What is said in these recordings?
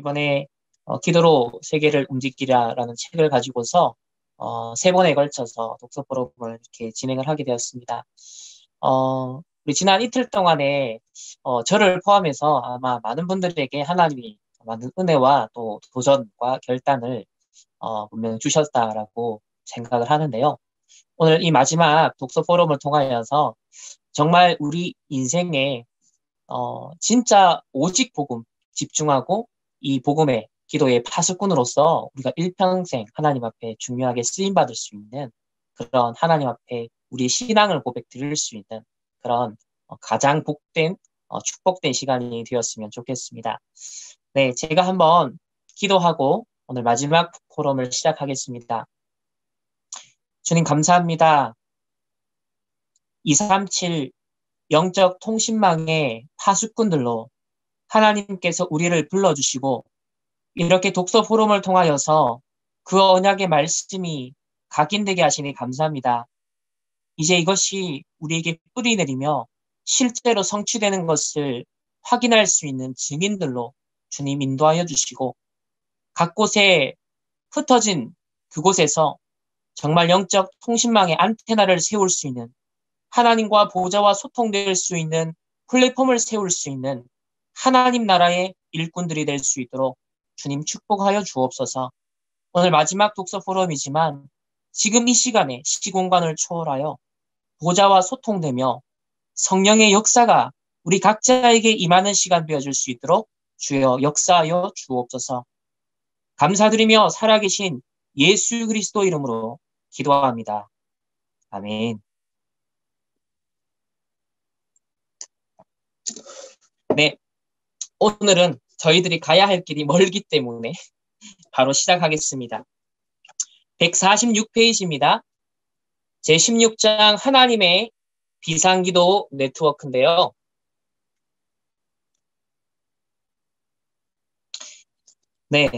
이번에 기도로 세계를 움직이라라는 책을 가지고서 3번에 걸쳐서 독서 포럼을 이렇게 진행을 하게 되었습니다. 우리 지난 이틀 동안에 저를 포함해서 아마 많은 분들에게 하나님이 많은 은혜와 또 도전과 결단을 분명히 주셨다라고 생각을 하는데요. 오늘 이 마지막 독서 포럼을 통하여서 정말 우리 인생에 진짜 오직 복음 집중하고 이 복음의 기도의 파수꾼으로서 우리가 일평생 하나님 앞에 중요하게 쓰임받을 수 있는 그런 하나님 앞에 우리 신앙을 고백 드릴 수 있는 그런 가장 복된 축복된 시간이 되었으면 좋겠습니다. 네, 제가 한번 기도하고 오늘 마지막 포럼을 시작하겠습니다. 주님 감사합니다. 237 영적 통신망의 파수꾼들로 하나님께서 우리를 불러주시고 이렇게 독서 포럼을 통하여서 그 언약의 말씀이 각인되게 하시니 감사합니다. 이제 이것이 우리에게 뿌리 내리며 실제로 성취되는 것을 확인할 수 있는 증인들로 주님 인도하여 주시고 각 곳에 흩어진 그곳에서 정말 영적 통신망의 안테나를 세울 수 있는 하나님과 보좌와 소통될 수 있는 플랫폼을 세울 수 있는 하나님 나라의 일꾼들이 될 수 있도록 주님 축복하여 주옵소서. 오늘 마지막 독서 포럼이지만 지금 이 시간에 시공간을 초월하여 보좌와 소통되며 성령의 역사가 우리 각자에게 임하는 시간 되어줄 수 있도록 주여 역사하여 주옵소서. 감사드리며 살아계신 예수 그리스도 이름으로 기도합니다. 아멘. 네, 오늘은 저희들이 가야 할 길이 멀기 때문에 바로 시작하겠습니다. 146페이지입니다. 제16장 하나님의 비상기도 네트워크인데요. 네,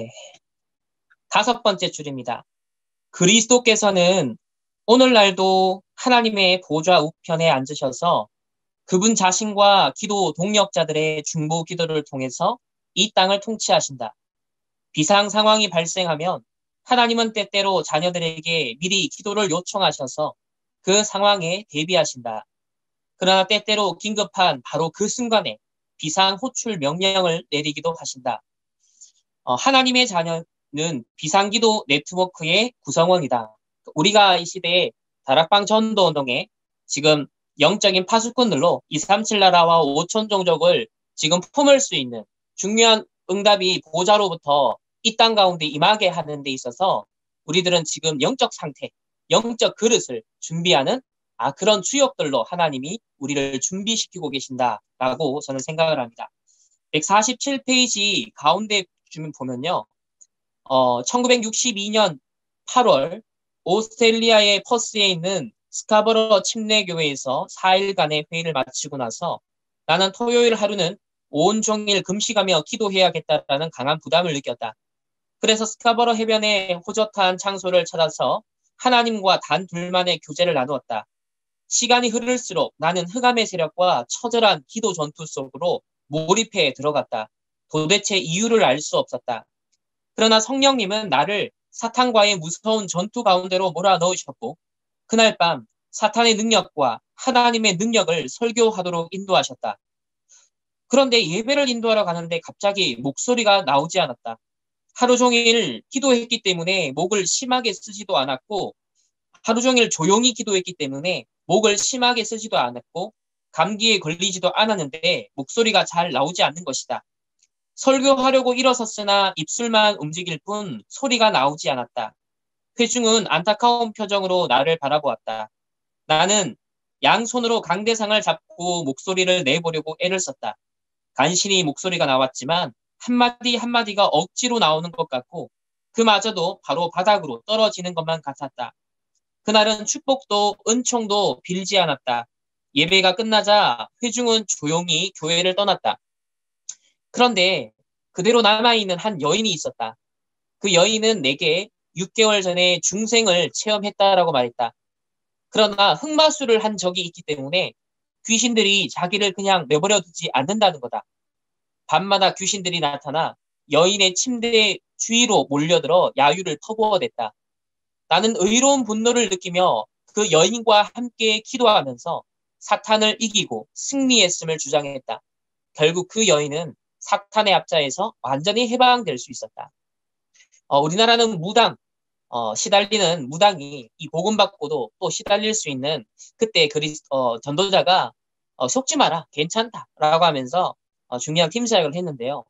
5번째 줄입니다. 그리스도께서는 오늘날도 하나님의 보좌 우편에 앉으셔서 그분 자신과 기도 동력자들의 중보 기도를 통해서 이 땅을 통치하신다. 비상 상황이 발생하면 하나님은 때때로 자녀들에게 미리 기도를 요청하셔서 그 상황에 대비하신다. 그러나 때때로 긴급한 바로 그 순간에 비상 호출 명령을 내리기도 하신다. 하나님의 자녀는 비상기도 네트워크의 구성원이다. 우리가 이 시대에 다락방 전도운동에 지금 영적인 파수꾼들로 237 나라와 5천 종족을 지금 품을 수 있는 중요한 응답이 보좌로부터 이 땅 가운데 임하게 하는 데 있어서 우리들은 지금 영적 상태, 영적 그릇을 준비하는 그런 주역들로 하나님이 우리를 준비시키고 계신다라고 저는 생각을 합니다. 147페이지 가운데 주면 보면요. 1962년 8월 오스트레일리아의 퍼스에 있는 스카버러 침례교회에서 4일간의 회의를 마치고 나서 나는 토요일 하루는 온종일 금식하며 기도해야겠다라는 강한 부담을 느꼈다. 그래서 스카버러 해변의 호젓한 장소를 찾아서 하나님과 단 둘만의 교제를 나누었다. 시간이 흐를수록 나는 흑암의 세력과 처절한 기도 전투 속으로 몰입해 들어갔다. 도대체 이유를 알 수 없었다. 그러나 성령님은 나를 사탄과의 무서운 전투 가운데로 몰아넣으셨고 그날 밤 사탄의 능력과 하나님의 능력을 설교하도록 인도하셨다. 그런데 예배를 인도하러 가는데 갑자기 목소리가 나오지 않았다. 하루 종일 기도했기 때문에 목을 심하게 쓰지도 않았고 하루 종일 조용히 기도했기 때문에 목을 심하게 쓰지도 않았고 감기에 걸리지도 않았는데 목소리가 잘 나오지 않는 것이다. 설교하려고 일어섰으나 입술만 움직일 뿐 소리가 나오지 않았다. 회중은 안타까운 표정으로 나를 바라보았다. 나는 양손으로 강대상을 잡고 목소리를 내보려고 애를 썼다. 간신히 목소리가 나왔지만 한마디 한마디가 억지로 나오는 것 같고 그마저도 바로 바닥으로 떨어지는 것만 같았다. 그날은 축복도 은총도 빌지 않았다. 예배가 끝나자 회중은 조용히 교회를 떠났다. 그런데 그대로 남아있는 한 여인이 있었다. 그 여인은 내게 6개월 전에 중생을 체험했다라고 말했다. 그러나 흑마술을 한 적이 있기 때문에 귀신들이 자기를 그냥 내버려 두지 않는다는 거다. 밤마다 귀신들이 나타나 여인의 침대 주위로 몰려들어 야유를 퍼부어댔다. 나는 의로운 분노를 느끼며 그 여인과 함께 기도하면서 사탄을 이기고 승리했음을 주장했다. 결국 그 여인은 사탄의 압자에서 완전히 해방될 수 있었다. 우리나라는 무당, 시달리는 무당이 이 복음 받고도 또 시달릴 수 있는 그때 전도자가 속지 마라, 괜찮다라고 하면서 중요한 팀 사역을 했는데요.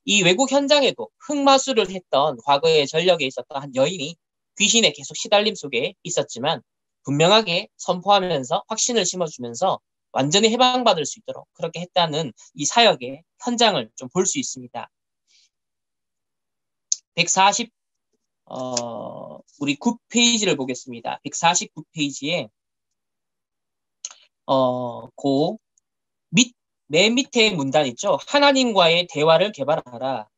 이 외국 현장에도 흑마술을 했던 과거의 전력에 있었던 한 여인이 귀신에 계속 시달림 속에 있었지만 분명하게 선포하면서 확신을 심어주면서 완전히 해방받을 수 있도록 그렇게 했다는 이 사역의 현장을 좀 볼 수 있습니다. 140 우리 9페이지를 보겠습니다. 149페이지에 맨 밑에 문단 있죠. 하나님과의 대화를 개발하라.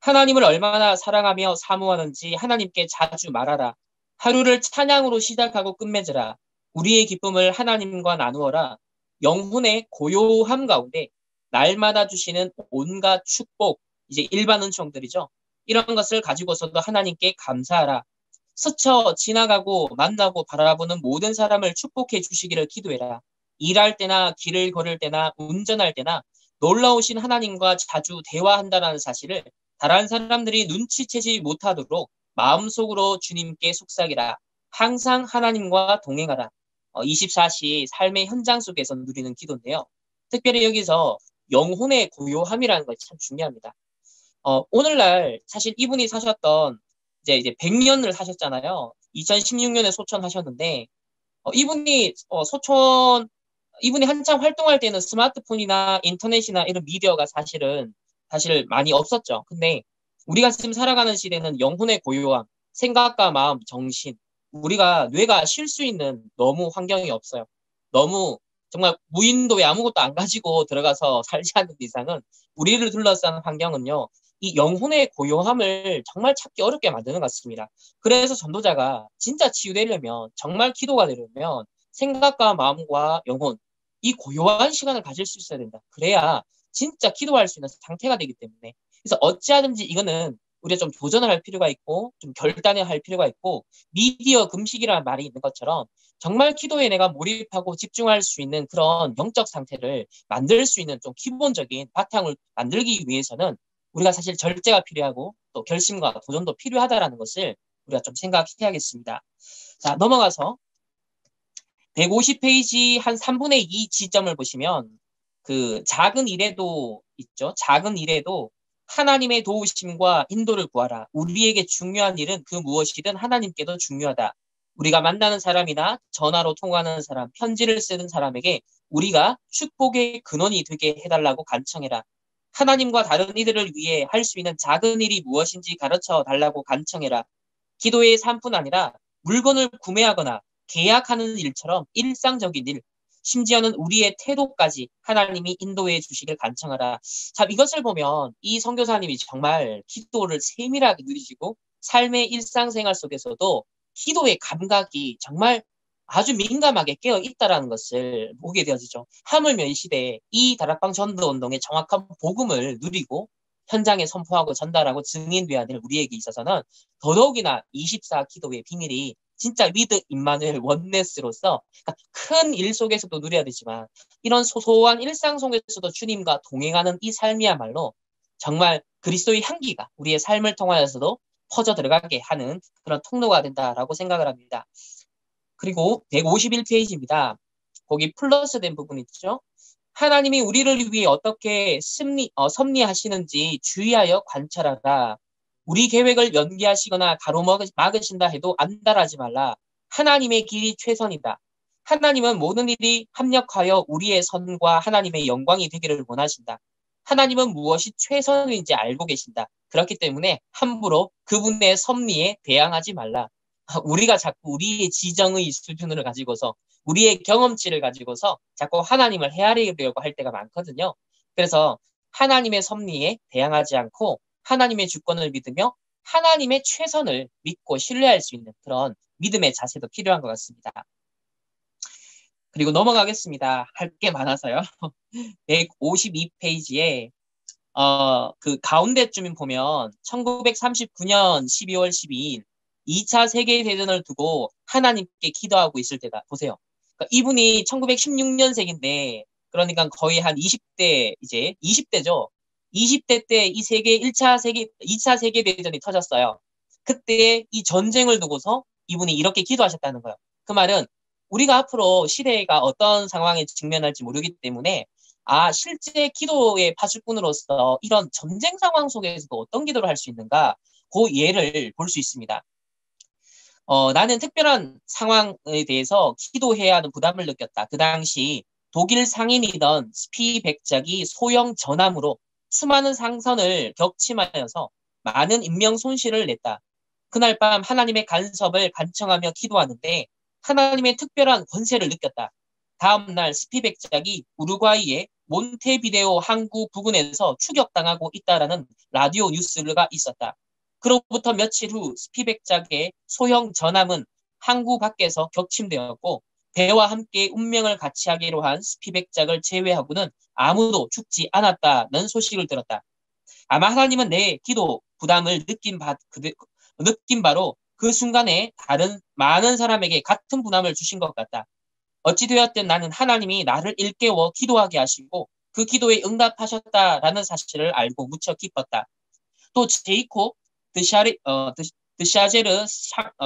하나님을 얼마나 사랑하며 사모하는지 하나님께 자주 말하라. 하루를 찬양으로 시작하고 끝맺으라. 우리의 기쁨을 하나님과 나누어라. 영혼의 고요함 가운데 날마다 주시는 온갖 축복, 이제 일반 은총들이죠. 이런 것을 가지고서도 하나님께 감사하라. 스쳐 지나가고 만나고 바라보는 모든 사람을 축복해 주시기를 기도해라. 일할 때나 길을 걸을 때나 운전할 때나 놀라우신 하나님과 자주 대화한다는 사실을 다른 사람들이 눈치채지 못하도록 마음속으로 주님께 속삭이라. 항상 하나님과 동행하라. 24시 삶의 현장 속에서 누리는 기도인데요. 특별히 여기서 영혼의 고요함이라는 것이 참 중요합니다. 오늘날 사실 이분이 사셨던 이제 100년을 사셨잖아요. 2016년에 소천하셨는데 이분이 한참 활동할 때는 스마트폰이나 인터넷이나 이런 미디어가 사실 많이 없었죠. 근데 우리가 지금 살아가는 시대는 영혼의 고요함, 생각과 마음, 정신, 우리가 뇌가 쉴 수 있는 너무 환경이 없어요. 너무 정말 무인도에 아무것도 안 가지고 들어가서 살지 않는 이상은 우리를 둘러싼 환경은요, 이 영혼의 고요함을 정말 찾기 어렵게 만드는 것 같습니다. 그래서 전도자가 진짜 치유되려면, 정말 기도가 되려면 생각과 마음과 영혼, 이 고요한 시간을 가질 수 있어야 된다. 그래야 진짜 기도할 수 있는 상태가 되기 때문에. 그래서 어찌하든지 이거는 우리가 좀 도전을 할 필요가 있고, 좀 결단을 할 필요가 있고, 미디어 금식이라는 말이 있는 것처럼 정말 기도에 내가 몰입하고 집중할 수 있는 그런 영적 상태를 만들 수 있는 좀 기본적인 바탕을 만들기 위해서는 우리가 사실 절제가 필요하고 또 결심과 도전도 필요하다라는 것을 우리가 좀 생각해야겠습니다. 자, 넘어가서 150페이지 한 3분의 2 지점을 보시면 그 작은 일에도 있죠. 작은 일에도 하나님의 도우심과 인도를 구하라. 우리에게 중요한 일은 그 무엇이든 하나님께도 중요하다. 우리가 만나는 사람이나 전화로 통화하는 사람, 편지를 쓰는 사람에게 우리가 축복의 근원이 되게 해달라고 간청해라. 하나님과 다른 이들을 위해 할 수 있는 작은 일이 무엇인지 가르쳐 달라고 간청해라. 기도의 삶뿐 아니라 물건을 구매하거나 계약하는 일처럼 일상적인 일, 심지어는 우리의 태도까지 하나님이 인도해 주시길 간청하라. 참 이것을 보면 이 선교사님이 정말 기도를 세밀하게 누리시고 삶의 일상생활 속에서도 기도의 감각이 정말 아주 민감하게 깨어 있다라는 것을 보게 되어지죠. 하물며 이 시대에 이 다락방 전도 운동의 정확한 복음을 누리고 현장에 선포하고 전달하고 증인되어야 될 우리에게 있어서는 더더욱이나 24 기도의 비밀이 진짜 위드 임마누엘 원네스로서 큰 일 속에서도 누려야 되지만 이런 소소한 일상 속에서도 주님과 동행하는 이 삶이야말로 정말 그리스도의 향기가 우리의 삶을 통하여서도 퍼져 들어가게 하는 그런 통로가 된다라고 생각을 합니다. 그리고 151페이지입니다. 거기 플러스된 부분 있죠. 하나님이 우리를 위해 어떻게 섭리하시는지 주의하여 관찰하라. 우리 계획을 연기하시거나 가로막으신다 해도 안달하지 말라. 하나님의 길이 최선이다. 하나님은 모든 일이 합력하여 우리의 선과 하나님의 영광이 되기를 원하신다. 하나님은 무엇이 최선인지 알고 계신다. 그렇기 때문에 함부로 그분의 섭리에 대항하지 말라. 우리가 자꾸 우리의 지정의 수준을 가지고서 우리의 경험치를 가지고서 자꾸 하나님을 헤아리려고 할 때가 많거든요. 그래서 하나님의 섭리에 대항하지 않고 하나님의 주권을 믿으며 하나님의 최선을 믿고 신뢰할 수 있는 그런 믿음의 자세도 필요한 것 같습니다. 그리고 넘어가겠습니다. 할 게 많아서요. 152페이지에 그 가운데쯤 보면 1939년 12월 12일 2차 세계대전을 두고 하나님께 기도하고 있을 때다. 보세요. 그러니까 이분이 1916년생인데 그러니까 거의 한 20대 이제 20대죠. 20대 때 이 2차 세계대전이 터졌어요. 그때 이 전쟁을 두고서 이분이 이렇게 기도하셨다는 거예요. 그 말은 우리가 앞으로 시대가 어떤 상황에 직면할지 모르기 때문에 실제 기도의 파수꾼으로서 이런 전쟁 상황 속에서도 어떤 기도를 할 수 있는가? 그 예를 볼 수 있습니다. 나는 특별한 상황에 대해서 기도해야 하는 부담을 느꼈다. 그 당시 독일 상인이던 스피 백작이 소형 전함으로 수많은 상선을 격침하여서 많은 인명 손실을 냈다. 그날 밤 하나님의 간섭을 간청하며 기도하는데 하나님의 특별한 권세를 느꼈다. 다음 날 스피 백작이 우루과이의 몬테비데오 항구 부근에서 추격당하고 있다라는 라디오 뉴스가 있었다. 그로부터 며칠 후 스피 백작의 소형 전함은 항구 밖에서 격침되었고 배와 함께 운명을 같이 하기로 한 스피 백작을 제외하고는 아무도 죽지 않았다는 소식을 들었다. 아마 하나님은 내 기도 부담을 느낀 바로 그 순간에 다른 많은 사람에게 같은 부담을 주신 것 같다. 어찌되었든 나는 하나님이 나를 일깨워 기도하게 하시고 그 기도에 응답하셨다라는 사실을 알고 무척 기뻤다. 또 제이콥 드샤제르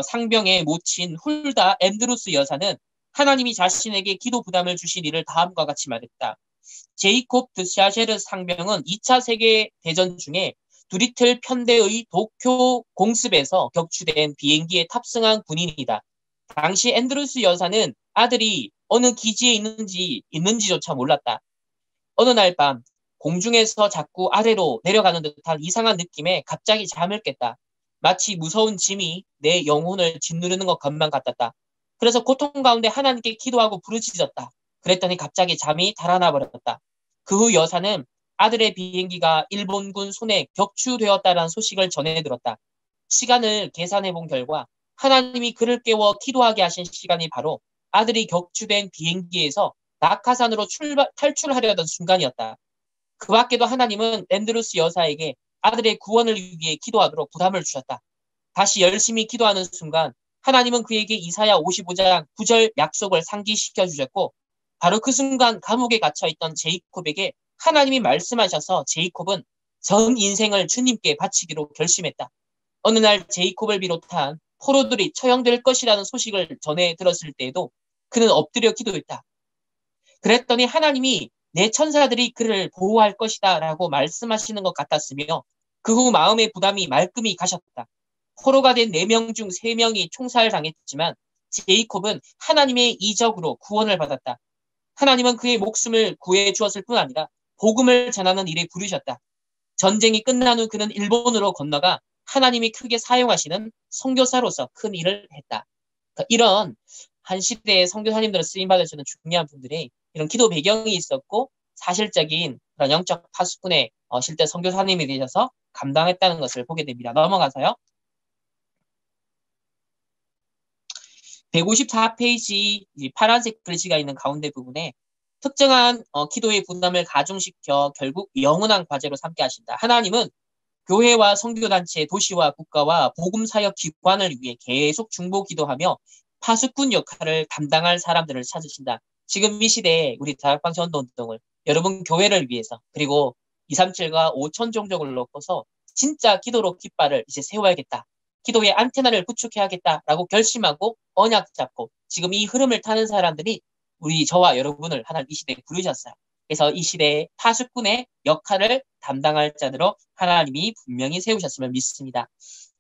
상병의 모친 훌다 앤드루스 여사는 하나님이 자신에게 기도 부담을 주신 일을 다음과 같이 말했다. 제이콥 드샤제르 상병은 2차 세계대전 중에 두리틀 편대의 도쿄 공습에서 격추된 비행기에 탑승한 군인이다. 당시 앤드루스 여사는 아들이 어느 기지에 있는지조차 몰랐다. 어느 날 밤 공중에서 자꾸 아래로 내려가는 듯한 이상한 느낌에 갑자기 잠을 깼다. 마치 무서운 짐이 내 영혼을 짓누르는 것만 같았다. 그래서 고통 가운데 하나님께 기도하고 부르짖었다. 그랬더니 갑자기 잠이 달아나 버렸다. 그 후 여사는 아들의 비행기가 일본군 손에 격추되었다는 소식을 전해 들었다. 시간을 계산해 본 결과 하나님이 그를 깨워 기도하게 하신 시간이 바로 아들이 격추된 비행기에서 낙하산으로 탈출하려던 순간이었다. 그 밖에도 하나님은 앤드루스 여사에게 아들의 구원을 위해 기도하도록 부담을 주셨다. 다시 열심히 기도하는 순간 하나님은 그에게 이사야 55장 9절 약속을 상기시켜 주셨고 바로 그 순간 감옥에 갇혀있던 제이콥에게 하나님이 말씀하셔서 제이콥은 전 인생을 주님께 바치기로 결심했다. 어느 날 제이콥을 비롯한 포로들이 처형될 것이라는 소식을 전해 들었을 때에도 그는 엎드려 기도했다. 그랬더니 하나님이 내 천사들이 그를 보호할 것이다 라고 말씀하시는 것 같았으며 그 후 마음의 부담이 말끔히 가셨다. 포로가 된 4명 중 3명이 총살당했지만 제이콥은 하나님의 이적으로 구원을 받았다. 하나님은 그의 목숨을 구해 주었을 뿐 아니라 복음을 전하는 일에 부르셨다. 전쟁이 끝난 후 그는 일본으로 건너가 하나님이 크게 사용하시는 선교사로서 큰 일을 했다. 그러니까 이런 한 시대의 선교사님들을 쓰임받을 수 있는 중요한 분들이 이런 기도 배경이 있었고 사실적인 그런 영적 파수꾼의 실제 선교사님이 되셔서 감당했다는 것을 보게 됩니다. 넘어가서요. 154페이지 파란색 글씨가 있는 가운데 부분에 특정한 기도의 부담을 가중시켜 결국 영원한 과제로 삼게 하신다. 하나님은 교회와 선교단체, 도시와 국가와 복음사역 기관을 위해 계속 중보 기도하며 파수꾼 역할을 감당할 사람들을 찾으신다. 지금 이 시대에 우리 다락방 전도운동을 여러분 교회를 위해서 그리고 237과 5천 종족을 놓고서 진짜 기도로 깃발을 이제 세워야겠다. 기도의 안테나를 구축해야겠다라고 결심하고 언약 잡고 지금 이 흐름을 타는 사람들이 우리 저와 여러분을 하나님 이 시대에 부르셨어요. 그래서 이 시대의 파수꾼의 역할을 담당할 자들로 하나님이 분명히 세우셨음을 믿습니다.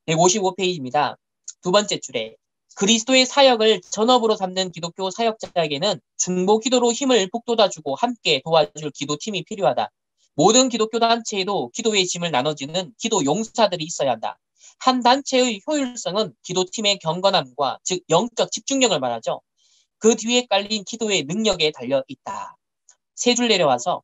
155페이지입니다. 두 번째 줄에 그리스도의 사역을 전업으로 삼는 기독교 사역자에게는 중보 기도로 힘을 북돋아주고 함께 도와줄 기도팀이 필요하다. 모든 기독교 단체에도 기도의 짐을 나눠주는 기도 용사들이 있어야 한다. 한 단체의 효율성은 기도팀의 경건함과 즉 영적 집중력을 말하죠. 그 뒤에 깔린 기도의 능력에 달려 있다. 세 줄 내려와서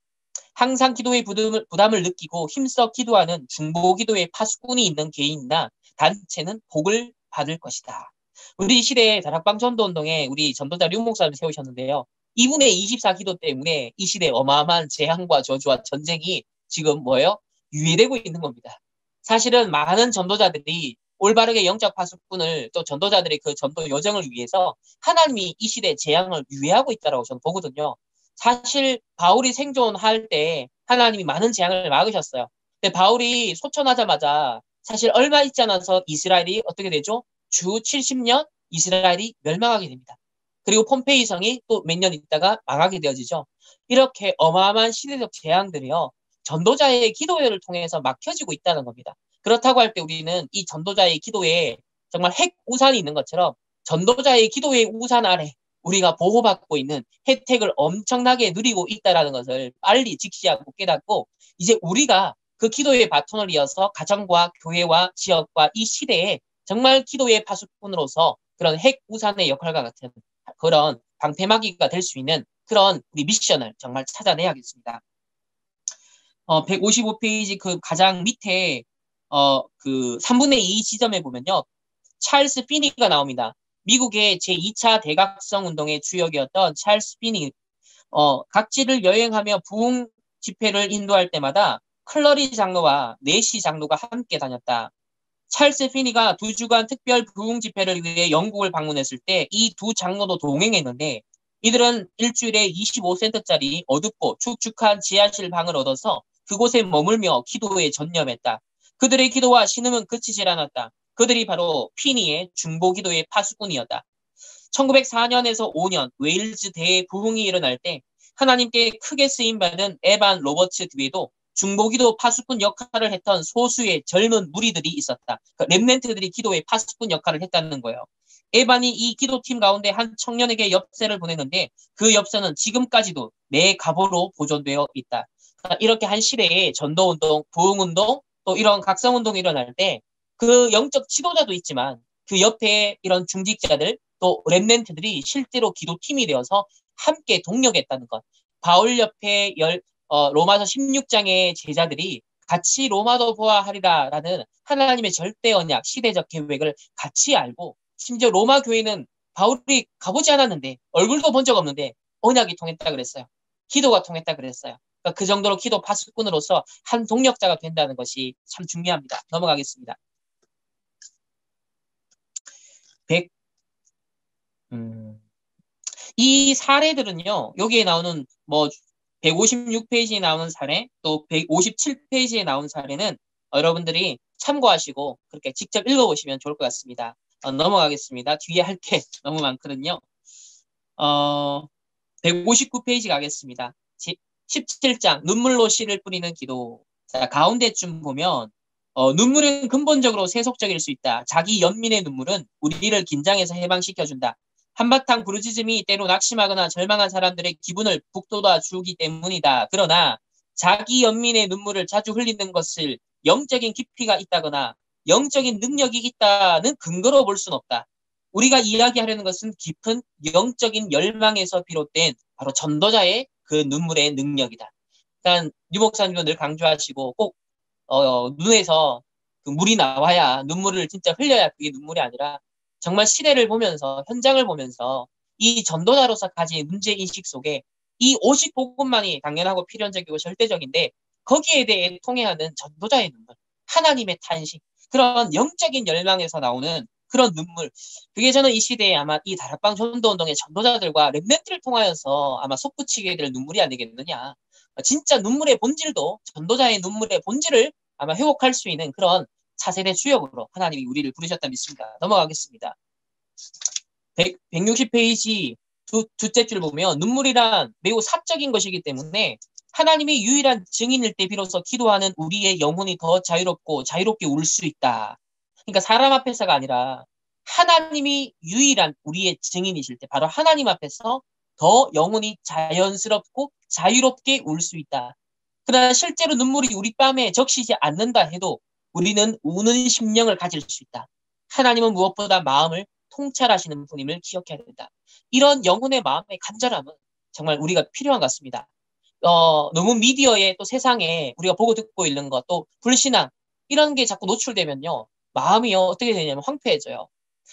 항상 기도의 부담을 느끼고 힘써 기도하는 중보 기도의 파수꾼이 있는 개인이나 단체는 복을 받을 것이다. 우리 시대의 다락방 전도운동에 우리 전도자 류 목사를 세우셨는데요. 이분의 24기도 때문에 이 시대에 어마어마한 재앙과 저주와 전쟁이 지금 뭐예요? 유예되고 있는 겁니다. 사실은 많은 전도자들이 올바르게 영적 파수꾼을 또 전도자들의 그 전도 여정을 위해서 하나님이 이 시대의 재앙을 유예하고 있다고 저는 보거든요. 사실 바울이 생존할 때 하나님이 많은 재앙을 막으셨어요. 근데 바울이 소천하자마자 사실 얼마 있지 않아서 이스라엘이 어떻게 되죠? 주 70년 이스라엘이 멸망하게 됩니다. 그리고 폼페이 성이 또 몇 년 있다가 망하게 되어지죠. 이렇게 어마어마한 시대적 재앙들이요. 전도자의 기도회를 통해서 막혀지고 있다는 겁니다. 그렇다고 할 때 우리는 이 전도자의 기도에 정말 핵 우산이 있는 것처럼 전도자의 기도의 우산 아래 우리가 보호받고 있는 혜택을 엄청나게 누리고 있다는 것을 빨리 직시하고 깨닫고 이제 우리가 그 기도의 바톤을 이어서 가정과 교회와 지역과 이 시대에 정말 기도의 파수꾼으로서 그런 핵 우산의 역할과 같은 그런 방패막이가 될 수 있는 그런 우리 미션을 정말 찾아내야겠습니다. 155페이지 그 가장 밑에 그 3분의 2 지점에 보면요. 찰스 피니가 나옵니다. 미국의 제2차 대각성 운동의 주역이었던 찰스 피니. 각지를 여행하며 부흥 집회를 인도할 때마다 클러리 장로와 내시 장로가 함께 다녔다. 찰스 피니가 2주간 특별 부흥 집회를 위해 영국을 방문했을 때 이 두 장로도 동행했는데 이들은 일주일에 25센트짜리 어둡고 축축한 지하실 방을 얻어서 그곳에 머물며 기도에 전념했다. 그들의 기도와 신음은 그치질 않았다. 그들이 바로 피니의 중보기도의 파수꾼이었다. 1904년에서 5년 웨일즈 대부흥이 일어날 때 하나님께 크게 쓰임받은 에반 로버츠 뒤에도 중보기도 파수꾼 역할을 했던 소수의 젊은 무리들이 있었다. 렘넨트들이 기도의 파수꾼 역할을 했다는 거예요. 에반이 이 기도팀 가운데 한 청년에게 엽서를 보냈는데 그 엽서는 지금까지도 내 갑오로 보존되어 있다. 이렇게 한 시대에 전도운동, 부흥운동, 또 이런 각성운동이 일어날 때 그 영적 지도자도 있지만 그 옆에 이런 중직자들 또 렘넨트들이 실제로 기도팀이 되어서 함께 동력했다는 것. 바울 옆에 로마서 16장의 제자들이 같이 로마도 보아하리라라는 하나님의 절대 언약, 시대적 계획을 같이 알고 심지어 로마 교회는 바울이 가보지 않았는데 얼굴도 본 적 없는데 언약이 통했다 그랬어요. 기도가 통했다 그랬어요. 그러니까 그 정도로 기도 파수꾼으로서 한 동력자가 된다는 것이 참 중요합니다. 넘어가겠습니다. 이 사례들은요. 여기에 나오는 뭐 156페이지에 나오는 사례 또 157페이지에 나온 사례는 여러분들이 참고하시고 그렇게 직접 읽어보시면 좋을 것 같습니다. 넘어가겠습니다. 뒤에 할 게 너무 많거든요. 159페이지 가겠습니다. 17장 눈물로 씨를 뿌리는 기도. 자, 가운데쯤 보면 눈물은 근본적으로 세속적일 수 있다. 자기 연민의 눈물은 우리를 긴장해서 해방시켜준다. 한바탕 부르짖음이 때로 낙심하거나 절망한 사람들의 기분을 북돋아 주기 때문이다. 그러나 자기 연민의 눈물을 자주 흘리는 것을 영적인 깊이가 있다거나 영적인 능력이 있다는 근거로 볼 수는 없다. 우리가 이야기하려는 것은 깊은 영적인 열망에서 비롯된 바로 전도자의 그 눈물의 능력이다. 일단 유 목사님도 늘 강조하시고 꼭 눈에서 그 물이 나와야 눈물을 진짜 흘려야 그게 눈물이 아니라 정말 시대를 보면서 현장을 보면서 이 전도자로서 가진 문제인식 속에 이 오직 복음만이 당연하고 필연적이고 절대적인데 거기에 대해 통해하는 전도자의 눈물, 하나님의 탄식, 그런 영적인 열망에서 나오는 그런 눈물, 그게 저는 이 시대에 아마 이 다락방 전도운동의 전도자들과 렘넌트를 통하여서 아마 솟구치게 될 눈물이 아니겠느냐. 진짜 눈물의 본질도 전도자의 눈물의 본질을 아마 회복할 수 있는 그런 차세대 주역으로 하나님이 우리를 부르셨다 믿습니다. 넘어가겠습니다. 160페이지 둘째 줄 보면 눈물이란 매우 사적인 것이기 때문에 하나님이 유일한 증인일 때 비로소 기도하는 우리의 영혼이 더 자유롭고 자유롭게 울 수 있다. 그러니까 사람 앞에서가 아니라 하나님이 유일한 우리의 증인이실 때 바로 하나님 앞에서 더 영혼이 자연스럽고 자유롭게 울 수 있다. 그러나 실제로 눈물이 우리 뺨에 적시지 않는다 해도 우리는 우는 심령을 가질 수 있다. 하나님은 무엇보다 마음을 통찰하시는 분임을 기억해야 된다. 이런 영혼의 마음의 간절함은 정말 우리가 필요한 것 같습니다. 너무 미디어에 또 세상에 우리가 보고 듣고 있는 것, 또 불신앙 이런 게 자꾸 노출되면요. 마음이요 어떻게 되냐면 황폐해져요.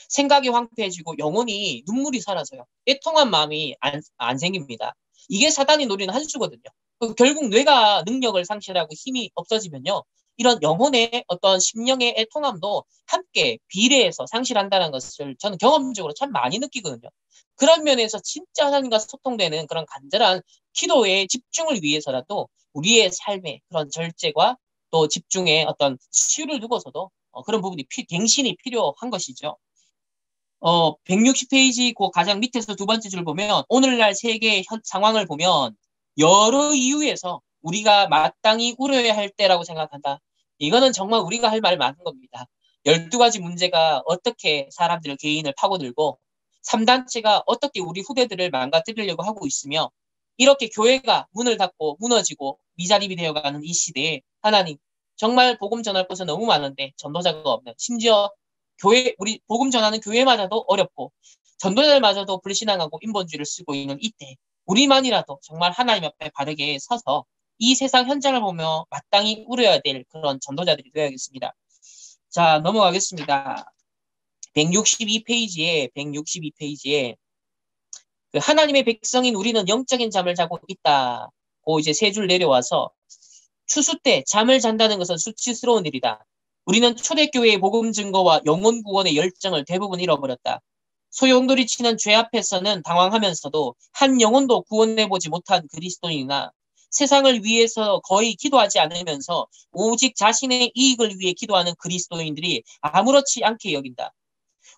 생각이 황폐해지고 영혼이 눈물이 사라져요. 애통한 마음이 안 생깁니다. 이게 사단이 노리는 한 수거든요. 결국 뇌가 능력을 상실하고 힘이 없어지면요. 이런 영혼의 어떤 심령의 애통함도 함께 비례해서 상실한다는 것을 저는 경험적으로 참 많이 느끼거든요. 그런 면에서 진짜 하나님과 소통되는 그런 간절한 기도의 집중을 위해서라도 우리의 삶의 그런 절제과 또 집중의 어떤 치유를 두고서도 그런 부분이 갱신이 필요한 것이죠. 160페이지 그 가장 밑에서 두 번째 줄 보면 오늘날 세계 상황을 보면 여러 이유에서 우리가 마땅히 울어야 할 때라고 생각한다. 이거는 정말 우리가 할 말 많은 겁니다. 12가지 문제가 어떻게 사람들 개인을 파고들고 3단체가 어떻게 우리 후대들을 망가뜨리려고 하고 있으며 이렇게 교회가 문을 닫고 무너지고 미자립이 되어가는 이 시대에 하나님 정말 복음 전할 것은 너무 많은데 전도자가 없는 심지어 교회 우리 복음 전하는 교회마저도 어렵고 전도자들마저도 불신앙하고 인본주의를 쓰고 있는 이때 우리만이라도 정말 하나님 앞에 바르게 서서 이 세상 현장을 보며 마땅히 울어야 될 그런 전도자들이 되어야겠습니다. 자, 넘어가겠습니다. 162페이지에 그 하나님의 백성인 우리는 영적인 잠을 자고 있다고 이제 세 줄 내려와서 추수 때 잠을 잔다는 것은 수치스러운 일이다. 우리는 초대교회의 복음 증거와 영혼 구원의 열정을 대부분 잃어버렸다. 소용돌이 치는 죄 앞에서는 당황하면서도 한 영혼도 구원해보지 못한 그리스도인이나 세상을 위해서 거의 기도하지 않으면서 오직 자신의 이익을 위해 기도하는 그리스도인들이 아무렇지 않게 여긴다.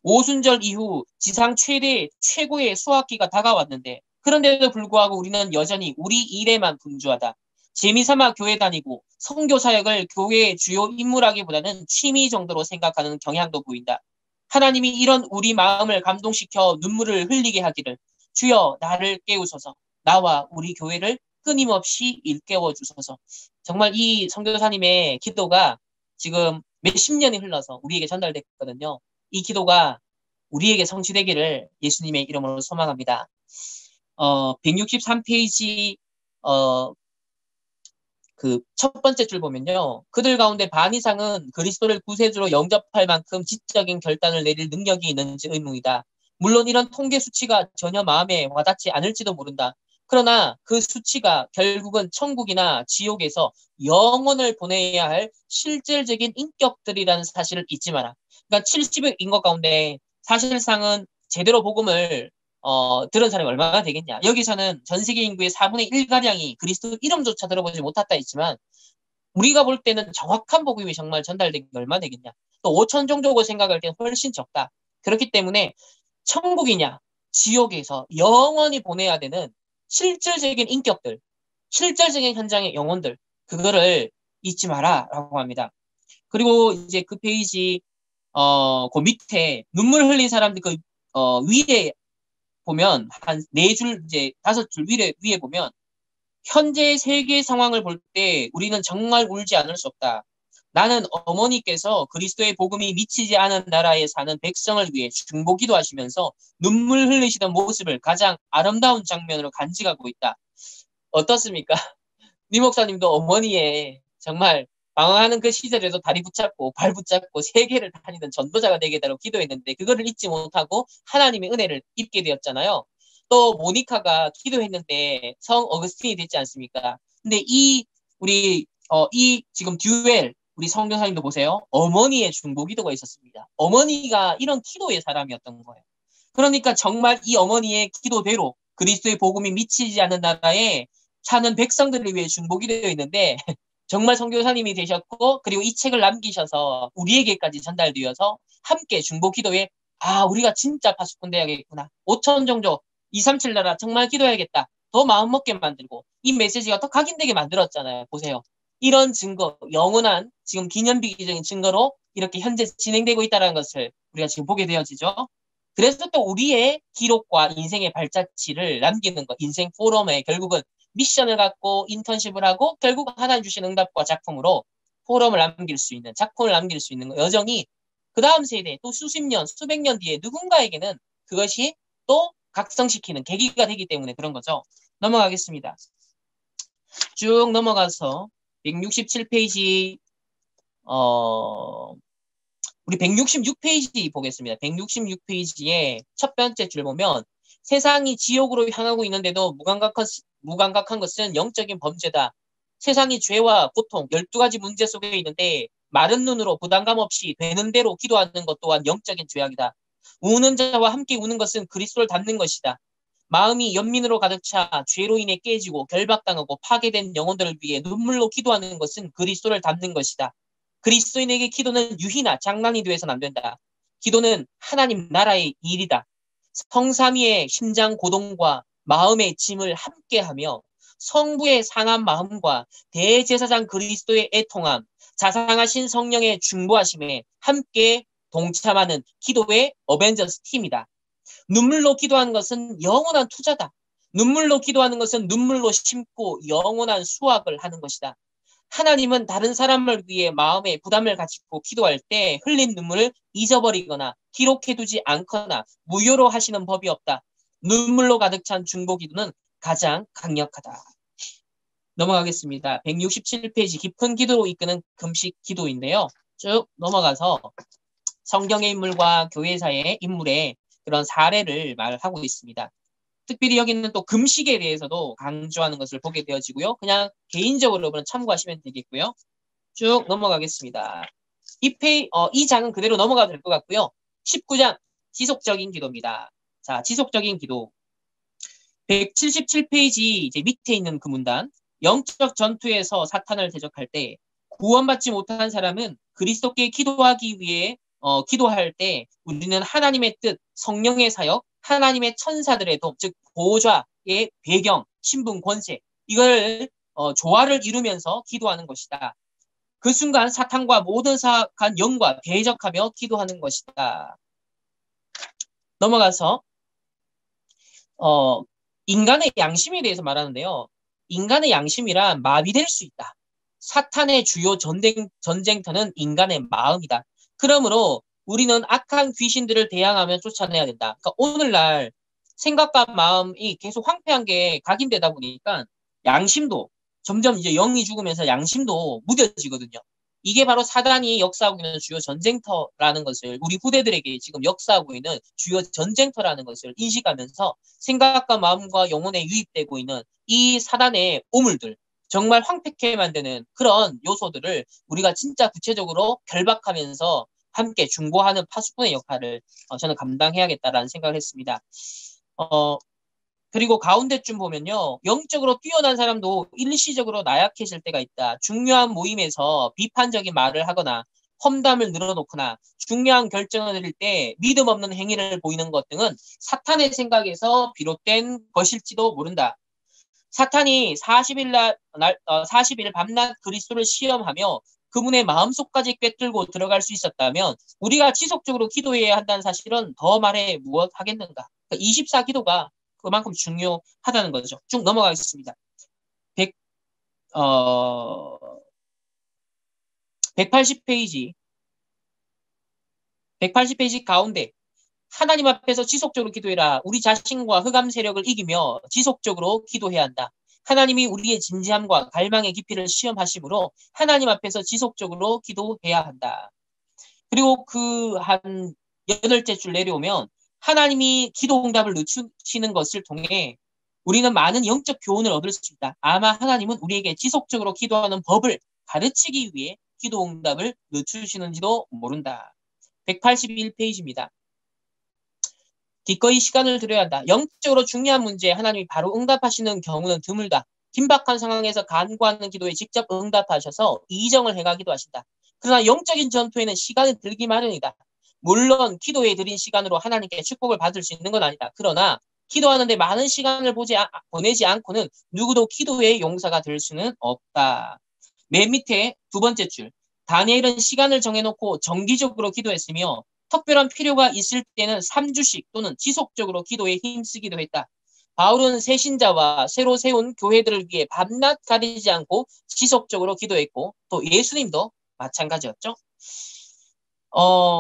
오순절 이후 지상 최고의 수학기가 다가왔는데 그런데도 불구하고 우리는 여전히 우리 일에만 분주하다. 재미삼아 교회 다니고 선교 사역을 교회의 주요 임무라기보다는 취미 정도로 생각하는 경향도 보인다. 하나님이 이런 우리 마음을 감동시켜 눈물을 흘리게 하기를 주여 나를 깨우소서 나와 우리 교회를 끊임없이 일깨워 주소서. 정말 이 선교사님의 기도가 지금 몇십 년이 흘러서 우리에게 전달됐거든요. 이 기도가 우리에게 성취되기를 예수님의 이름으로 소망합니다. 163페이지 그 첫 번째 줄 보면요. 그들 가운데 반 이상은 그리스도를 구세주로 영접할 만큼 지적인 결단을 내릴 능력이 있는지 의문이다. 물론 이런 통계 수치가 전혀 마음에 와닿지 않을지도 모른다. 그러나 그 수치가 결국은 천국이나 지옥에서 영혼을 보내야 할 실질적인 인격들이라는 사실을 잊지 마라. 그러니까 70의 인것 가운데 사실상은 제대로 복음을 들은 사람이 얼마나 되겠냐. 여기서는 전 세계 인구의 4분의 1가량이 그리스도 이름조차 들어보지 못했다 했지만 우리가 볼 때는 정확한 복음이 정말 전달되기 얼마나 되겠냐. 또 5천 정도고 생각할 때는 훨씬 적다. 그렇기 때문에 천국이냐 지옥에서 영원히 보내야 되는 실질적인 인격들, 실질적인 현장의 영혼들 그거를 잊지 마라라고 합니다. 그리고 이제 그 페이지 그 밑에 눈물 흘린 사람들 그 위에 보면 한 네 줄 이제 다섯 줄 위에 보면 현재 세계 상황을 볼 때 우리는 정말 울지 않을 수 없다. 나는 어머니께서 그리스도의 복음이 미치지 않은 나라에 사는 백성을 위해 중보기도 하시면서 눈물 흘리시던 모습을 가장 아름다운 장면으로 간직하고 있다. 어떻습니까? 니 목사님도 어머니의 정말 방황하는 그 시절에도 다리 붙잡고 발 붙잡고 세계를 다니던 전도자가 되게 되도록 기도했는데 그거를 잊지 못하고 하나님의 은혜를 입게 되었잖아요. 또 모니카가 기도했는데 성 어거스틴이 됐지 않습니까? 근데 이 지금 듀엘 우리 성교사님도 보세요. 어머니의 중보 기도가 있었습니다. 어머니가 이런 기도의 사람이었던 거예요. 그러니까 정말 이 어머니의 기도대로 그리스도의 복음이 미치지 않는 나라에 사는 백성들을 위해 중보기도 있는데 정말 선교사님이 되셨고 그리고 이 책을 남기셔서 우리에게까지 전달되어서 함께 중보기도에 우리가 진짜 파수꾼 돼야겠구나. 5천 정도 237 나라 정말 기도해야겠다. 더 마음먹게 만들고 이 메시지가 더 각인되게 만들었잖아요. 보세요. 이런 증거, 영원한 지금 기념비적인 증거로 이렇게 현재 진행되고 있다는 것을 우리가 지금 보게 되어지죠. 그래서 또 우리의 기록과 인생의 발자취를 남기는 것, 인생 포럼에 결국은 미션을 갖고 인턴십을 하고 결국 하나님 주신 응답과 작품으로 포럼을 남길 수 있는, 작품을 남길 수 있는 거. 여정이 그 다음 세대 또 수십 년, 수백 년 뒤에 누군가에게는 그것이 또 각성시키는 계기가 되기 때문에 그런 거죠. 넘어가겠습니다. 쭉 넘어가서 167페이지 우리 166페이지 보겠습니다. 166페이지에 첫 번째 줄 보면 세상이 지옥으로 향하고 있는데도 무감각한 것은 영적인 범죄다. 세상이 죄와 고통, 12가지 문제 속에 있는데 마른 눈으로 부담감 없이 되는 대로 기도하는 것 또한 영적인 죄악이다. 우는 자와 함께 우는 것은 그리스도를 닮는 것이다. 마음이 연민으로 가득 차 죄로 인해 깨지고 결박당하고 파괴된 영혼들을 위해 눈물로 기도하는 것은 그리스도를 닮는 것이다. 그리스도인에게 기도는 유희나 장난이 되어서는 안 된다. 기도는 하나님 나라의 일이다. 성삼위의 심장 고동과 마음의 짐을 함께하며 성부의 상한 마음과 대제사장 그리스도의 애통함, 자상하신 성령의 중보하심에 함께 동참하는 기도의 어벤져스 팀이다. 눈물로 기도하는 것은 영원한 투자다. 눈물로 기도하는 것은 눈물로 심고 영원한 수확을 하는 것이다. 하나님은 다른 사람을 위해 마음에 부담을 가지고 기도할 때 흘린 눈물을 잊어버리거나 기록해두지 않거나 무효로 하시는 법이 없다. 눈물로 가득 찬 중보기도는 가장 강력하다. 넘어가겠습니다. 167페이지 깊은 기도로 이끄는 금식 기도인데요. 쭉 넘어가서 성경의 인물과 교회사의 인물의 그런 사례를 말하고 있습니다. 특별히 여기는 또 금식에 대해서도 강조하는 것을 보게 되어지고요. 그냥 개인적으로 여러분 참고하시면 되겠고요. 쭉 넘어가겠습니다. 이 장은 그대로 넘어가도 될 것 같고요. 19장 지속적인 기도입니다. 자, 지속적인 기도. 177페이지 이제 밑에 있는 그 문단. 영적 전투에서 사탄을 대적할 때 구원받지 못한 사람은 그리스도께 기도하기 위해 기도할 때 우리는 하나님의 뜻, 성령의 사역, 하나님의 천사들의 도움, 즉 보좌의 배경, 신분, 권세 이걸 조화를 이루면서 기도하는 것이다. 그 순간 사탄과 모든 사악한 영과 대적하며 기도하는 것이다. 넘어가서 인간의 양심에 대해서 말하는데요. 인간의 양심이란 마비될 수 있다. 사탄의 주요 전쟁터는 인간의 마음이다. 그러므로 우리는 악한 귀신들을 대항하며 쫓아내야 된다. 그러니까 오늘날 생각과 마음이 계속 황폐한 게 각인되다 보니까 양심도 점점 이제 영이 죽으면서 양심도 무뎌지거든요. 이게 바로 사단이 역사하고 있는 주요 전쟁터라는 것을 우리 후대들에게 지금 역사하고 있는 주요 전쟁터라는 것을 인식하면서 생각과 마음과 영혼에 유입되고 있는 이 사단의 오물들 정말 황폐케 만드는 그런 요소들을 우리가 진짜 구체적으로 결박하면서 함께 중보하는 파수꾼의 역할을 저는 감당해야겠다라는 생각을 했습니다. 그리고 가운데쯤 보면요. 영적으로 뛰어난 사람도 일시적으로 나약해질 때가 있다. 중요한 모임에서 비판적인 말을 하거나 험담을 늘어놓거나 중요한 결정을 내릴 때 믿음 없는 행위를 보이는 것 등은 사탄의 생각에서 비롯된 것일지도 모른다. 사탄이 40일 밤낮 그리스도를 시험하며 그분의 마음속까지 꿰뚫고 들어갈 수 있었다면 우리가 지속적으로 기도해야 한다는 사실은 더 말해 무엇 하겠는가. 그러니까 24기도가 그만큼 중요하다는 거죠. 쭉 넘어가겠습니다. 180페이지 가운데 하나님 앞에서 지속적으로 기도해라. 우리 자신과 흑암 세력을 이기며 지속적으로 기도해야 한다. 하나님이 우리의 진지함과 갈망의 깊이를 시험하심으로 하나님 앞에서 지속적으로 기도해야 한다. 그리고 그 한 8째 줄 내려오면 하나님이 기도 응답을 늦추시는 것을 통해 우리는 많은 영적 교훈을 얻을 수 있다. 아마 하나님은 우리에게 지속적으로 기도하는 법을 가르치기 위해 기도 응답을 늦추시는지도 모른다. 181페이지입니다. 기꺼이 시간을 들여야 한다. 영적으로 중요한 문제에 하나님이 바로 응답하시는 경우는 드물다. 긴박한 상황에서 간구하는 기도에 직접 응답하셔서 이정을 해가기도 하신다. 그러나 영적인 전투에는 시간이 들기 마련이다. 물론 기도에 들인 시간으로 하나님께 축복을 받을 수 있는 건 아니다. 그러나 기도하는데 많은 시간을 보내지 않고는 누구도 기도의 용사가 될 수는 없다. 맨 밑에 2번째 줄. 다니엘은 시간을 정해놓고 정기적으로 기도했으며 특별한 필요가 있을 때는 3주씩 또는 지속적으로 기도에 힘쓰기도 했다. 바울은 새신자와 새로 세운 교회들을 위해 밤낮 가리지 않고 지속적으로 기도했고 또 예수님도 마찬가지였죠.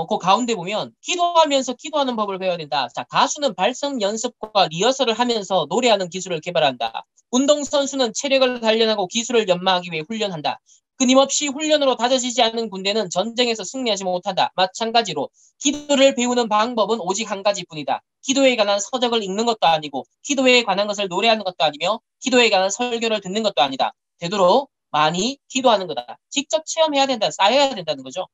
그 가운데 보면 기도하면서 기도하는 법을 배워야 된다. 자, 가수는 발성 연습과 리허설을 하면서 노래하는 기술을 개발한다. 운동선수는 체력을 단련하고 기술을 연마하기 위해 훈련한다. 끊임없이 훈련으로 다져지지 않는 군대는 전쟁에서 승리하지 못한다. 마찬가지로 기도를 배우는 방법은 오직 한 가지뿐이다. 기도에 관한 서적을 읽는 것도 아니고 기도에 관한 것을 노래하는 것도 아니며 기도에 관한 설교를 듣는 것도 아니다. 되도록 많이 기도하는 거다. 직접 체험해야 된다. 쌓여야 된다는 거죠.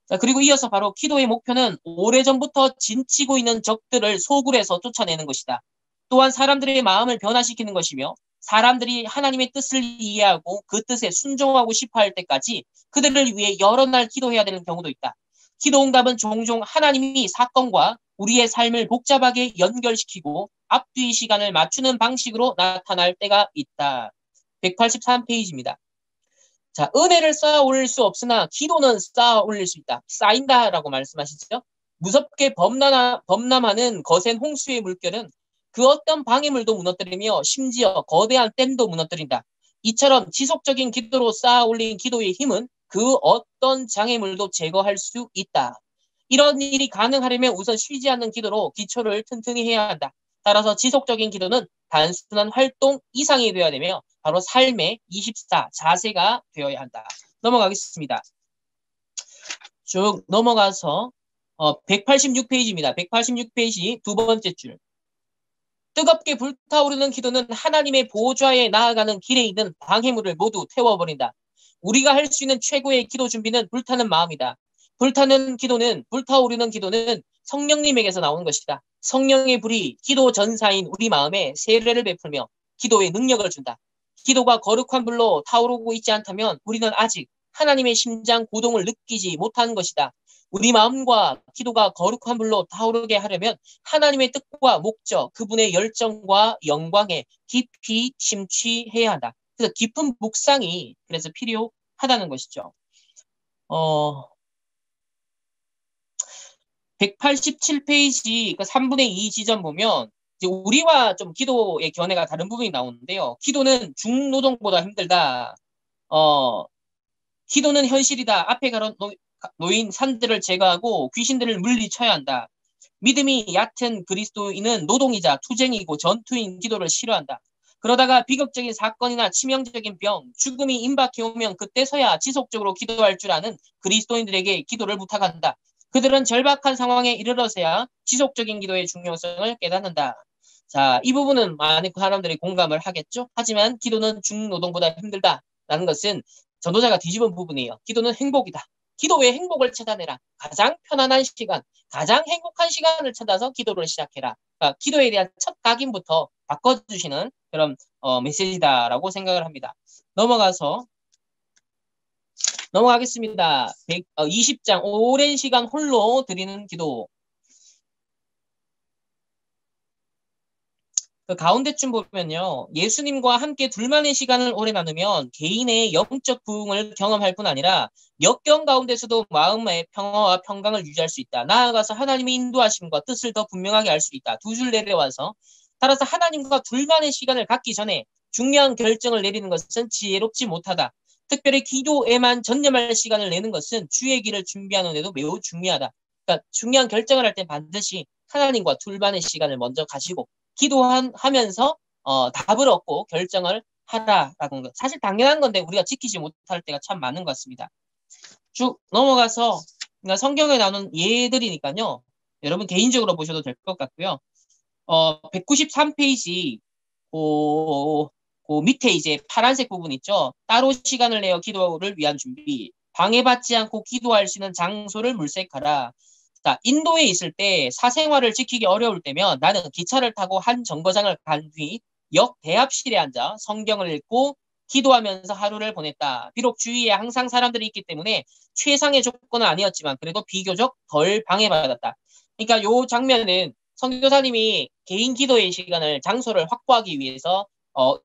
자, 그리고 이어서 바로 기도의 목표는 오래전부터 진치고 있는 적들을 소굴에서 쫓아내는 것이다. 또한 사람들의 마음을 변화시키는 것이며 사람들이 하나님의 뜻을 이해하고 그 뜻에 순종하고 싶어 할 때까지 그들을 위해 여러 날 기도해야 되는 경우도 있다. 기도 응답은 종종 하나님이 사건과 우리의 삶을 복잡하게 연결시키고 앞뒤 시간을 맞추는 방식으로 나타날 때가 있다. 183페이지입니다. 자, 은혜를 쌓아 올릴 수 없으나 기도는 쌓아 올릴 수 있다. 쌓인다라고 말씀하시죠. 무섭게 범람하는 거센 홍수의 물결은 그 어떤 방해물도 무너뜨리며 심지어 거대한 댐도 무너뜨린다. 이처럼 지속적인 기도로 쌓아 올린 기도의 힘은 그 어떤 장애물도 제거할 수 있다. 이런 일이 가능하려면 우선 쉬지 않는 기도로 기초를 튼튼히 해야 한다. 따라서 지속적인 기도는 단순한 활동 이상이 되어야 되며 바로 삶의 24 자세가 되어야 한다. 넘어가겠습니다. 쭉 넘어가서 186페이지입니다. 186페이지 두 번째 줄. 뜨겁게 불타오르는 기도는 하나님의 보좌에 나아가는 길에 있는 방해물을 모두 태워버린다. 우리가 할 수 있는 최고의 기도 준비는 불타는 마음이다. 불타오르는 기도는 성령님에게서 나오는 것이다. 성령의 불이 기도 전사인 우리 마음에 세례를 베풀며 기도의 능력을 준다. 기도가 거룩한 불로 타오르고 있지 않다면 우리는 아직 하나님의 심장 고동을 느끼지 못하는 것이다. 우리 마음과 기도가 거룩한 불로 타오르게 하려면 하나님의 뜻과 목적, 그분의 열정과 영광에 깊이 심취해야 한다. 그래서 깊은 묵상이 그래서 필요하다는 것이죠. 187페이지 그 3분의 2 지점 보면 이제 우리와 좀 기도의 견해가 다른 부분이 나오는데요. 기도는 중노동보다 힘들다. 기도는 현실이다. 앞에 놓인 산들을 제거하고 귀신들을 물리쳐야 한다. 믿음이 얕은 그리스도인은 노동이자 투쟁이고 전투인 기도를 싫어한다. 그러다가 비극적인 사건이나 치명적인 병, 죽음이 임박해오면 그때서야 지속적으로 기도할 줄 아는 그리스도인들에게 기도를 부탁한다. 그들은 절박한 상황에 이르러서야 지속적인 기도의 중요성을 깨닫는다. 자, 이 부분은 많은 사람들이 공감을 하겠죠. 하지만 기도는 중노동보다 힘들다라는 것은 전도자가 뒤집은 부분이에요. 기도는 행복이다. 기도의 행복을 찾아내라. 가장 편안한 시간, 가장 행복한 시간을 찾아서 기도를 시작해라. 그러니까 기도에 대한 첫 각인부터 바꿔주시는 그런 메시지다라고 생각을 합니다. 넘어가겠습니다. 20장 오랜 시간 홀로 드리는 기도. 그 가운데쯤 보면요. 예수님과 함께 둘만의 시간을 오래 나누면 개인의 영적 부흥을 경험할 뿐 아니라 역경 가운데서도 마음의 평화와 평강을 유지할 수 있다. 나아가서 하나님의 인도하심과 뜻을 더 분명하게 알 수 있다. 두 줄 내려와서 따라서 하나님과 둘만의 시간을 갖기 전에 중요한 결정을 내리는 것은 지혜롭지 못하다. 특별히 기도에만 전념할 시간을 내는 것은 주의 길을 준비하는 데도 매우 중요하다. 그러니까 중요한 결정을 할 때 반드시 하나님과 둘만의 시간을 먼저 가지고 기도하면서 답을 얻고 결정을 하라라는 것. 사실 당연한 건데 우리가 지키지 못할 때가 참 많은 것 같습니다. 쭉 넘어가서 성경에 나오는 예들이니까요. 여러분 개인적으로 보셔도 될 것 같고요. 193페이지 그 밑에 이제 파란색 부분 있죠. 따로 시간을 내어 기도를 위한 준비. 방해받지 않고 기도할 수 있는 장소를 물색하라. 자, 인도에 있을 때 사생활을 지키기 어려울 때면 나는 기차를 타고 한 정거장을 간 뒤 역 대합실에 앉아 성경을 읽고 기도하면서 하루를 보냈다. 비록 주위에 항상 사람들이 있기 때문에 최상의 조건은 아니었지만 그래도 비교적 덜 방해받았다. 그러니까 요 장면은 선교사님이 개인 기도의 시간을 장소를 확보하기 위해서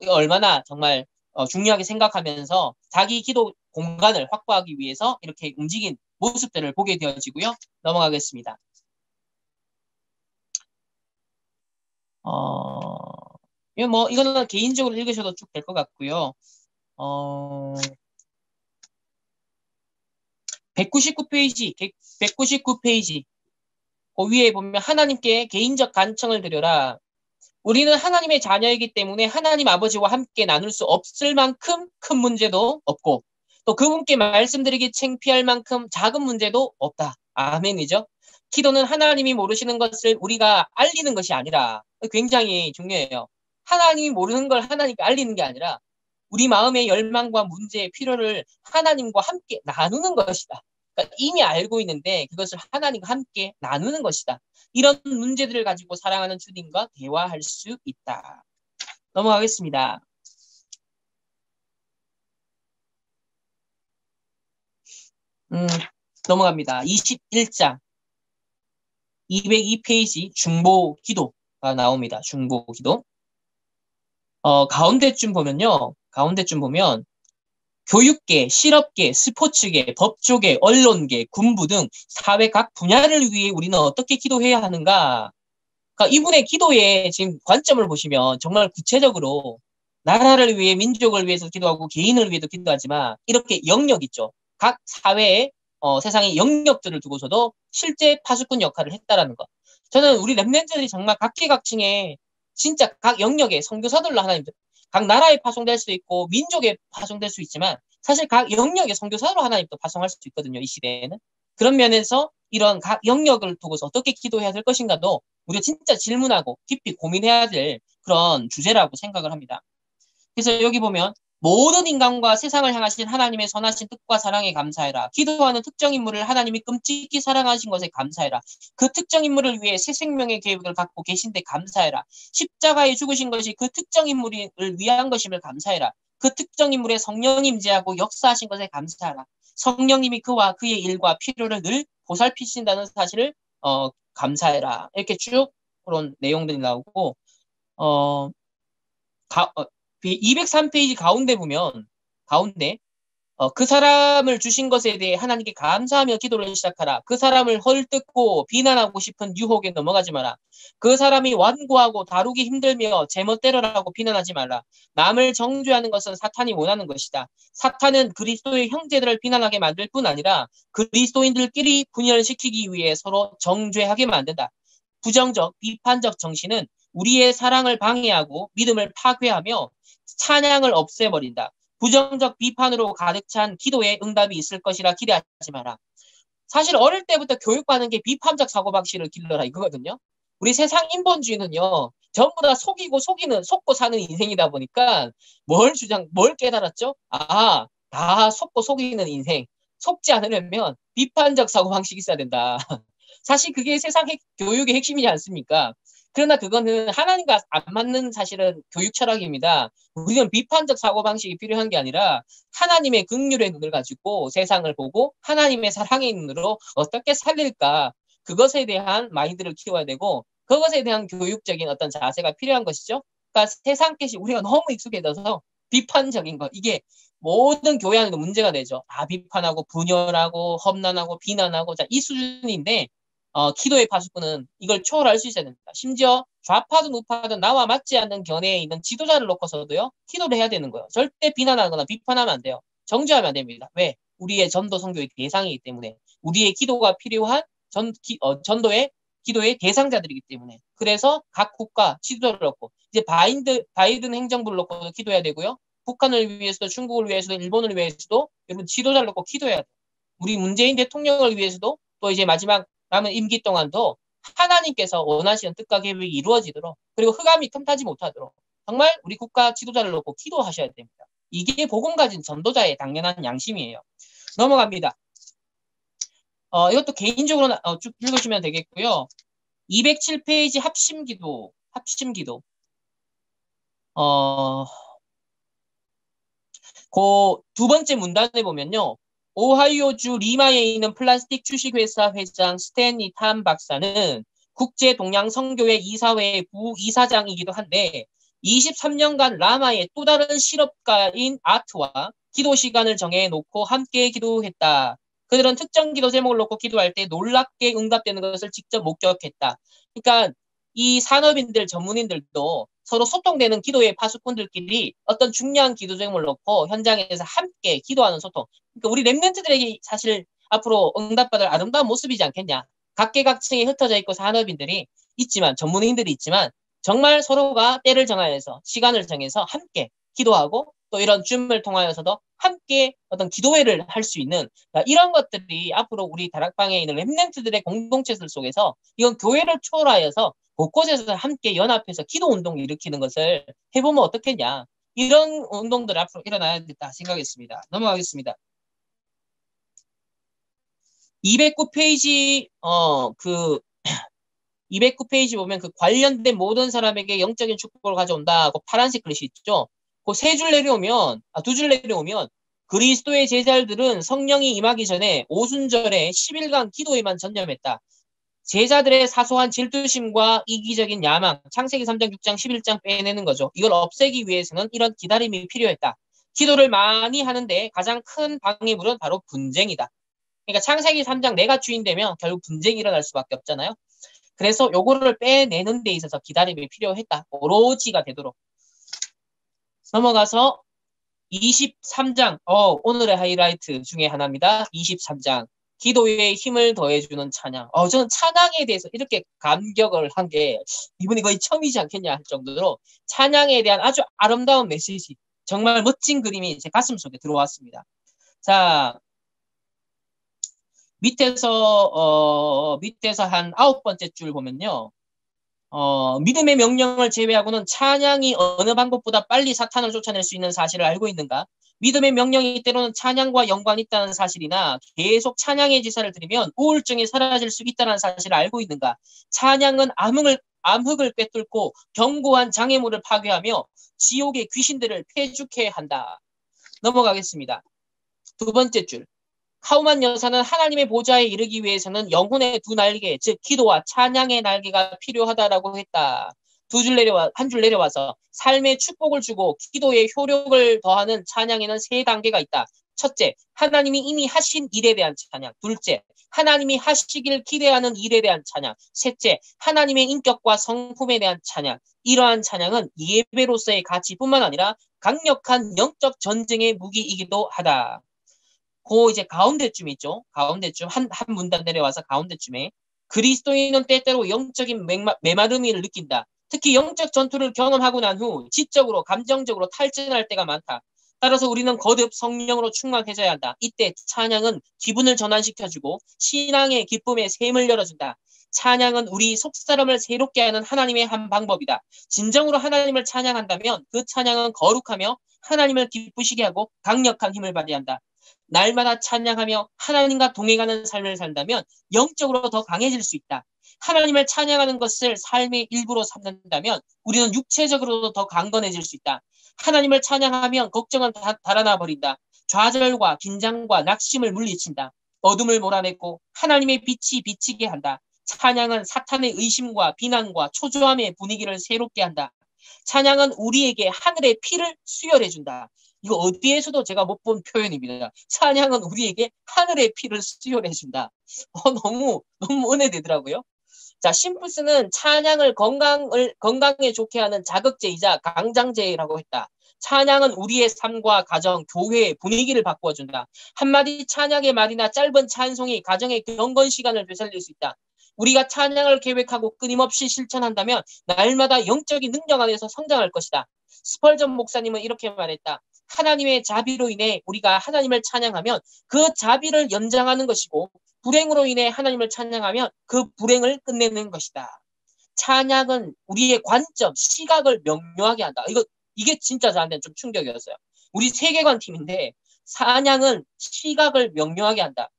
얼마나 정말 중요하게 생각하면서 자기 기도 공간을 확보하기 위해서 이렇게 움직인 모습들을 보게 되어지고요. 넘어가겠습니다. 이거는 개인적으로 읽으셔도 쭉 될 것 같고요. 199페이지 그 위에 보면 하나님께 개인적 간청을 드려라. 우리는 하나님의 자녀이기 때문에 하나님 아버지와 함께 나눌 수 없을 만큼 큰 문제도 없고 또 그분께 말씀드리기 창피할 만큼 작은 문제도 없다. 아멘이죠. 기도는 하나님이 모르시는 것을 우리가 알리는 것이 아니라 굉장히 중요해요. 하나님이 모르는 걸 하나님께 알리는 게 아니라 우리 마음의 열망과 문제의 필요를 하나님과 함께 나누는 것이다. 그러니까 이미 알고 있는데 그것을 하나님과 함께 나누는 것이다. 이런 문제들을 가지고 사랑하는 주님과 대화할 수 있다. 넘어가겠습니다. 넘어갑니다. 21장 202페이지 중보 기도가 나옵니다. 중보 기도. 가운데쯤 보면 교육계, 실업계, 스포츠계, 법조계, 언론계, 군부 등 사회 각 분야를 위해 우리는 어떻게 기도해야 하는가? 그러니까 이분의 기도의 지금 관점을 보시면 정말 구체적으로 나라를 위해, 민족을 위해서 기도하고 개인을 위해서 기도하지만 이렇게 영역 있죠. 각 사회의 세상의 영역들을 두고서도 실제 파수꾼 역할을 했다라는 것. 저는 우리 랩런트들이 정말 각계각층의 진짜 각 영역의 선교사들로 하나님, 각 나라에 파송될 수 있고 민족에 파송될 수 있지만 사실 각 영역의 선교사로 하나님도 파송할 수도 있거든요. 이 시대에는. 그런 면에서 이런 각 영역을 두고서 어떻게 기도해야 될 것인가도 우리가 진짜 질문하고 깊이 고민해야 될 그런 주제라고 생각을 합니다. 그래서 여기 보면 모든 인간과 세상을 향하신 하나님의 선하신 뜻과 사랑에 감사해라. 기도하는 특정 인물을 하나님이 끔찍히 사랑하신 것에 감사해라. 그 특정 인물을 위해 새 생명의 계획을 갖고 계신데 감사해라. 십자가에 죽으신 것이 그 특정 인물을 위한 것임을 감사해라. 그 특정 인물의 성령이 임재하고 역사하신 것에 감사하라. 성령님이 그와 그의 일과 필요를 늘 보살피신다는 사실을 감사해라. 이렇게 쭉 그런 내용들이 나오고 203페이지 가운데 보면 그 사람을 주신 것에 대해 하나님께 감사하며 기도를 시작하라. 그 사람을 헐뜯고 비난하고 싶은 유혹에 넘어가지 마라. 그 사람이 완고하고 다루기 힘들며 제멋대로라고 비난하지 말라. 남을 정죄하는 것은 사탄이 원하는 것이다. 사탄은 그리스도의 형제들을 비난하게 만들 뿐 아니라 그리스도인들끼리 분열시키기 위해 서로 정죄하게 만든다. 부정적, 비판적 정신은 우리의 사랑을 방해하고 믿음을 파괴하며 찬양을 없애버린다. 부정적 비판으로 가득 찬 기도에 응답이 있을 것이라 기대하지 마라. 사실 어릴 때부터 교육받는 게 비판적 사고방식을 길러라 이거거든요. 우리 세상 인본주의는요. 전부 다 속고 사는 인생이다 보니까 뭘 깨달았죠? 다 속고 속이는 인생. 속지 않으려면 비판적 사고방식이 있어야 된다. 사실 그게 세상 교육의 핵심이지 않습니까? 그러나 그거는 하나님과 안 맞는 사실은 교육 철학입니다. 우리는 비판적 사고방식이 필요한 게 아니라 하나님의 긍휼의 눈을 가지고 세상을 보고 하나님의 사랑의 눈으로 어떻게 살릴까 그것에 대한 마인드를 키워야 되고 그것에 대한 교육적인 어떤 자세가 필요한 것이죠. 그러니까 세상 것이 우리가 너무 익숙해져서 비판적인 것 이게 모든 교양에도 문제가 되죠. 비판하고 분열하고 험난하고 비난하고 이 수준인데 기도의 파수꾼은 이걸 초월할 수 있어야 됩니다. 심지어 좌파든 우파든 나와 맞지 않는 견해에 있는 지도자를 놓고서도요. 기도를 해야 되는 거예요. 절대 비난하거나 비판하면 안 돼요. 정죄하면 안 됩니다. 왜? 우리의 전도 선교의 대상이기 때문에 우리의 기도가 필요한 전도의 기도의 대상자들이기 때문에 그래서 각 국가 지도자를 놓고 이제 바이든 행정부를 놓고 기도해야 되고요. 북한을 위해서도 중국을 위해서도 일본을 위해서도 여러분 지도자를 놓고 기도해야 돼요. 우리 문재인 대통령을 위해서도 또 이제 마지막 남은 임기 동안도 하나님께서 원하시는 뜻과 계획이 이루어지도록 그리고 흑암이 틈타지 못하도록 정말 우리 국가 지도자를 놓고 기도하셔야 됩니다. 이게 복음 가진 전도자의 당연한 양심이에요. 넘어갑니다. 이것도 개인적으로 쭉 읽으시면 되겠고요. 207페이지 합심기도. 그 두 번째 문단에 보면요. 오하이오주 리마에 있는 플라스틱 주식회사 회장 스탠리 탐 박사는 국제동양선교회 이사회의 부이사장이기도 한데 23년간 라마의 또 다른 실업가인 아트와 기도 시간을 정해놓고 함께 기도했다. 그들은 특정 기도 제목을 놓고 기도할 때 놀랍게 응답되는 것을 직접 목격했다. 그러니까 이 산업인들, 전문인들도 서로 소통되는 기도의 파수꾼들끼리 어떤 중요한 기도 제목을 놓고 현장에서 함께 기도하는 소통. 그러니까 우리 랩런트들에게 사실 앞으로 응답받을 아름다운 모습이지 않겠냐. 각계각층에 흩어져 있고 산업인들이 있지만 전문인들이 있지만 정말 서로가 때를 정하여서 시간을 정해서 함께 기도하고 또 이런 줌을 통하여서도 함께 어떤 기도회를 할 수 있는 이런 것들이 앞으로 우리 다락방에 있는 렘넌트들의 공동체들 속에서 이건 교회를 초월하여서 곳곳에서 함께 연합해서 기도 운동을 일으키는 것을 해보면 어떻겠냐. 이런 운동들 앞으로 일어나야겠다 생각했습니다. 넘어가겠습니다. 209페이지 209페이지 보면 그 관련된 모든 사람에게 영적인 축복을 가져온다. 그 파란색 글씨 있죠. 그 세 줄 내려오면 두 줄 내려오면 그리스도의 제자들은 성령이 임하기 전에 오순절에 10일간 기도에만 전념했다. 제자들의 사소한 질투심과 이기적인 야망, 창세기 3장, 6장, 11장 빼내는 거죠. 이걸 없애기 위해서는 이런 기다림이 필요했다. 기도를 많이 하는데 가장 큰 방해물은 바로 분쟁이다. 그러니까 창세기 3장 내가 주인 되면 결국 분쟁이 일어날 수밖에 없잖아요. 그래서 요거를 빼내는 데 있어서 기다림이 필요했다. 오로지가 되도록. 넘어가서 23장, 오늘의 하이라이트 중에 하나입니다. 23장. 기도에 힘을 더해주는 찬양. 저는 찬양에 대해서 이렇게 감격을 한 게 이분이 거의 처음이지 않겠냐 할 정도로 찬양에 대한 아주 아름다운 메시지, 정말 멋진 그림이 제 가슴 속에 들어왔습니다. 자, 밑에서 한 9번째 줄 보면요. 믿음의 명령을 제외하고는 찬양이 어느 방법보다 빨리 사탄을 쫓아낼 수 있는 사실을 알고 있는가? 믿음의 명령이 때로는 찬양과 연관이 있다는 사실이나 계속 찬양의 제사를 드리면 우울증이 사라질 수 있다는 사실을 알고 있는가? 찬양은 암흑을 꿰뚫고 견고한 장애물을 파괴하며 지옥의 귀신들을 폐죽해 한다. 넘어가겠습니다. 두 번째 줄. 카우만 여사는 하나님의 보좌에 이르기 위해서는 영혼의 두 날개, 즉 기도와 찬양의 날개가 필요하다라고 했다. 한 줄 내려와서 삶의 축복을 주고 기도의 효력을 더하는 찬양에는 세 단계가 있다. 첫째, 하나님이 이미 하신 일에 대한 찬양. 둘째, 하나님이 하시길 기대하는 일에 대한 찬양. 셋째, 하나님의 인격과 성품에 대한 찬양. 이러한 찬양은 예배로서의 가치뿐만 아니라 강력한 영적 전쟁의 무기이기도 하다. 그 이제 가운데쯤 있죠. 가운데쯤 한 문단 내려와서 가운데쯤에 그리스도인은 때때로 영적인 메마름을 느낀다. 특히 영적 전투를 경험하고 난 후 지적으로 감정적으로 탈진할 때가 많다. 따라서 우리는 거듭 성령으로 충만해져야 한다. 이때 찬양은 기분을 전환시켜주고 신앙의 기쁨의 샘을 열어준다. 찬양은 우리 속사람을 새롭게 하는 하나님의 한 방법이다. 진정으로 하나님을 찬양한다면 그 찬양은 거룩하며 하나님을 기쁘시게 하고 강력한 힘을 발휘한다. 날마다 찬양하며 하나님과 동행하는 삶을 산다면 영적으로 더 강해질 수 있다. 하나님을 찬양하는 것을 삶의 일부로 삼는다면 우리는 육체적으로도 더 강건해질 수 있다. 하나님을 찬양하면 걱정은 달아나 버린다. 좌절과 긴장과 낙심을 물리친다. 어둠을 몰아내고 하나님의 빛이 비치게 한다. 찬양은 사탄의 의심과 비난과 초조함의 분위기를 새롭게 한다. 찬양은 우리에게 하늘의 피를 수혈해준다. 이거 어디에서도 제가 못 본 표현입니다. 찬양은 우리에게 하늘의 피를 수혈해준다. 너무 은혜되더라고요. 자, 심플스는 찬양을 건강에 좋게 하는 자극제이자 강장제라고 했다. 찬양은 우리의 삶과 가정, 교회의 분위기를 바꿔준다. 한마디 찬양의 말이나 짧은 찬송이 가정의 경건 시간을 되살릴 수 있다. 우리가 찬양을 계획하고 끊임없이 실천한다면 날마다 영적인 능력 안에서 성장할 것이다. 스펄전 목사님은 이렇게 말했다. 하나님의 자비로 인해 우리가 하나님을 찬양하면 그 자비를 연장하는 것이고 불행으로 인해 하나님을 찬양하면 그 불행을 끝내는 것이다. 찬양은 우리의 관점, 시각을 명료하게 한다. 이게 진짜 저한테는 좀 충격이었어요. 우리 세계관 팀인데 찬양은 시각을 명료하게 한다.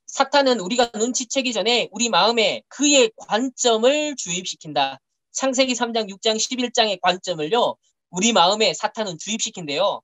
사탄은 우리가 눈치채기 전에 우리 마음에 그의 관점을 주입시킨다. 창세기 3장, 6장, 11장의 관점을요. 우리 마음에 사탄은 주입시킨대요.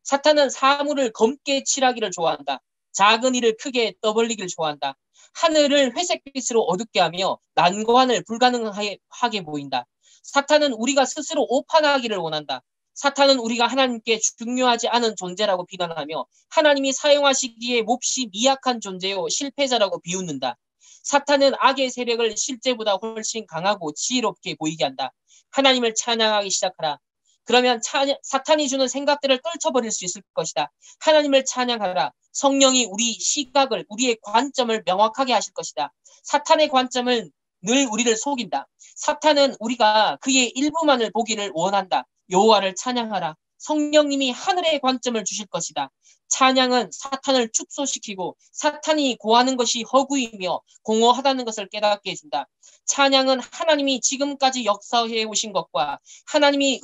사탄은 사물을 검게 칠하기를 좋아한다. 작은 일을 크게 떠벌리기를 좋아한다. 하늘을 회색빛으로 어둡게 하며 난관을 불가능하게 보인다. 사탄은 우리가 스스로 오판하기를 원한다. 사탄은 우리가 하나님께 중요하지 않은 존재라고 비난하며 하나님이 사용하시기에 몹시 미약한 존재요 실패자라고 비웃는다. 사탄은 악의 세력을 실제보다 훨씬 강하고 지혜롭게 보이게 한다. 하나님을 찬양하기 시작하라. 그러면 사탄이 주는 생각들을 떨쳐버릴 수 있을 것이다. 하나님을 찬양하라. 성령이 우리 시각을, 우리의 관점을 명확하게 하실 것이다. 사탄의 관점은 늘 우리를 속인다. 사탄은 우리가 그의 일부만을 보기를 원한다. 여호와를 찬양하라. 성령님이 하늘의 관점을 주실 것이다. 찬양은 사탄을 축소시키고 사탄이 고하는 것이 허구이며 공허하다는 것을 깨닫게 해준다. 찬양은 하나님이 지금까지 역사해 오신 것과 하나님의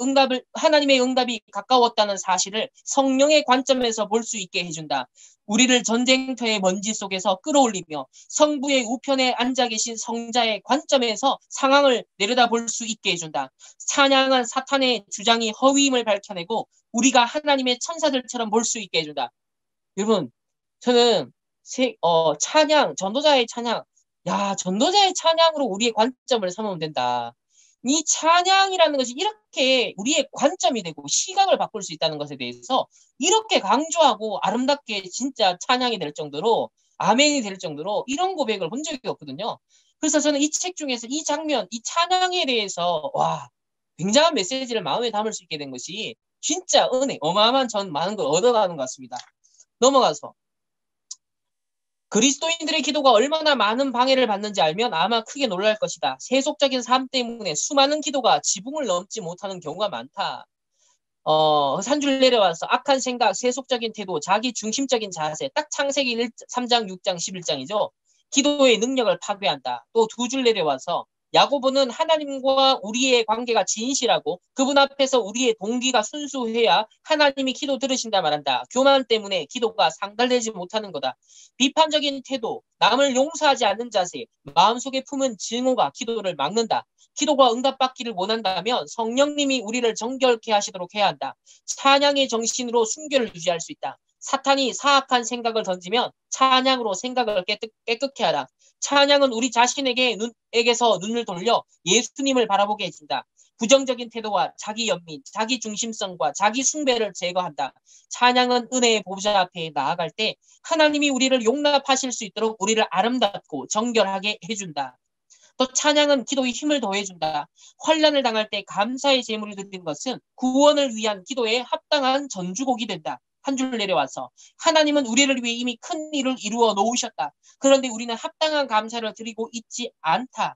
응답이 가까웠다는 사실을 성령의 관점에서 볼 수 있게 해준다. 우리를 전쟁터의 먼지 속에서 끌어올리며 성부의 우편에 앉아 계신 성자의 관점에서 상황을 내려다볼 수 있게 해준다. 찬양은 사탄의 주장이 허위임을 밝혀내고 우리가 하나님의 천사들처럼 볼 수 있게 해준다. 여러분, 저는 찬양, 전도자의 찬양, 전도자의 찬양으로 우리의 관점을 삼으면 된다. 이 찬양이라는 것이 이렇게 우리의 관점이 되고 시각을 바꿀 수 있다는 것에 대해서 이렇게 강조하고 아름답게 진짜 찬양이 될 정도로 아멘이 될 정도로 이런 고백을 본 적이 없거든요. 그래서 저는 이 책 중에서 이 장면, 이 찬양에 대해서 굉장한 메시지를 마음에 담을 수 있게 된 것이 진짜 은혜, 어마어마한 전 많은 걸 얻어가는 것 같습니다. 넘어가서 그리스도인들의 기도가 얼마나 많은 방해를 받는지 알면 아마 크게 놀랄 것이다. 세속적인 삶 때문에 수많은 기도가 지붕을 넘지 못하는 경우가 많다. 산줄 내려와서 악한 생각, 세속적인 태도, 자기 중심적인 자세, 딱 창세기 3장, 6장, 11장이죠. 기도의 능력을 파괴한다. 또 두 줄 내려와서 야고보는 하나님과 우리의 관계가 진실하고 그분 앞에서 우리의 동기가 순수해야 하나님이 기도 들으신다 말한다. 교만 때문에 기도가 상달되지 못하는 거다. 비판적인 태도, 남을 용서하지 않는 자세, 마음속에 품은 증오가 기도를 막는다. 기도가 응답받기를 원한다면 성령님이 우리를 정결케 하시도록 해야 한다. 찬양의 정신으로 순결을 유지할 수 있다. 사탄이 사악한 생각을 던지면 찬양으로 생각을 깨끗게 하라. 찬양은 우리 자신에게서 눈을 돌려 예수님을 바라보게 해준다. 부정적인 태도와 자기 연민, 자기 중심성과 자기 숭배를 제거한다. 찬양은 은혜의 보좌 앞에 나아갈 때 하나님이 우리를 용납하실 수 있도록 우리를 아름답고 정결하게 해준다. 또 찬양은 기도에 힘을 더해준다. 환난을 당할 때 감사의 제물을 드리는 것은 구원을 위한 기도에 합당한 전주곡이 된다. 한 줄 내려와서 하나님은 우리를 위해 이미 큰 일을 이루어 놓으셨다. 그런데 우리는 합당한 감사를 드리고 있지 않다.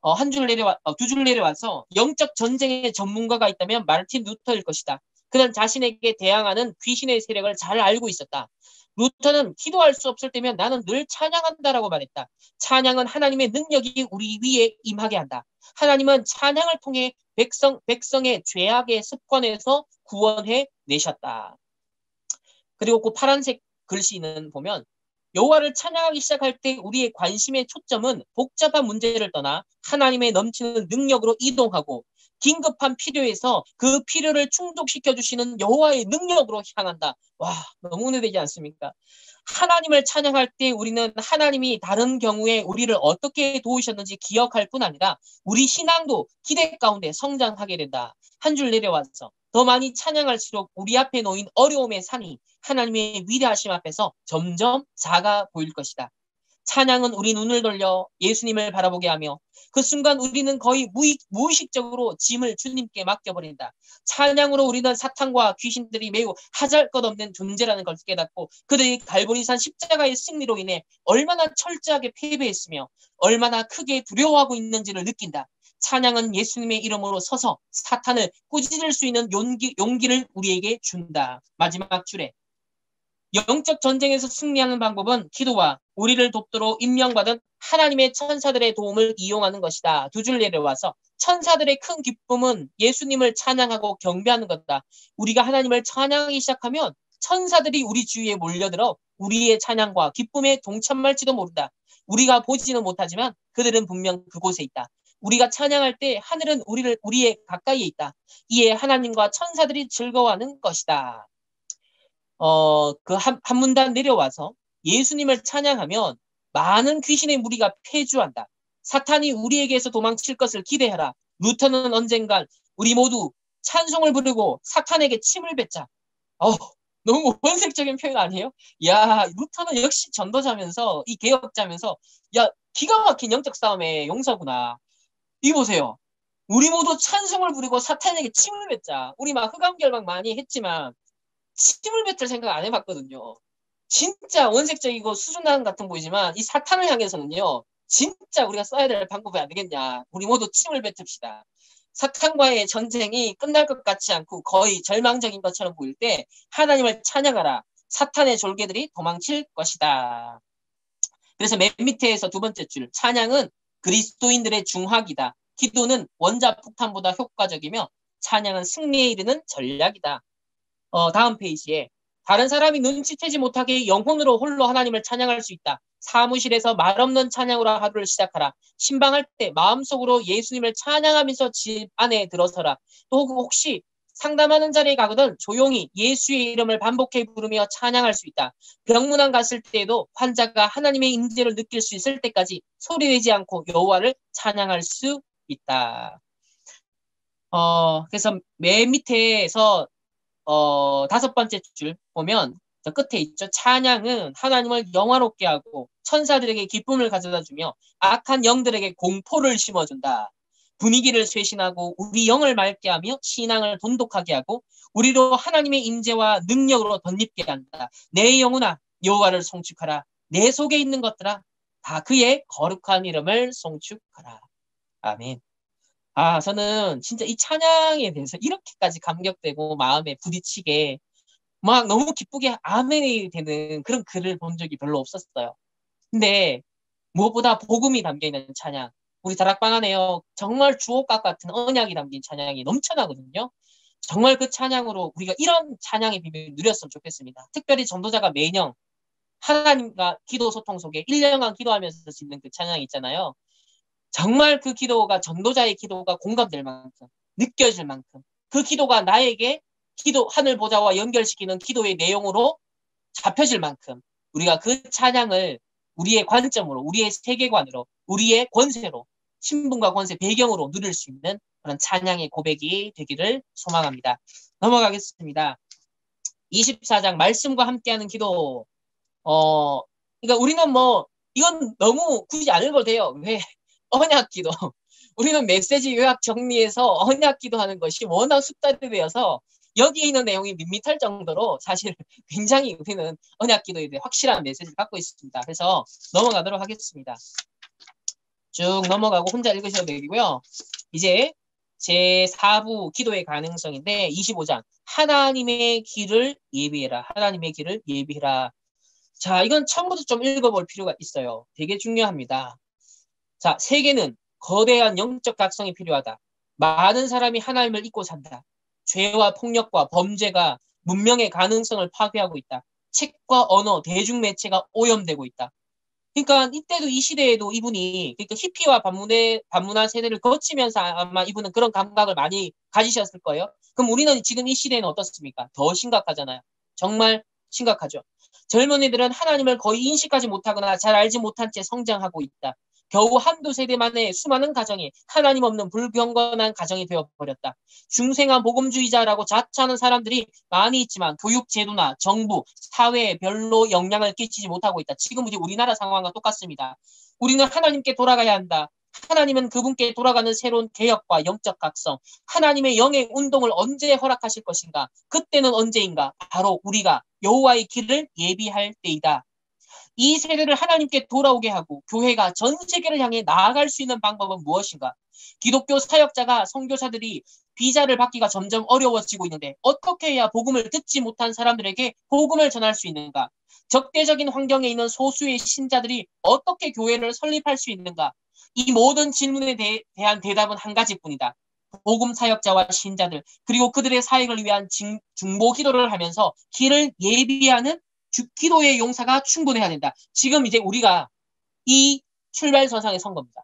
두 줄 내려와서 영적 전쟁의 전문가가 있다면 마르틴 루터일 것이다. 그는 자신에게 대항하는 귀신의 세력을 잘 알고 있었다. 루터는 기도할 수 없을 때면 나는 늘 찬양한다라고 말했다. 찬양은 하나님의 능력이 우리 위에 임하게 한다. 하나님은 찬양을 통해 백성의 죄악의 습관에서 구원해 내셨다. 그리고 그 파란색 글씨는 보면 여호와를 찬양하기 시작할 때 우리의 관심의 초점은 복잡한 문제를 떠나 하나님의 넘치는 능력으로 이동하고 긴급한 필요에서 그 필요를 충족시켜 주시는 여호와의 능력으로 향한다. 너무 은혜되지 않습니까? 하나님을 찬양할 때 우리는 하나님이 다른 경우에 우리를 어떻게 도우셨는지 기억할 뿐 아니라 우리 신앙도 기대 가운데 성장하게 된다. 한 줄 내려와서 더 많이 찬양할수록 우리 앞에 놓인 어려움의 산이 하나님의 위대하심 앞에서 점점 작아 보일 것이다. 찬양은 우리 눈을 돌려 예수님을 바라보게 하며 그 순간 우리는 거의 무의식적으로 짐을 주님께 맡겨버린다. 찬양으로 우리는 사탄과 귀신들이 매우 하잘것없는 존재라는 걸 깨닫고 그들이 갈보리산 십자가의 승리로 인해 얼마나 철저하게 패배했으며 얼마나 크게 두려워하고 있는지를 느낀다. 찬양은 예수님의 이름으로 서서 사탄을 꾸짖을 수 있는 용기를 우리에게 준다. 마지막 줄에 영적 전쟁에서 승리하는 방법은 기도와 우리를 돕도록 임명받은 하나님의 천사들의 도움을 이용하는 것이다. 두 줄 내려와서 천사들의 큰 기쁨은 예수님을 찬양하고 경배하는 것이다. 우리가 하나님을 찬양하기 시작하면 천사들이 우리 주위에 몰려들어 우리의 찬양과 기쁨에 동참할지도 모른다. 우리가 보지는 못하지만 그들은 분명 그곳에 있다. 우리가 찬양할 때 하늘은 우리의 가까이에 있다. 이에 하나님과 천사들이 즐거워하는 것이다. 한 문단 내려와서 예수님을 찬양하면 많은 귀신의 무리가 폐주한다. 사탄이 우리에게서 도망칠 것을 기대하라. 루터는 언젠간 우리 모두 찬송을 부르고 사탄에게 침을 뱉자. 너무 원색적인 표현 아니에요? 루터는 역시 전도자면서 이 개혁자면서 기가 막힌 영적 싸움의 용사구나. 이 보세요. 우리 모두 찬송을 부르고 사탄에게 침을 뱉자. 우리 막 흑암결박 많이 했지만 침을 뱉을 생각 안 해봤거든요. 진짜 원색적이고 수준난 같은 보이지만 이 사탄을 향해서는요. 진짜 우리가 써야 될 방법이 안 되겠냐. 우리 모두 침을 뱉읍시다. 사탄과의 전쟁이 끝날 것 같지 않고 거의 절망적인 것처럼 보일 때 하나님을 찬양하라. 사탄의 졸개들이 도망칠 것이다. 그래서 맨 밑에서 두 번째 줄, 찬양은 그리스도인들의 중화기다. 기도는 원자폭탄보다 효과적이며 찬양은 승리에 이르는 전략이다. 다음 페이지에 다른 사람이 눈치채지 못하게 영혼으로 홀로 하나님을 찬양할 수 있다. 사무실에서 말없는 찬양으로 하루를 시작하라. 신방할 때 마음속으로 예수님을 찬양하면서 집 안에 들어서라. 또 혹시 상담하는 자리에 가거든 조용히 예수의 이름을 반복해 부르며 찬양할 수 있다. 병문안 갔을 때에도 환자가 하나님의 임재를 느낄 수 있을 때까지 소리내지 않고 여호와를 찬양할 수 있다. 그래서 맨 밑에서 다섯 번째 줄 보면 저 끝에 있죠. 찬양은 하나님을 영화롭게 하고 천사들에게 기쁨을 가져다주며 악한 영들에게 공포를 심어준다. 분위기를 쇄신하고 우리 영을 맑게 하며 신앙을 돈독하게 하고 우리로 하나님의 임재와 능력으로 덧입게 한다. 내 영혼아 여호와를 송축하라. 내 속에 있는 것들아 다 그의 거룩한 이름을 송축하라. 아멘. 저는 진짜 이 찬양에 대해서 이렇게까지 감격되고 마음에 부딪히게 막 너무 기쁘게 아멘이 되는 그런 글을 본 적이 별로 없었어요. 근데 무엇보다 복음이 담겨있는 찬양. 우리 다락방 안에요. 정말 주옥각 같은 언약이 담긴 찬양이 넘쳐나거든요. 정말 그 찬양으로 우리가 이런 찬양의 비밀을 누렸으면 좋겠습니다. 특별히 전도자가 매년 하나님과 기도 소통 속에 1년간 기도하면서 짓는 그 찬양이 있잖아요. 정말 그 기도가 전도자의 기도가 공감될 만큼 느껴질 만큼 그 기도가 나에게 기도 하늘 보좌와 연결시키는 기도의 내용으로 잡혀질 만큼 우리가 그 찬양을 우리의 관점으로 우리의 세계관으로 우리의 권세로 신분과 권세 배경으로 누릴 수 있는 그런 찬양의 고백이 되기를 소망합니다. 넘어가겠습니다. 24장 말씀과 함께하는 기도. 그러니까 우리는 이건 너무 굳이 안 읽어도 돼요. 왜? 언약 기도. 우리는 메시지 요약 정리해서 언약 기도하는 것이 워낙 숙달이 되어서 여기에 있는 내용이 밋밋할 정도로 사실 굉장히 우리는 언약 기도에 대해 확실한 메시지를 갖고 있습니다. 그래서 넘어가도록 하겠습니다. 쭉 넘어가고 혼자 읽으셔도 되고요. 이제 제4부 기도의 가능성인데 25장 하나님의 길을 예비해라. 하나님의 길을 예비해라. 자, 이건 처음부터 좀 읽어볼 필요가 있어요. 되게 중요합니다. 자, 세계는 거대한 영적 각성이 필요하다. 많은 사람이 하나님을 잊고 산다. 죄와 폭력과 범죄가 문명의 가능성을 파괴하고 있다. 책과 언어, 대중매체가 오염되고 있다. 그러니까 이때도 이 시대에도 이분이 그러니까 히피와 반문화 세대를 거치면서 아마 이분은 그런 감각을 많이 가지셨을 거예요. 그럼 우리는 지금 이 시대에는 어떻습니까? 더 심각하잖아요. 정말 심각하죠. 젊은이들은 하나님을 거의 인식하지 못하거나 잘 알지 못한 채 성장하고 있다. 겨우 한두 세대 만에 수많은 가정이 하나님 없는 불경건한 가정이 되어버렸다. 중생한 복음주의자라고 자처하는 사람들이 많이 있지만 교육 제도나 정부, 사회에 별로 영향을 끼치지 못하고 있다. 지금 우리나라 상황과 똑같습니다. 우리는 하나님께 돌아가야 한다. 하나님은 그분께 돌아가는 새로운 개혁과 영적 각성, 하나님의 영의 운동을 언제 허락하실 것인가? 그때는 언제인가? 바로 우리가 여호와의 길을 예비할 때이다. 이 세대를 하나님께 돌아오게 하고 교회가 전 세계를 향해 나아갈 수 있는 방법은 무엇인가? 기독교 사역자가 선교사들이 비자를 받기가 점점 어려워지고 있는데 어떻게 해야 복음을 듣지 못한 사람들에게 복음을 전할 수 있는가? 적대적인 환경에 있는 소수의 신자들이 어떻게 교회를 설립할 수 있는가? 이 모든 질문에 대한 대답은 한 가지뿐이다. 복음 사역자와 신자들 그리고 그들의 사역을 위한 중보 기도를 하면서 길을 예비하는 기도의 용사가 충분해야 된다. 지금 이제 우리가 이 출발선상에 선 겁니다.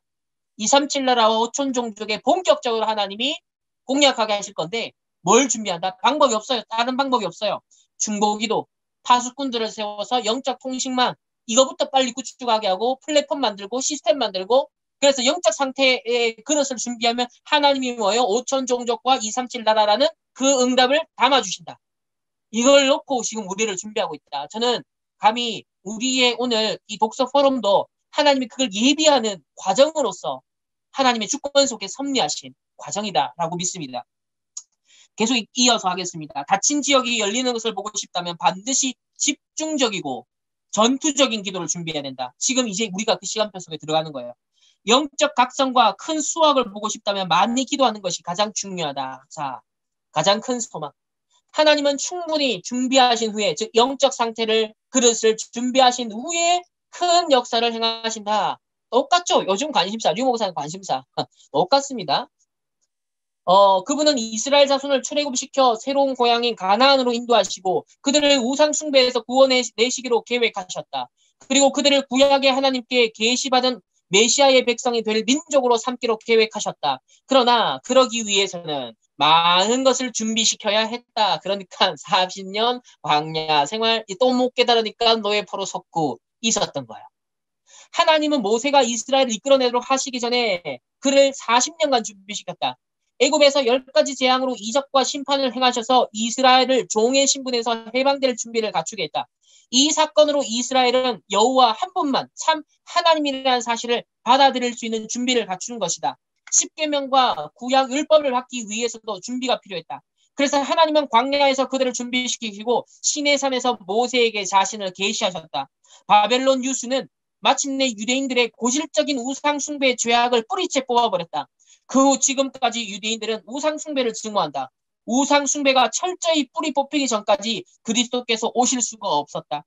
237 나라와 5천 종족에 본격적으로 하나님이 공략하게 하실 건데 뭘 준비한다? 방법이 없어요. 다른 방법이 없어요. 중보기도, 파수꾼들을 세워서 영적 통식만 이거부터 빨리 구축하게 하고 플랫폼 만들고 시스템 만들고 그래서 영적 상태의 그릇을 준비하면 하나님이 뭐예요? 5천 종족과 237 나라라는 그 응답을 담아주신다. 이걸 놓고 지금 우리를 준비하고 있다. 저는 감히 우리의 오늘 이 독서 포럼도 하나님이 그걸 예비하는 과정으로서 하나님의 주권 속에 섭리하신 과정이다라고 믿습니다. 계속 이어서 하겠습니다. 닫힌 지역이 열리는 것을 보고 싶다면 반드시 집중적이고 전투적인 기도를 준비해야 된다. 지금 이제 우리가 그 시간표 속에 들어가는 거예요. 영적 각성과 큰 수확을 보고 싶다면 많이 기도하는 것이 가장 중요하다. 자, 가장 큰 소망. 하나님은 충분히 준비하신 후에, 즉 영적 상태를, 그릇을 준비하신 후에 큰 역사를 행하신다. 똑같죠? 요즘 관심사, 류목사님 관심사 똑같습니다. 그분은 이스라엘 자손을 출애굽시켜 새로운 고향인 가나안으로 인도하시고 그들을 우상 숭배에서 구원내시기로 계획하셨다. 그리고 그들을 구약의 하나님께 계시받은 메시아의 백성이 될 민족으로 삼기로 계획하셨다. 그러나 그러기 위해서는 많은 것을 준비시켜야 했다. 그러니까 40년 광야 생활 또 못 깨달으니까 노예포로 섰고 있었던 거예요. 하나님은 모세가 이스라엘을 이끌어내도록 하시기 전에 그를 40년간 준비시켰다. 애굽에서 10가지 재앙으로 이적과 심판을 행하셔서 이스라엘을 종의 신분에서 해방될 준비를 갖추게 했다. 이 사건으로 이스라엘은 여호와 한 분만 참 하나님이라는 사실을 받아들일 수 있는 준비를 갖추는 것이다. 십계명과 구약 율법을 받기 위해서도 준비가 필요했다. 그래서 하나님은 광야에서 그들을 준비시키시고 시내산에서 모세에게 자신을 계시하셨다. 바벨론 유수는 마침내 유대인들의 고질적인 우상숭배의 죄악을 뿌리채 뽑아버렸다. 그 후 지금까지 유대인들은 우상숭배를 증오한다. 우상숭배가 철저히 뿌리 뽑히기 전까지 그리스도께서 오실 수가 없었다.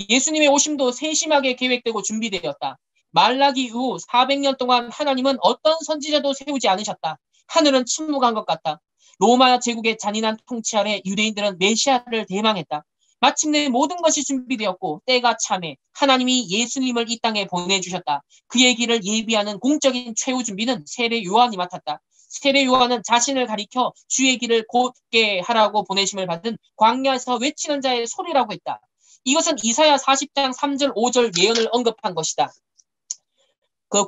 예수님의 오심도 세심하게 계획되고 준비되었다. 말라기 이후 400년 동안 하나님은 어떤 선지자도 세우지 않으셨다. 하늘은 침묵한 것 같다. 로마 제국의 잔인한 통치 아래 유대인들은 메시아를 대망했다. 마침내 모든 것이 준비되었고 때가 참해 하나님이 예수님을 이 땅에 보내주셨다. 그의 길을 예비하는 공적인 최후 준비는 세례 요한이 맡았다. 세례 요한은 자신을 가리켜 주의 길을 곧게 하라고 보내심을 받은 광야에서 외치는 자의 소리라고 했다. 이것은 이사야 40장 3절 5절 예언을 언급한 것이다. 그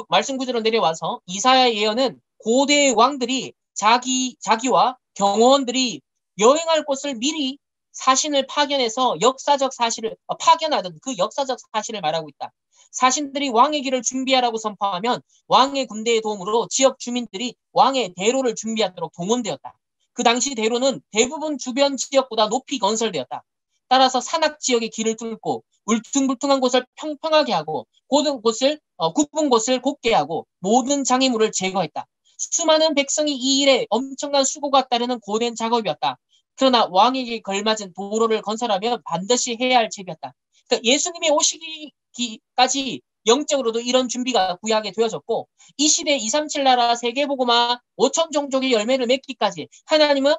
말씀 구절로 내려와서 이사야 예언은 고대의 왕들이 자기와 경호원들이 여행할 곳을 미리 사신을 파견해서 역사적 사실을 파견하던 그 역사적 사실을 말하고 있다. 사신들이 왕의 길을 준비하라고 선포하면 왕의 군대의 도움으로 지역 주민들이 왕의 대로를 준비하도록 동원되었다. 그 당시 대로는 대부분 주변 지역보다 높이 건설되었다. 따라서 산악 지역의 길을 뚫고 울퉁불퉁한 곳을 평평하게 하고 굽은 곳을 곧게 하고 모든 장애물을 제거했다. 수많은 백성이 이 일에 엄청난 수고가 따르는 고된 작업이었다. 그러나 왕에게 걸맞은 도로를 건설하면 반드시 해야 할 책이었다. 그러니까 예수님이 오시기까지 영적으로도 이런 준비가 구약에 되어졌고 이 시대 237 나라 세계복음화 5천 종족의 열매를 맺기까지 하나님은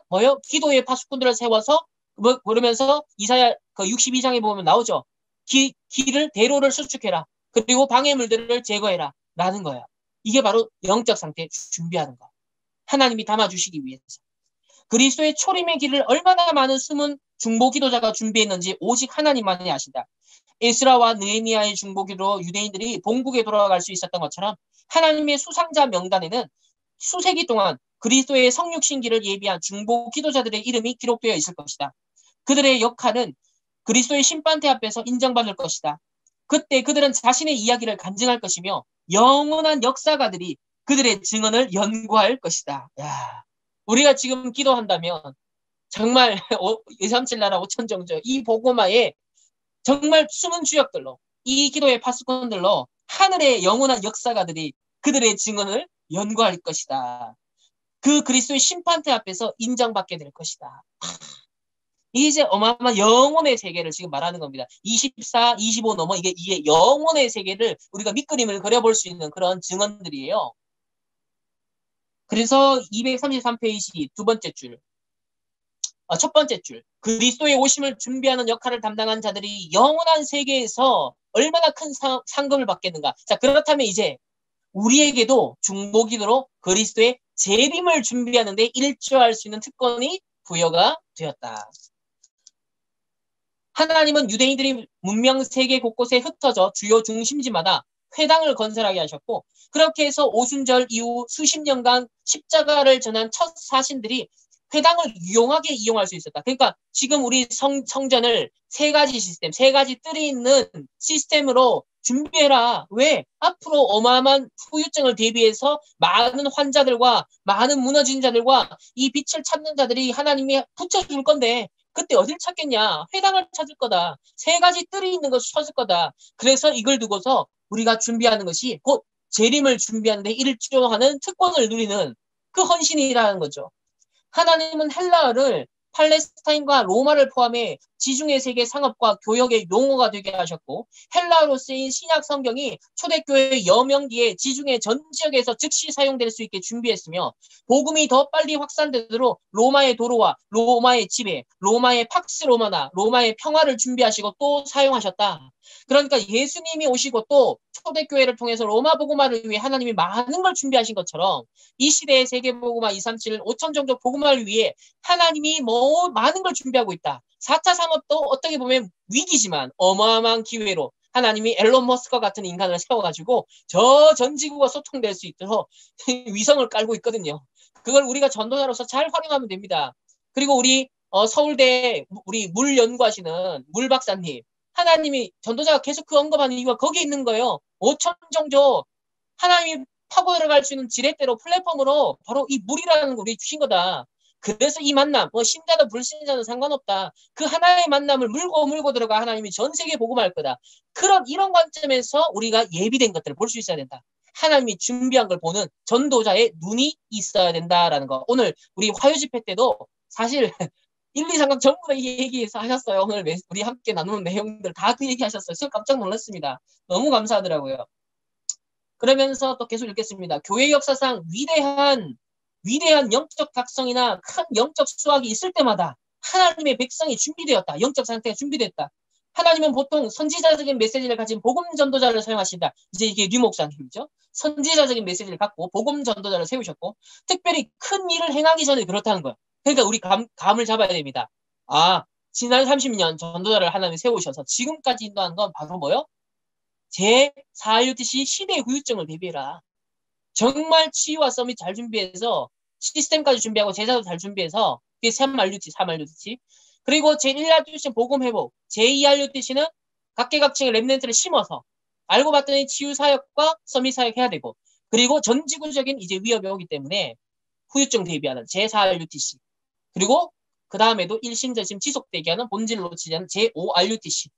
기도의 파수꾼들을 세워서 그러면서 이사야 62장에 보면 나오죠. 길을 대로를 수축해라. 그리고 방해물들을 제거해라. 라는 거예요. 이게 바로 영적 상태 준비하는 거. 하나님이 담아주시기 위해서. 그리스도의 초림의 길을 얼마나 많은 숨은 중보기도자가 준비했는지 오직 하나님만이 아신다. 에스라와 느헤미야의 중보기도로 유대인들이 본국에 돌아갈 수 있었던 것처럼 하나님의 수상자 명단에는 수세기 동안 그리스도의 성육신기를 예비한 중보기도자들의 이름이 기록되어 있을 것이다. 그들의 역할은 그리스도의 심판대 앞에서 인정받을 것이다. 그때 그들은 자신의 이야기를 간증할 것이며 영원한 역사가들이 그들의 증언을 연구할 것이다. 야, 우리가 지금 기도한다면 정말 237 나라 5천 종족 이 복음화에 정말 숨은 주역들로 이 기도의 파수꾼들로 하늘의 영원한 역사가들이 그들의 증언을 연구할 것이다. 그 그리스도의 심판대 앞에서 인정받게 될 것이다. 이제 어마어마한 영혼의 세계를 지금 말하는 겁니다. 24, 25 넘어 이게 영혼의 세계를 우리가 밑그림을 그려볼 수 있는 그런 증언들이에요. 그래서 233페이지 두 번째 줄, 첫 번째 줄, 그리스도의 오심을 준비하는 역할을 담당한 자들이 영원한 세계에서 얼마나 큰 상급을 받겠는가. 자, 그렇다면 이제 우리에게도 중보기도로 그리스도의 재림을 준비하는데 일조할 수 있는 특권이 부여가 되었다. 하나님은 유대인들이 문명 세계 곳곳에 흩어져 주요 중심지마다 회당을 건설하게 하셨고 그렇게 해서 오순절 이후 수십 년간 십자가를 전한 첫 사신들이 회당을 유용하게 이용할 수 있었다. 그러니까 지금 우리 성전을 세 가지 시스템, 세 가지 뜰이 있는 시스템으로 준비해라. 왜? 앞으로 어마어마한 후유증을 대비해서 많은 환자들과 많은 무너진 자들과 이 빛을 찾는 자들이 하나님이 붙여줄 건데 그때 어딜 찾겠냐? 회당을 찾을 거다. 세 가지 뜰이 있는 것을 찾을 거다. 그래서 이걸 두고서 우리가 준비하는 것이 곧 재림을 준비하는데 일조하는 특권을 누리는 그 헌신이라는 거죠. 하나님은 헬라어를 팔레스타인과 로마를 포함해 지중해 세계 상업과 교역의 용어가 되게 하셨고 헬라어로 쓰인 신약 성경이 초대교회의 여명기에 지중해 전 지역에서 즉시 사용될 수 있게 준비했으며 복음이 더 빨리 확산되도록 로마의 도로와 로마의 지배, 로마의 팍스 로마나 로마의 평화를 준비하시고 또 사용하셨다. 그러니까 예수님이 오시고 또 초대교회를 통해서 로마 복음화를 위해 하나님이 많은 걸 준비하신 것처럼 이 시대의 세계복음화 237 5천 종족 복음화를 위해 하나님이 많은 걸 준비하고 있다. 4차 산업도 어떻게 보면 위기지만 어마어마한 기회로 하나님이 앨런 머스크 같은 인간을 세워가지고 저 전 지구가 소통될 수 있도록 위성을 깔고 있거든요. 그걸 우리가 전도자로서 잘 활용하면 됩니다. 그리고 우리 서울대 우리 물 연구하시는 물 박사님 하나님이 전도자가 계속 그 언급하는 이유가 거기에 있는 거예요. 5천 종족 하나님이 파고 들어갈 수 있는 지렛대로 플랫폼으로 바로 이 물이라는 걸 우리 주신 거다. 그래서 이 만남, 신자도 불신자도 상관없다. 그 하나의 만남을 물고 들어가 하나님이 전 세계에 복음할 거다. 이런 관점에서 우리가 예비된 것들을 볼 수 있어야 된다. 하나님이 준비한 걸 보는 전도자의 눈이 있어야 된다라는 거. 오늘 우리 화요 집회 때도 사실 1, 2, 3강 전부 다 이 얘기해서 하셨어요. 오늘 우리 함께 나누는 내용들 다 그 얘기 하셨어요. 제가 깜짝 놀랐습니다. 너무 감사하더라고요. 그러면서 또 계속 읽겠습니다. 교회 역사상 위대한 영적 각성이나 큰 영적 수확이 있을 때마다 하나님의 백성이 준비되었다. 영적 상태가 준비됐다. 하나님은 보통 선지자적인 메시지를 가진 복음 전도자를 사용하신다. 이제 이게 류 목사님이죠. 선지자적인 메시지를 갖고 복음 전도자를 세우셨고 특별히 큰 일을 행하기 전에 그렇다는 거예요. 그러니까 우리 감을 잡아야 됩니다. 지난 30년 전도자를 하나님이 세우셔서 지금까지 인도한 건 바로 뭐요? 제4IUTC 시대의 후유증을 대비해라. 정말 치유와 서밋 잘 준비해서 시스템까지 준비하고 제자도 잘 준비해서 그게 3RUT. 그리고 제1RUTC는 복음회복, 제2RUTC는 각계각층의 랩넨트를 심어서 알고 봤더니 치유 사역과 서밋 사역 해야 되고 그리고 전지구적인 이제 위협이 오기 때문에 후유증 대비하는 제4RUTC 그리고 그 다음에도 일심전심 지속되게 하는 본질을 놓치지 않는 제5RUTC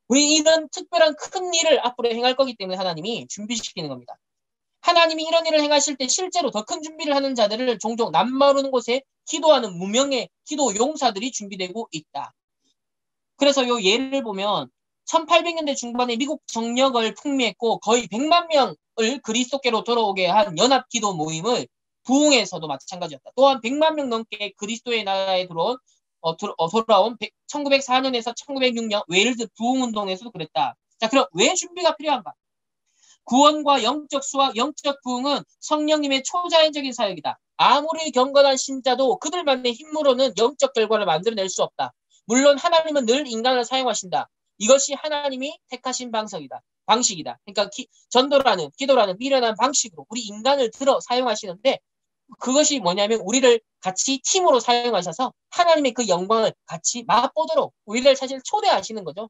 우리 이런 특별한 큰 일을 앞으로 행할 거기 때문에 하나님이 준비시키는 겁니다. 하나님이 이런 일을 행하실 때 실제로 더 큰 준비를 하는 자들을 종종 남모르는 곳에 기도하는 무명의 기도 용사들이 준비되고 있다. 그래서 요 예를 보면 1800년대 중반에 미국 정력을 풍미했고 거의 100만 명을 그리스도께로 돌아오게 한 연합기도 모임을 부흥에서도 마찬가지였다. 또한 100만 명 넘게 그리스도의 나라에 돌아온 1904년에서 1906년 웨일즈 부흥운동에서도 그랬다. 자, 그럼 왜 준비가 필요한가? 구원과 영적 수학, 영적 부흥은 성령님의 초자연적인 사역이다. 아무리 경건한 신자도 그들만의 힘으로는 영적 결과를 만들어낼 수 없다. 물론 하나님은 늘 인간을 사용하신다. 이것이 하나님이 택하신 방식이다. 그러니까 전도라는 기도라는 미련한 방식으로 우리 인간을 들어 사용하시는데 그것이 뭐냐면 우리를 같이 팀으로 사용하셔서 하나님의 그 영광을 같이 맛보도록 우리를 사실 초대하시는 거죠.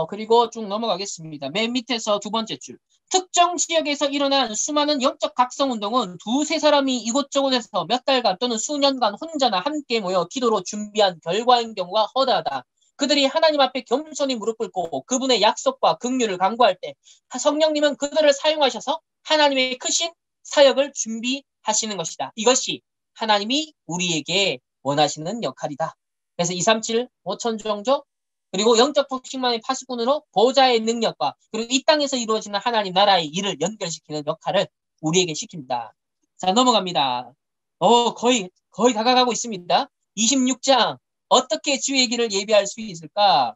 그리고 쭉 넘어가겠습니다. 맨 밑에서 두 번째 줄. 특정 지역에서 일어난 수많은 영적 각성 운동은 두세 사람이 이곳저곳에서 몇 달간 또는 수년간 혼자나 함께 모여 기도로 준비한 결과인 경우가 허다하다. 그들이 하나님 앞에 겸손히 무릎 꿇고 그분의 약속과 긍휼을 간구할 때 성령님은 그들을 사용하셔서 하나님의 크신 사역을 준비하시는 것이다. 이것이 하나님이 우리에게 원하시는 역할이다. 그래서 237 5천 종족 그리고 영적 폭식만의 파수꾼으로 보좌의 능력과 그리고 이 땅에서 이루어지는 하나님 나라의 일을 연결시키는 역할을 우리에게 시킵니다. 자, 넘어갑니다. 거의 다가가고 있습니다. 26장 어떻게 주의 길을 예비할 수 있을까?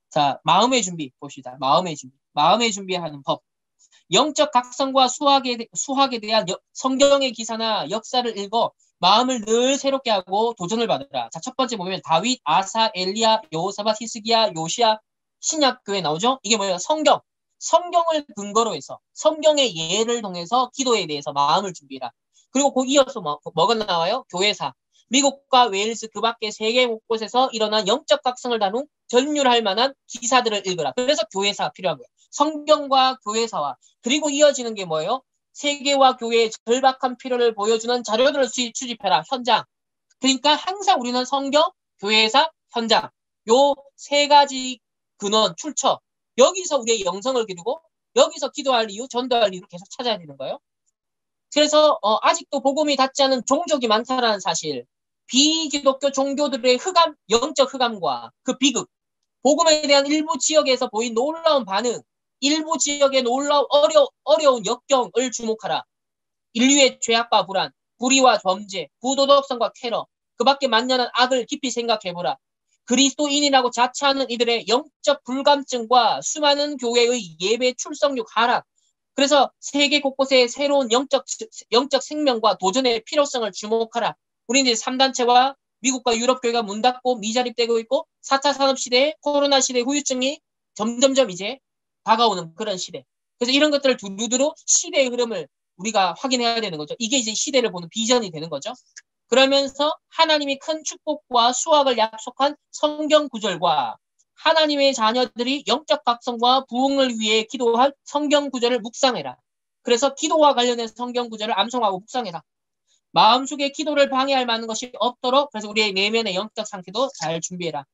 자, 마음의 준비 봅시다. 마음의 준비하는 법. 영적 각성과 수학에 대한 성경의 기사나 역사를 읽어 마음을 늘 새롭게 하고 도전을 받으라. 자, 첫 번째 보면 다윗, 아사, 엘리야, 여호사밧, 히스기야, 요시야 신약교회 나오죠? 이게 뭐예요? 성경을 근거로 해서 성경의 예를 통해서 기도에 대해서 마음을 준비해라. 그리고 그 이어서 뭐가 나와요? 교회사. 미국과 웨일스 그 밖에 세계 곳곳에서 일어난 영적 각성을 다룬 전율할 만한 기사들을 읽으라. 그래서 교회사가 필요한 거예요. 성경과 교회사와 그리고 이어지는 게 뭐예요? 세계와 교회의 절박한 필요를 보여주는 자료들을 수집해라. 현장. 그러니까 항상 우리는 성경, 교회사, 현장. 요 세 가지 근원, 출처. 여기서 우리의 영성을 기르고 여기서 기도할 이유, 전도할 이유를 계속 찾아야 되는 거예요. 그래서 아직도 복음이 닿지 않은 종족이 많다는 사실, 비기독교 종교들의 흑암, 영적 흑암과 그 비극, 복음에 대한 일부 지역에서 보인 놀라운 반응, 일부 지역의 어려운 역경을 주목하라. 인류의 죄악과 불안, 불의와 범죄, 부도덕성과 쾌러, 그 밖에 만연한 악을 깊이 생각해보라. 그리스도인이라고 자처하는 이들의 영적 불감증과 수많은 교회의 예배 출석률 하락. 그래서 세계 곳곳에 새로운 영적 생명과 도전의 필요성을 주목하라. 우리는 이제 3단체와 미국과 유럽 교회가 문 닫고 미자립되고 있고 4차 산업시대에 코로나 시대 후유증이 점점점 이제 다가오는 그런 시대. 그래서 이런 것들을 두루두루 시대의 흐름을 우리가 확인해야 되는 거죠. 이게 이제 시대를 보는 비전이 되는 거죠. 그러면서 하나님이 큰 축복과 수확을 약속한 성경 구절과 하나님의 자녀들이 영적 각성과 부흥을 위해 기도할 성경 구절을 묵상해라. 그래서 기도와 관련된 성경 구절을 암송하고 묵상해라. 마음속에 기도를 방해할 만한 것이 없도록 그래서 우리의 내면의 영적 상태도 잘 준비해라.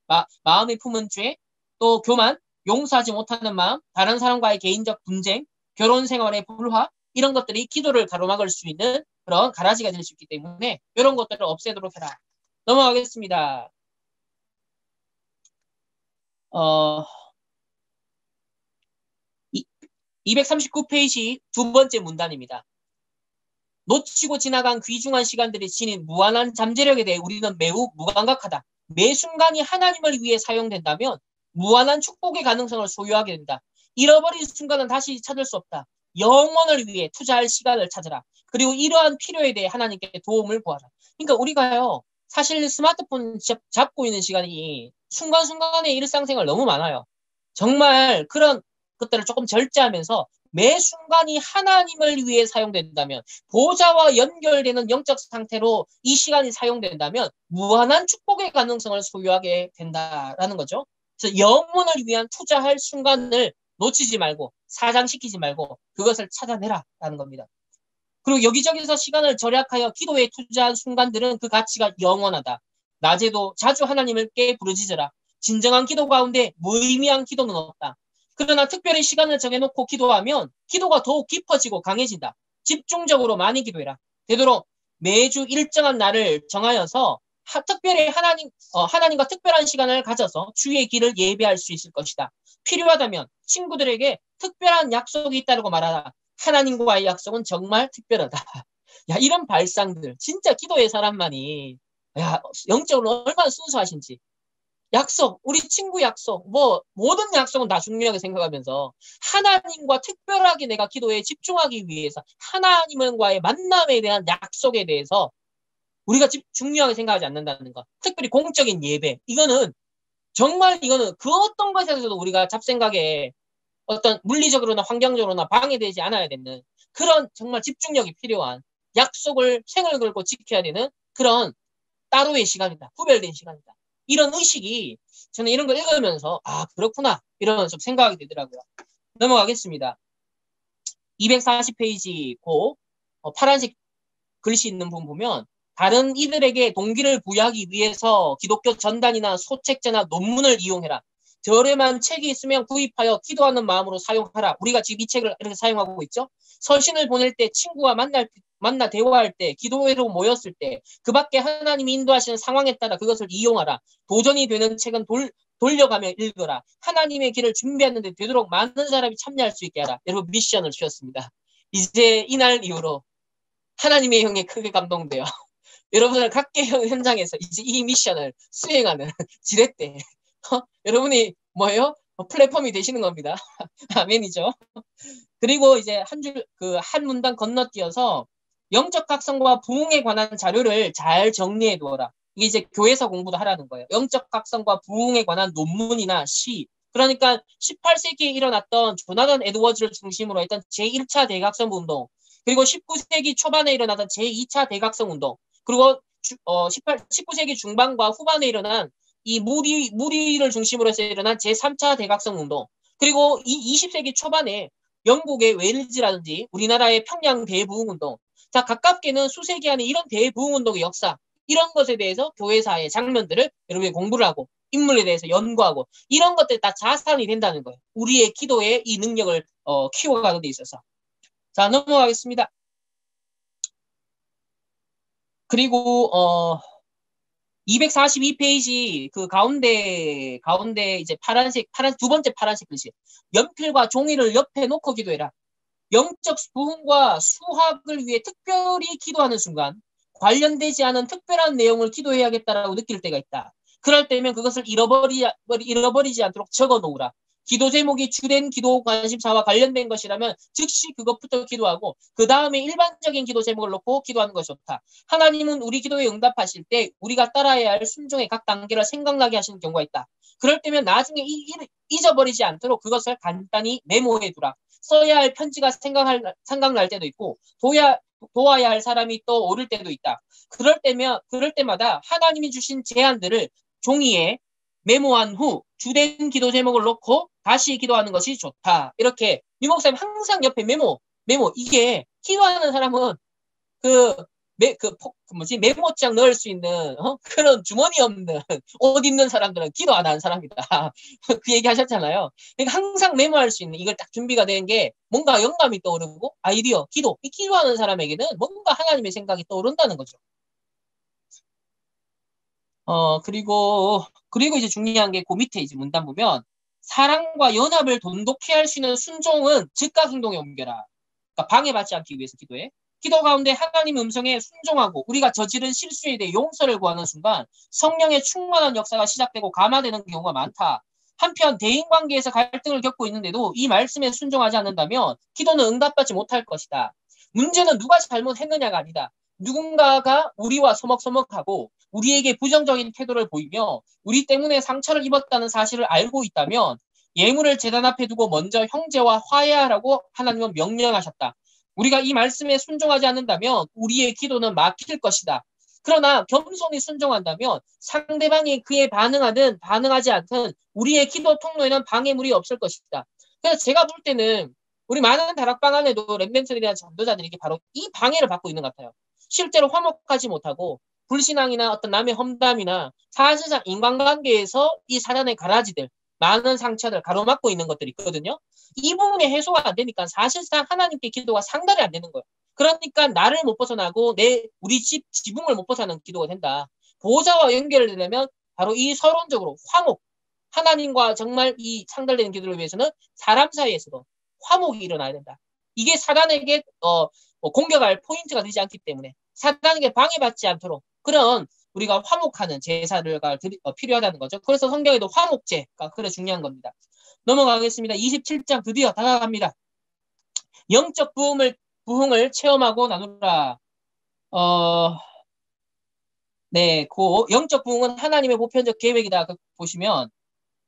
마음이 품은 죄, 또 교만, 용서하지 못하는 마음, 다른 사람과의 개인적 분쟁, 결혼 생활의 불화 이런 것들이 기도를 가로막을 수 있는 그런 가라지가 될 수 있기 때문에 이런 것들을 없애도록 해라. 넘어가겠습니다. 239페이지 두 번째 문단입니다. 놓치고 지나간 귀중한 시간들이 지닌 무한한 잠재력에 대해 우리는 매우 무감각하다. 매 순간이 하나님을 위해 사용된다면 무한한 축복의 가능성을 소유하게 된다. 잃어버린 순간은 다시 찾을 수 없다. 영원을 위해 투자할 시간을 찾으라. 그리고 이러한 필요에 대해 하나님께 도움을 구하라. 그러니까 우리가요. 사실 스마트폰 잡고 있는 시간이 순간순간의 일상생활 너무 많아요. 정말 그런 것들을 조금 절제하면서 매 순간이 하나님을 위해 사용된다면 보좌와 연결되는 영적 상태로 이 시간이 사용된다면 무한한 축복의 가능성을 소유하게 된다라는 거죠. 그래서 영혼을 위한 투자할 순간을 놓치지 말고 사장시키지 말고 그것을 찾아내라라는 겁니다. 그리고 여기저기서 시간을 절약하여 기도에 투자한 순간들은 그 가치가 영원하다. 낮에도 자주 하나님께 부르짖으라. 진정한 기도 가운데 무의미한 기도는 없다. 그러나 특별히 시간을 정해놓고 기도하면 기도가 더욱 깊어지고 강해진다. 집중적으로 많이 기도해라. 되도록 매주 일정한 날을 정하여서 특별히 하나님과 특별한 시간을 가져서 주의 길을 예배할 수 있을 것이다. 필요하다면 친구들에게 특별한 약속이 있다고 말하라. 하나님과의 약속은 정말 특별하다. 야, 이런 발상들. 진짜 기도의 사람만이 야, 영적으로 얼마나 순수하신지. 약속, 우리 친구 약속, 모든 약속은 다 중요하게 생각하면서 하나님과 특별하게 내가 기도에 집중하기 위해서 하나님과의 만남에 대한 약속에 대해서 우리가 중요하게 생각하지 않는다는 것. 특별히 공적인 예배. 이거는 그 어떤 것에서도 우리가 잡생각에 어떤 물리적으로나 환경적으로나 방해되지 않아야 되는 그런 정말 집중력이 필요한 약속을 생을 걸고 지켜야 되는 그런 따로의 시간이다. 구별된 시간이다. 이런 의식이 저는 이런 걸 읽으면서 그렇구나 이런 좀 생각이 되더라고요. 넘어가겠습니다. 240페이지 파란색 글씨 있는 부분 보면 다른 이들에게 동기를 부여하기 위해서 기독교 전단이나 소책자나 논문을 이용해라. 저렴한 책이 있으면 구입하여 기도하는 마음으로 사용하라. 우리가 지금 이 책을 이렇게 사용하고 있죠. 서신을 보낼 때 친구와 만나 대화할 때 기도회로 모였을 때 그 밖에 하나님이 인도하시는 상황에 따라 그것을 이용하라. 도전이 되는 책은 돌려가며 읽어라. 하나님의 길을 준비하는 데 되도록 많은 사람이 참여할 수 있게 하라. 여러분 미션을 주셨습니다. 이제 이날 이후로 하나님의 형에 크게 감동돼요. 여러분을 각계 현장에서 이제 이 미션을 수행하는 지렛대. 여러분이 뭐예요? 플랫폼이 되시는 겁니다. 아멘이죠. 그리고 이제 한 문단 건너뛰어서 영적 각성과 부흥에 관한 자료를 잘 정리해 두어라. 이게 이제 교회에서 공부도 하라는 거예요. 영적 각성과 부흥에 관한 논문이나 시. 그러니까 18세기에 일어났던 조나단 에드워즈를 중심으로 했던 제1차 대각성 운동. 그리고 19세기 초반에 일어났던 제2차 대각성 운동. 그리고 19세기 중반과 후반에 일어난 이 무리를 중심으로 해서 일어난 제3차 대각성 운동. 그리고 이 20세기 초반에 영국의 웨일즈라든지 우리나라의 평양 대부흥 운동. 자, 가깝게는 수세기 안에 이런 대부흥 운동의 역사, 이런 것에 대해서 교회사의 장면들을 여러분이 공부를 하고 인물에 대해서 연구하고 이런 것들이 다 자산이 된다는 거예요. 우리의 기도의 이 능력을 키워가는 데 있어서. 자, 넘어가겠습니다. 그리고 242페이지 그 가운데 이제 파란 두 번째 파란색 글씨. 연필과 종이를 옆에 놓고 기도해라. 영적 부흥과 수학을 위해 특별히 기도하는 순간 관련되지 않은 특별한 내용을 기도해야겠다라고 느낄 때가 있다. 그럴 때면 그것을 잃어버리지 않도록 적어 놓으라. 기도 제목이 주된 기도 관심사와 관련된 것이라면 즉시 그것부터 기도하고 그 다음에 일반적인 기도 제목을 놓고 기도하는 것이 좋다. 하나님은 우리 기도에 응답하실 때 우리가 따라야 할 순종의 각 단계를 생각나게 하시는 경우가 있다. 그럴 때면 나중에 잊어버리지 않도록 그것을 간단히 메모해 두라. 써야 할 편지가 생각날 때도 있고 도와야 할 사람이 또 오를 때도 있다. 그럴 때마다 하나님이 주신 제안들을 종이에 메모한 후 주된 기도 제목을 놓고 다시 기도하는 것이 좋다. 이렇게 유목사님 항상 옆에 메모 이게 기도하는 사람은 메모장 넣을 수 있는 그런 주머니 없는 옷 입는 사람들은 기도 안 하는 사람이다. 그 얘기 하셨잖아요. 그러니까 항상 메모할 수 있는 이걸 딱 준비가 된 게 뭔가 영감이 떠오르고 아이디어, 이 기도하는 사람에게는 뭔가 하나님의 생각이 떠오른다는 거죠. 그리고 이제 중요한 게 그 밑에 이제 문단 보면 사랑과 연합을 돈독히 할 수 있는 순종은 즉각 행동에 옮겨라. 그러니까 방해받지 않기 위해서 기도해. 기도 가운데 하나님의 음성에 순종하고 우리가 저지른 실수에 대해 용서를 구하는 순간 성령의 충만한 역사가 시작되고 감화되는 경우가 많다. 한편 대인관계에서 갈등을 겪고 있는데도 이 말씀에 순종하지 않는다면 기도는 응답받지 못할 것이다. 문제는 누가 잘못했느냐가 아니다. 누군가가 우리와 서먹서먹하고 우리에게 부정적인 태도를 보이며 우리 때문에 상처를 입었다는 사실을 알고 있다면 예물을 제단 앞에 두고 먼저 형제와 화해하라고 하나님은 명령하셨다. 우리가 이 말씀에 순종하지 않는다면 우리의 기도는 막힐 것이다. 그러나 겸손히 순종한다면 상대방이 그에 반응하든 반응하지 않든 우리의 기도 통로에는 방해물이 없을 것이다. 그래서 제가 볼 때는 우리 많은 다락방 안에도 랩멘트들이나 전도자들이 이게 바로 이 방해를 받고 있는 것 같아요. 실제로 화목하지 못하고 불신앙이나 어떤 남의 험담이나 사실상 인간관계에서 이 사단의 가라지들, 많은 상처들 가로막고 있는 것들이 있거든요. 이 부분이 해소가 안 되니까 사실상 하나님께 기도가 상달이 안 되는 거예요. 그러니까 나를 못 벗어나고 우리 지붕을 못 벗어나는 기도가 된다. 보호자와 연결되려면 바로 이 서론적으로 화목, 하나님과 정말 이 상달되는 기도를 위해서는 사람 사이에서도 화목이 일어나야 된다. 이게 사단에게 공격할 포인트가 되지 않기 때문에 사단에게 방해받지 않도록 그런 우리가 화목하는 제사가 필요하다는 거죠. 그래서 성경에도 화목제가 그래 중요한 겁니다. 넘어가겠습니다. 27장 드디어 다가갑니다. 영적 부흥을 체험하고 나누라. 네, 그 영적 부흥은 하나님의 보편적 계획이다. 보시면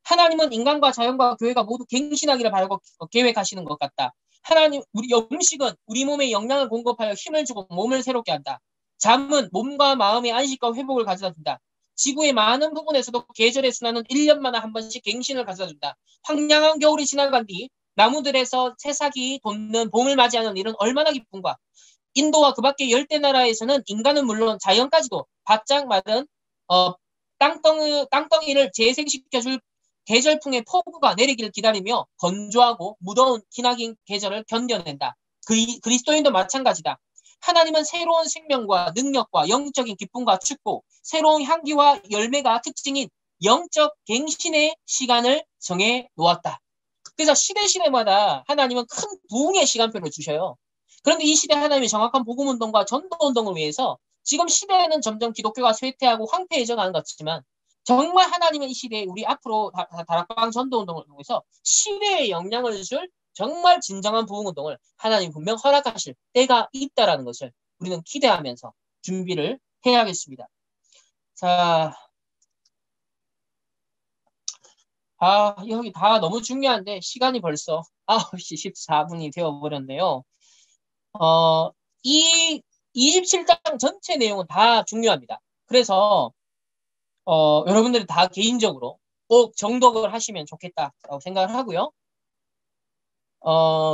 하나님은 인간과 자연과 교회가 모두 갱신하기를 바라고 계획하시는 것 같다. 하나님, 우리 음식은 우리 몸에 영양을 공급하여 힘을 주고 몸을 새롭게 한다. 잠은 몸과 마음의 안식과 회복을 가져다 준다. 지구의 많은 부분에서도 계절의 순환은 1년마다 한 번씩 갱신을 가져다 준다. 황량한 겨울이 지나간 뒤 나무들에서 새싹이 돋는 봄을 맞이하는 일은 얼마나 기쁜가. 인도와 그 밖의 열대 나라에서는 인간은 물론 자연까지도 바짝 마른 땅덩이를 재생시켜줄 계절풍의 폭우가 내리기를 기다리며 건조하고 무더운 기나긴 계절을 견뎌낸다. 그리스도인도 마찬가지다. 하나님은 새로운 생명과 능력과 영적인 기쁨과 축복, 새로운 향기와 열매가 특징인 영적 갱신의 시간을 정해 놓았다. 그래서 시대마다 하나님은 큰 부흥의 시간표를 주셔요. 그런데 이 시대 하나님이 정확한 복음운동과 전도운동을 위해서 지금 시대에는 점점 기독교가 쇠퇴하고 황폐해져 가는 것 같지만 정말 하나님은 이 시대에 우리 앞으로 다락방 전도운동을 통해서 시대에 영향을 줄 정말 진정한 부흥운동을 하나님 분명 허락하실 때가 있다라는 것을 우리는 기대하면서 준비를 해야겠습니다. 자, 여기 다 너무 중요한데 시간이 벌써 9시 14분이 되어버렸네요. 이 27장 전체 내용은 다 중요합니다. 그래서 여러분들이 다 개인적으로 꼭 정독을 하시면 좋겠다라고 생각을 하고요.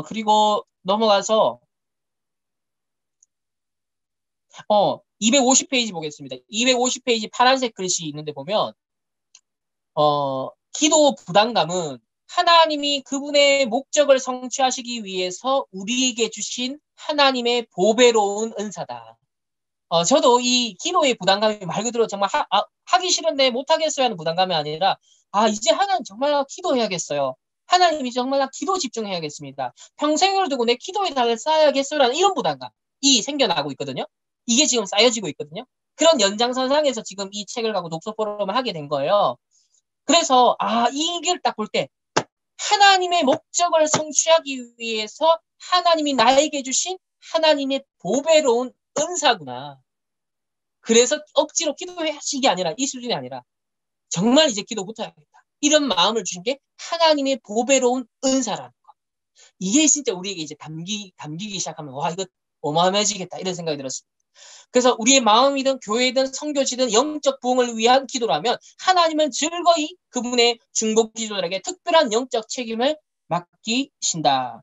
그리고 넘어가서 250페이지 보겠습니다. 250페이지 파란색 글씨 있는데 보면 기도 부담감은 하나님이 그분의 목적을 성취하시기 위해서 우리에게 주신 하나님의 보배로운 은사다. 저도 이 기도의 부담감이 말 그대로 정말 하기 싫은데 못하겠어요 하는 부담감이 아니라, 이제 하나님 정말 기도해야겠어요. 하나님이 정말 나 기도 집중해야겠습니다. 평생을 두고 내 기도의 달을 쌓아야겠어요라는 이런 부담감이 생겨나고 있거든요. 이게 지금 쌓여지고 있거든요. 그런 연장선상에서 지금 이 책을 갖고 독서 포럼을 하게 된 거예요. 그래서 이 길을 딱 볼 때 하나님의 목적을 성취하기 위해서 하나님이 나에게 주신 하나님의 보배로운 은사구나. 그래서 억지로 기도하시기 아니라, 이 수준이 아니라 정말 이제 기도부터 해야겠다. 이런 마음을 주신 게 하나님의 보배로운 은사라는 거. 이게 진짜 우리에게 이제 담기기 시작하면 이거 어마어마해지겠다 이런 생각이 들었습니다. 그래서 우리의 마음이든 교회든 선교지든 영적 부흥을 위한 기도라면 하나님은 즐거이 그분의 중보 기도자에게 특별한 영적 책임을 맡기신다.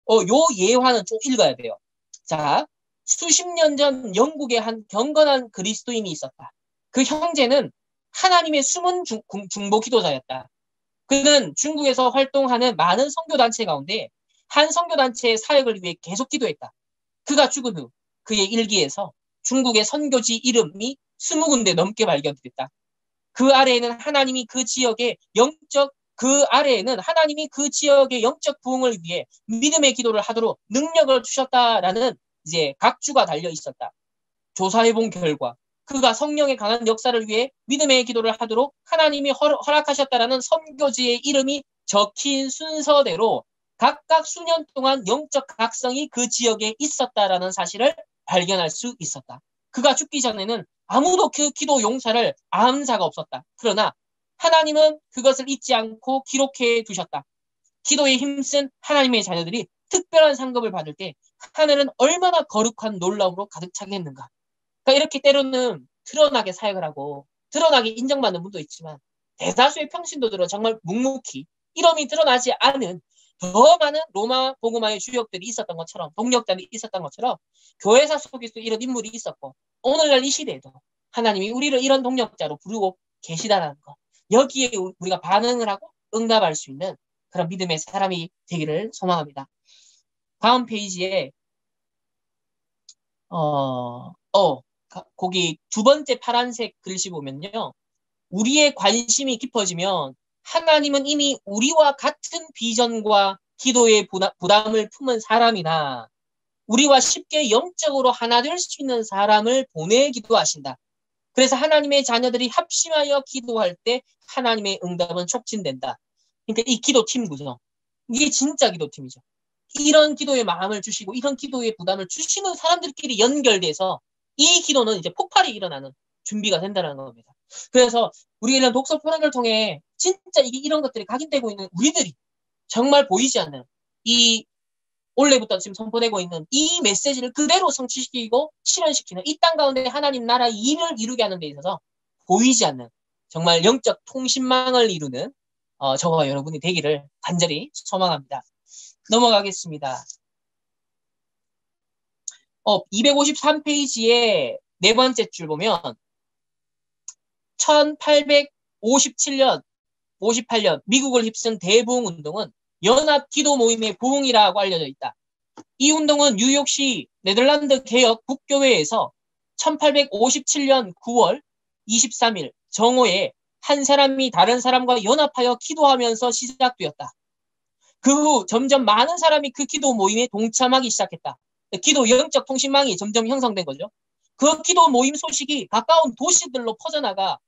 요 예화는 좀 읽어야 돼요. 자, 수십 년 전 영국에 한 경건한 그리스도인이 있었다. 그 형제는 하나님의 숨은 중보 기도자였다. 그는 중국에서 활동하는 많은 선교단체 가운데 한 선교단체의 사역을 위해 계속 기도했다. 그가 죽은 후 그의 일기에서 중국의 선교지 이름이 20군데 넘게 발견됐다. 그 아래에는 하나님이 그 지역의 영적 부흥을 위해 믿음의 기도를 하도록 능력을 주셨다라는 이제 각주가 달려 있었다. 조사해본 결과 그가 성령의 강한 역사를 위해 믿음의 기도를 하도록 하나님이 허락하셨다라는 선교지의 이름이 적힌 순서대로 각각 수년 동안 영적 각성이 그 지역에 있었다라는 사실을 발견할 수 있었다. 그가 죽기 전에는 아무도 그 기도 용사를 아는 자가 없었다. 그러나 하나님은 그것을 잊지 않고 기록해 두셨다. 기도에 힘쓴 하나님의 자녀들이 특별한 상급을 받을 때 하늘은 얼마나 거룩한 놀라움으로 가득 차겠는가. 그러니까 이렇게 때로는 드러나게 사역을 하고 드러나게 인정받는 분도 있지만 대다수의 평신도들은 정말 묵묵히 이름이 드러나지 않은 더 많은 로마 복음화의 주역들이 있었던 것처럼, 동력자들이 있었던 것처럼 교회사 속에서 이런 인물이 있었고 오늘날 이 시대에도 하나님이 우리를 이런 동력자로 부르고 계시다는 것, 여기에 우리가 반응을 하고 응답할 수 있는 그런 믿음의 사람이 되기를 소망합니다. 다음 페이지에 거기 두 번째 파란색 글씨 보면요. 우리의 관심이 깊어지면 하나님은 이미 우리와 같은 비전과 기도의 부담을 품은 사람이나 우리와 쉽게 영적으로 하나 될 수 있는 사람을 보내기도 하신다. 그래서 하나님의 자녀들이 합심하여 기도할 때 하나님의 응답은 촉진된다. 그러니까 이 기도팀 구성. 이게 진짜 기도팀이죠. 이런 기도의 마음을 주시고 이런 기도의 부담을 주시는 사람들끼리 연결돼서 이 기도는 이제 폭발이 일어나는 준비가 된다는 겁니다. 그래서 우리가 이런 독서 포럼을 통해 진짜 이런 것들이 각인되고 있는 우리들이 정말 보이지 않는 이 올해부터 지금 선포되고 있는 이 메시지를 그대로 성취시키고 실현시키는 이 땅 가운데 하나님 나라의 일을 이루게 하는 데 있어서 보이지 않는 정말 영적 통신망을 이루는 저와 여러분이 되기를 간절히 소망합니다. 넘어가겠습니다. 253페이지에 네 번째 줄 보면 1857년, 58년 미국을 휩쓴 대부흥운동은 연합기도 모임의 부흥이라고 알려져 있다. 이 운동은 뉴욕시 네덜란드 개혁 북교회에서 1857년 9월 23일 정오에 한 사람이 다른 사람과 연합하여 기도하면서 시작되었다. 그 후 점점 많은 사람이 그 기도 모임에 동참하기 시작했다. 기도 영적 통신망이 점점 형성된 거죠. 그 기도 모임 소식이 가까운 도시들로 퍼져나가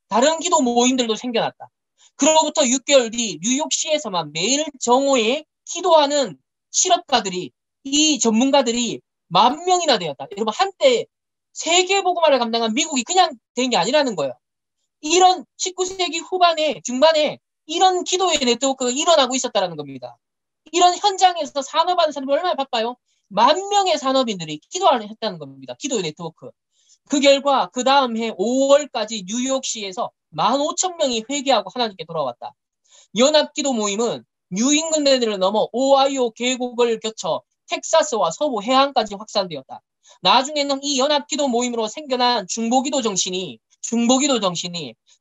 다른 기도 모임들도 생겨났다. 그로부터 6개월 뒤 뉴욕시에서만 매일 정오에 기도하는 실업가들이, 이 전문가들이 10,000명이나 되었다. 여러분, 한때 세계복음화를 감당한 미국이 그냥 된 게 아니라는 거예요. 이런 19세기 후반에, 중반에 이런 기도의 네트워크가 일어나고 있었다는 겁니다. 이런 현장에서 산업하는 사람이 얼마나 바빠요? 10,000명의 산업인들이 기도를 했다는 겁니다. 기도의 네트워크. 그 결과 그 다음 해 5월까지 뉴욕시에서 15,000명이 회개하고 하나님께 돌아왔다. 연합기도 모임은 뉴잉글랜드를 넘어 오하이오 계곡을 거쳐 텍사스와 서부 해안까지 확산되었다. 나중에는 이 연합기도 모임으로 생겨난 중보기도 정신이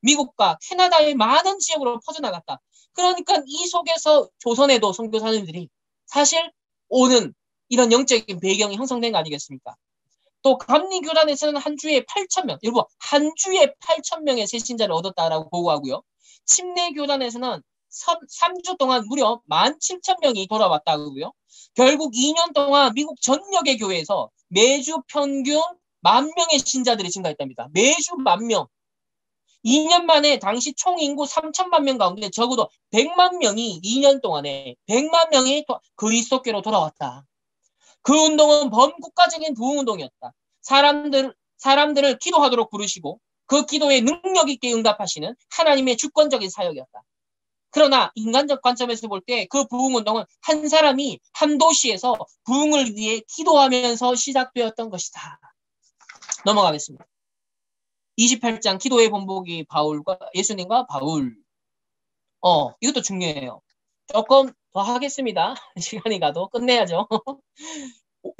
미국과 캐나다의 많은 지역으로 퍼져나갔다. 그러니까 이 속에서 조선에도 선교사님들이 사실 오는 이런 영적인 배경이 형성된 거 아니겠습니까? 또 감리교단에서는 한 주에 8,000명, 여러분 한 주에 8,000명의 새신자를 얻었다라고 보고하고요. 침례교단에서는 3주 동안 무려 17,000명이 돌아왔다고요. 결국 2년 동안 미국 전역의 교회에서 매주 평균 10,000명의 신자들이 증가했답니다. 매주 10,000명. 2년 만에 당시 총 인구 3천만 명 가운데 적어도 100만 명이 2년 동안에 100만 명이 그리스도께로 돌아왔다. 그 운동은 범국가적인 부흥운동이었다. 사람들을 기도하도록 부르시고 그 기도에 능력 있게 응답하시는 하나님의 주권적인 사역이었다. 그러나 인간적 관점에서 볼 때 그 부흥운동은 한 사람이 한 도시에서 부흥을 위해 기도하면서 시작되었던 것이다. 넘어가겠습니다. 28장 기도의 본보기 바울과 예수님과 바울. 이것도 중요해요. 조금 더 하겠습니다. 시간이 가도 끝내야죠.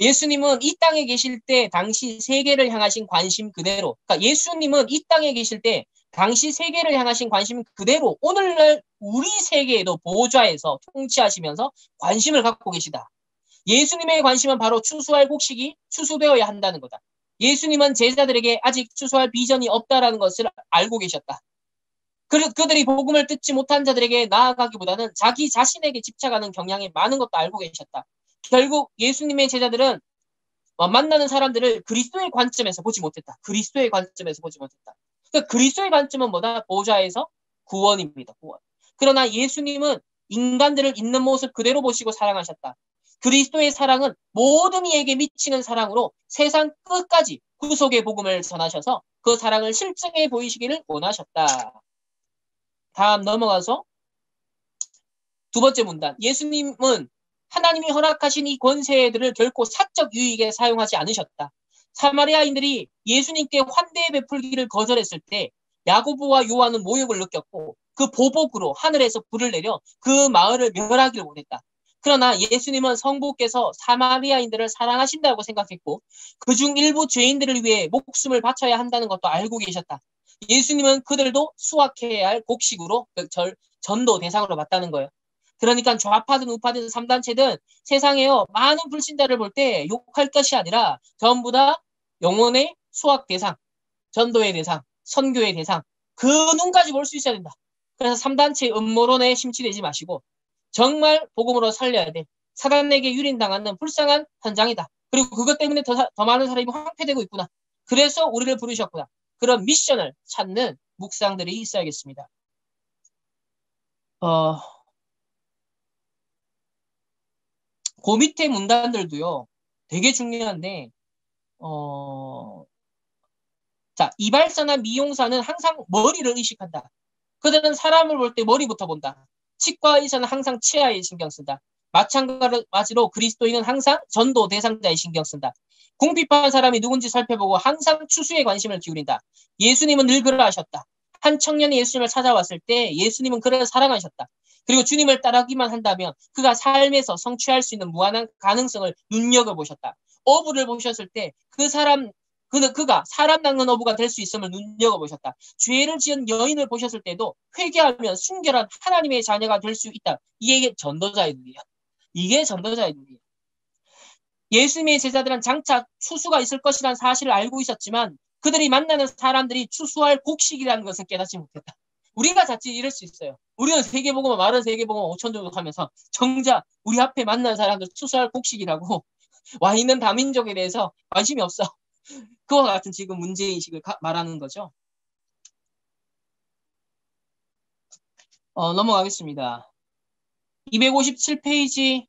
예수님은 이 땅에 계실 때 당시 세계를 향하신 관심 그대로, 그러니까 예수님은 이 땅에 계실 때 당시 세계를 향하신 관심 그대로 오늘날 우리 세계에도 보좌에서 통치하시면서 관심을 갖고 계시다. 예수님의 관심은 바로 추수할 곡식이 추수되어야 한다는 거다. 예수님은 제자들에게 아직 추수할 비전이 없다라는 것을 알고 계셨다. 그들이 복음을 듣지 못한 자들에게 나아가기보다는 자기 자신에게 집착하는 경향이 많은 것도 알고 계셨다. 결국 예수님의 제자들은 만나는 사람들을 그리스도의 관점에서 보지 못했다. 그리스도의 관점에서 보지 못했다. 그러니까 그리스도의 관점은 뭐다? 보좌에서 구원입니다. 구원. 그러나 예수님은 인간들을 있는 모습 그대로 보시고 사랑하셨다. 그리스도의 사랑은 모든 이에게 미치는 사랑으로 세상 끝까지 구속의 복음을 전하셔서 그 사랑을 실증해 보이시기를 원하셨다. 다음 넘어가서 두 번째 문단. 예수님은 하나님이 허락하신 이 권세들을 결코 사적 유익에 사용하지 않으셨다. 사마리아인들이 예수님께 환대 베풀기를 거절했을 때 야고보와 요한은 모욕을 느꼈고 그 보복으로 하늘에서 불을 내려 그 마을을 멸하기를 원했다. 그러나 예수님은 성부께서 사마리아인들을 사랑하신다고 생각했고 그중 일부 죄인들을 위해 목숨을 바쳐야 한다는 것도 알고 계셨다. 예수님은 그들도 수확해야 할 곡식으로 전도 대상으로 봤다는 거예요. 그러니까 좌파든 우파든 3단체든 세상에요 많은 불신자를 볼 때 욕할 것이 아니라 전부 다 영혼의 수확 대상, 전도의 대상, 선교의 대상 그 눈까지 볼 수 있어야 된다. 그래서 3단체 음모론에 심취되지 마시고 정말 복음으로 살려야 돼. 사단에게 유린당하는 불쌍한 현장이다. 그리고 그것 때문에 더 많은 사람이 황폐되고 있구나. 그래서 우리를 부르셨구나. 그런 미션을 찾는 묵상들이 있어야겠습니다. 그 밑에 문단들도요, 되게 중요한데, 자, 이발사나 미용사는 항상 머리를 의식한다. 그들은 사람을 볼 때 머리부터 본다. 치과 의사는 항상 치아에 신경 쓴다. 마찬가지로 그리스도인은 항상 전도 대상자에 신경 쓴다. 궁핍한 사람이 누군지 살펴보고 항상 추수에 관심을 기울인다. 예수님은 늘 그러하셨다. 한 청년이 예수님을 찾아왔을 때 예수님은 그를 사랑하셨다. 그리고 주님을 따르기만 한다면 그가 삶에서 성취할 수 있는 무한한 가능성을 눈여겨보셨다. 어부를 보셨을 때 그가 사람 낚는 어부가 될 수 있음을 눈여겨보셨다. 죄를 지은 여인을 보셨을 때도 회개하면 순결한 하나님의 자녀가 될 수 있다. 이게 전도자의 눈이야. 이게 전도자의 눈이야. 예수님의 제자들은 장차 추수가 있을 것이라는 사실을 알고 있었지만 그들이 만나는 사람들이 추수할 곡식이라는 것을 깨닫지 못했다. 우리가 자칫 이럴 수 있어요. 우리는 세계복음과 마른 세계복음 5천 정도 하면서 정작 우리 앞에 만나는 사람들 추수할 곡식이라고 와 있는 다민족에 대해서 관심이 없어. 그와 같은 지금 문제인식을 말하는 거죠. 넘어가겠습니다. 257페이지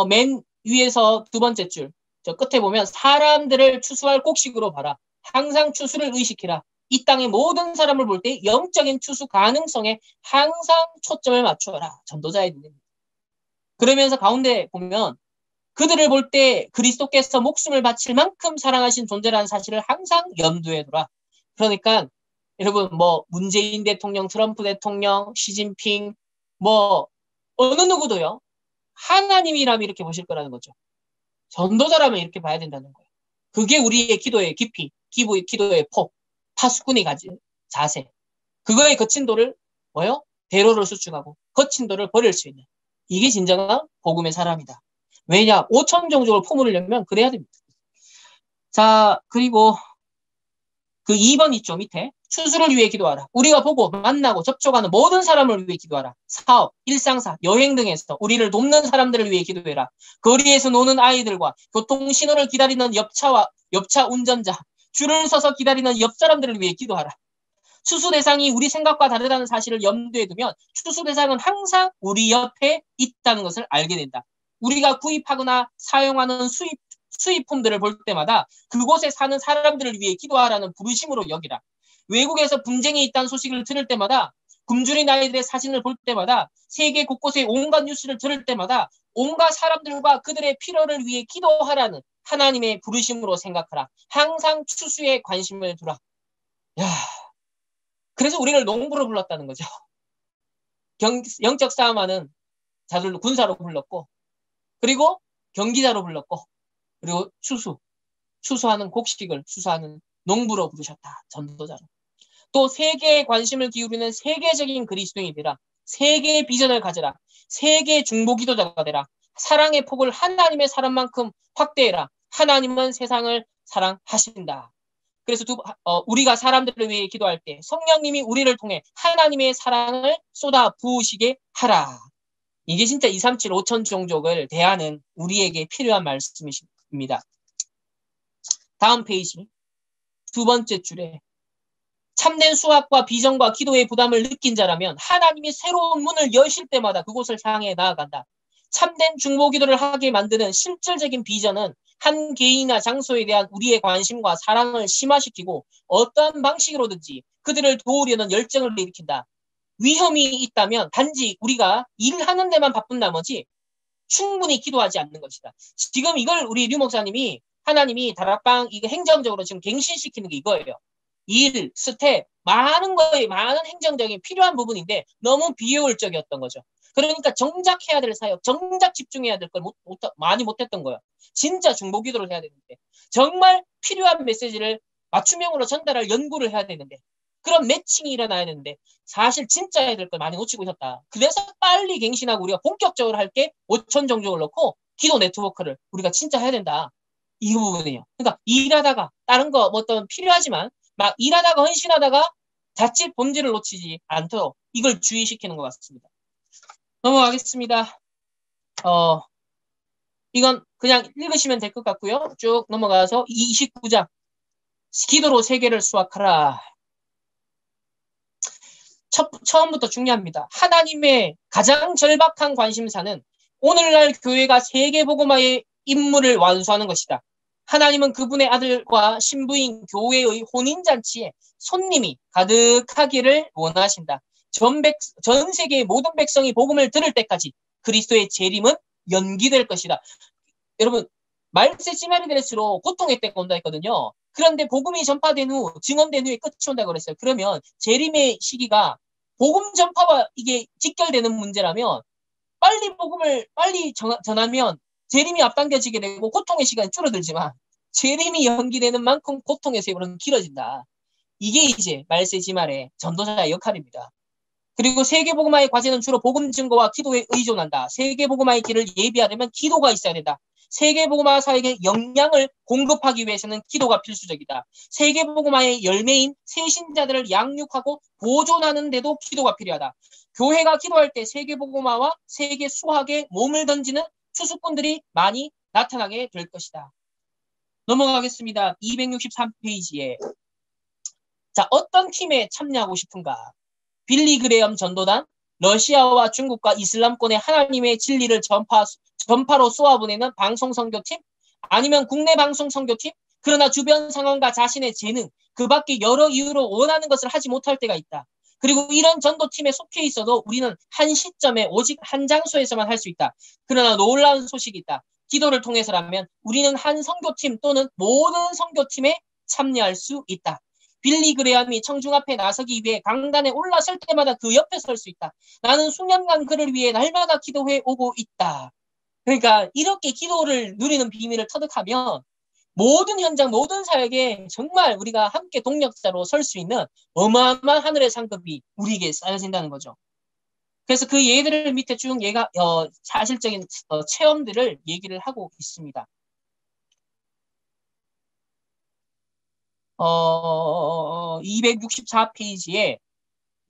맨 위에서 두 번째 줄. 저 끝에 보면 사람들을 추수할 곡식으로 봐라. 항상 추수를 의식해라. 이 땅의 모든 사람을 볼 때 영적인 추수 가능성에 항상 초점을 맞추어라. 전도자의 눈입니다. 그러면서 가운데 보면 그들을 볼 때 그리스도께서 목숨을 바칠 만큼 사랑하신 존재라는 사실을 항상 염두에 둬라. 그러니까 여러분 문재인 대통령, 트럼프 대통령, 시진핑 어느 누구도요. 하나님이라면 이렇게 보실 거라는 거죠. 전도자라면 이렇게 봐야 된다는 거예요. 그게 우리의 기도의 깊이, 기도의 폭, 파수꾼이 가진 자세. 그거의 거친도를 뭐요? 대로를 수축하고 거친도를 버릴 수 있는 이게 진정한 복음의 사람이다. 왜냐? 5천 종족을 포물으려면 그래야 됩니다. 자, 그리고 그 2번 있죠, 밑에. 추수를 위해 기도하라. 우리가 보고 만나고 접촉하는 모든 사람을 위해 기도하라. 사업, 일상사, 여행 등에서 우리를 돕는 사람들을 위해 기도해라. 거리에서 노는 아이들과 교통 신호를 기다리는 옆차 운전자, 줄을 서서 기다리는 옆 사람들을 위해 기도하라. 추수 대상이 우리 생각과 다르다는 사실을 염두에 두면 추수 대상은 항상 우리 옆에 있다는 것을 알게 된다. 우리가 구입하거나 사용하는 수입품들을 볼 때마다 그곳에 사는 사람들을 위해 기도하라는 부르심으로 여기라. 외국에서 분쟁이 있다는 소식을 들을 때마다, 굶주린 아이들의 사진을 볼 때마다, 세계 곳곳의 온갖 뉴스를 들을 때마다 온갖 사람들과 그들의 필요를 위해 기도하라는 하나님의 부르심으로 생각하라. 항상 추수에 관심을 두라. 야, 그래서 우리를 농부로 불렀다는 거죠. 영적 싸움하는 자들로 군사로 불렀고, 그리고 경기자로 불렀고, 그리고 추수하는 곡식을 추수하는 농부로 부르셨다. 전도자로. 또 세계에 관심을 기울이는 세계적인 그리스도인이 되라. 세계의 비전을 가져라. 세계 중보 기도자가 되라. 사랑의 폭을 하나님의 사랑만큼 확대해라. 하나님은 세상을 사랑하신다. 그래서 우리가 사람들을 위해 기도할 때 성령님이 우리를 통해 하나님의 사랑을 쏟아 부으시게 하라. 이게 진짜 237 5천 종족을 대하는 우리에게 필요한 말씀입니다. 다음 페이지 두 번째 줄에 참된 수학과 비전과 기도의 부담을 느낀 자라면 하나님이 새로운 문을 여실 때마다 그곳을 향해 나아간다. 참된 중보기도를 하게 만드는 실질적인 비전은 한 개인이나 장소에 대한 우리의 관심과 사랑을 심화시키고 어떠한 방식으로든지 그들을 도우려는 열정을 일으킨다. 위험이 있다면 단지 우리가 일하는 데만 바쁜 나머지 충분히 기도하지 않는 것이다. 지금 이걸 우리 류 목사님이 하나님이 다락방 이거 행정적으로 지금 갱신시키는 게 이거예요. 일, 스텝, 많은 행정적인 필요한 부분인데 너무 비효율적이었던 거죠. 그러니까 정작 해야 될 사역, 정작 집중해야 될 걸 많이 못했던 거예요. 진짜 중보기도를 해야 되는데 정말 필요한 메시지를 맞춤형으로 전달할 연구를 해야 되는데 그런 매칭이 일어나야 되는데 사실 진짜 해야 될 걸 많이 놓치고 있었다. 그래서 빨리 갱신하고 우리가 본격적으로 할 게 5천 종족을 넣고 기도 네트워크를 우리가 진짜 해야 된다. 이 부분이에요. 그러니까 일하다가 다른 거 뭐 어떤 필요하지만 막 일하다가 헌신하다가 자칫 본질을 놓치지 않도록 이걸 주의시키는 것 같습니다. 넘어가겠습니다. 이건 그냥 읽으시면 될 것 같고요. 쭉 넘어가서 29장 기도로 세계를 수확하라. 처음부터 중요합니다. 하나님의 가장 절박한 관심사는 오늘날 교회가 세계복음화의 임무를 완수하는 것이다. 하나님은 그분의 아들과 신부인 교회의 혼인잔치에 손님이 가득하기를 원하신다. 전 세계의 모든 백성이 복음을 들을 때까지 그리스도의 재림은 연기될 것이다. 여러분, 말세지말이 될수록 고통의 때가 온다 했거든요. 그런데 복음이 전파된 후, 증언된 후에 끝이 온다고 그랬어요. 그러면 재림의 시기가 복음 전파와 이게 직결되는 문제라면 복음을 빨리 전하면 재림이 앞당겨지게 되고 고통의 시간이 줄어들지만 재림이 연기되는 만큼 고통의 세월은 길어진다. 이게 이제 말세지말의 전도자의 역할입니다. 그리고 세계복음화의 과제는 주로 복음 증거와 기도에 의존한다. 세계복음화의 길을 예비하려면 기도가 있어야 된다. 세계복음화 사역에 영향을 공급하기 위해서는 기도가 필수적이다. 세계복음화의 열매인 새신자들을 양육하고 보존하는 데도 기도가 필요하다. 교회가 기도할 때 세계복음화와 세계 수학에 몸을 던지는 추수꾼들이 많이 나타나게 될 것이다. 넘어가겠습니다. 263페이지에 자, 어떤 팀에 참여하고 싶은가? 빌리 그레엄 전도단, 러시아와 중국과 이슬람권의 하나님의 진리를 전파로 쏘아보내는 방송선교팀, 아니면 국내 방송선교팀, 그러나 주변 상황과 자신의 재능, 그 밖에 여러 이유로 원하는 것을 하지 못할 때가 있다. 그리고 이런 전도팀에 속해 있어도 우리는 한 시점에 오직 한 장소에서만 할 수 있다. 그러나 놀라운 소식이 있다. 기도를 통해서라면 우리는 한 선교팀 또는 모든 선교팀에 참여할 수 있다. 빌리 그레엄이 청중 앞에 나서기 위해 강단에 올라설 때마다 그 옆에 설 수 있다. 나는 수년간 그를 위해 날마다 기도해 오고 있다. 그러니까 이렇게 기도를 누리는 비밀을 터득하면 모든 현장, 모든 사역에 정말 우리가 함께 동력자로 설 수 있는 어마어마한 하늘의 상급이 우리에게 쌓여진다는 거죠. 그래서 그 예들을 밑에 쭉 얘가 사실적인 체험들을 얘기를 하고 있습니다.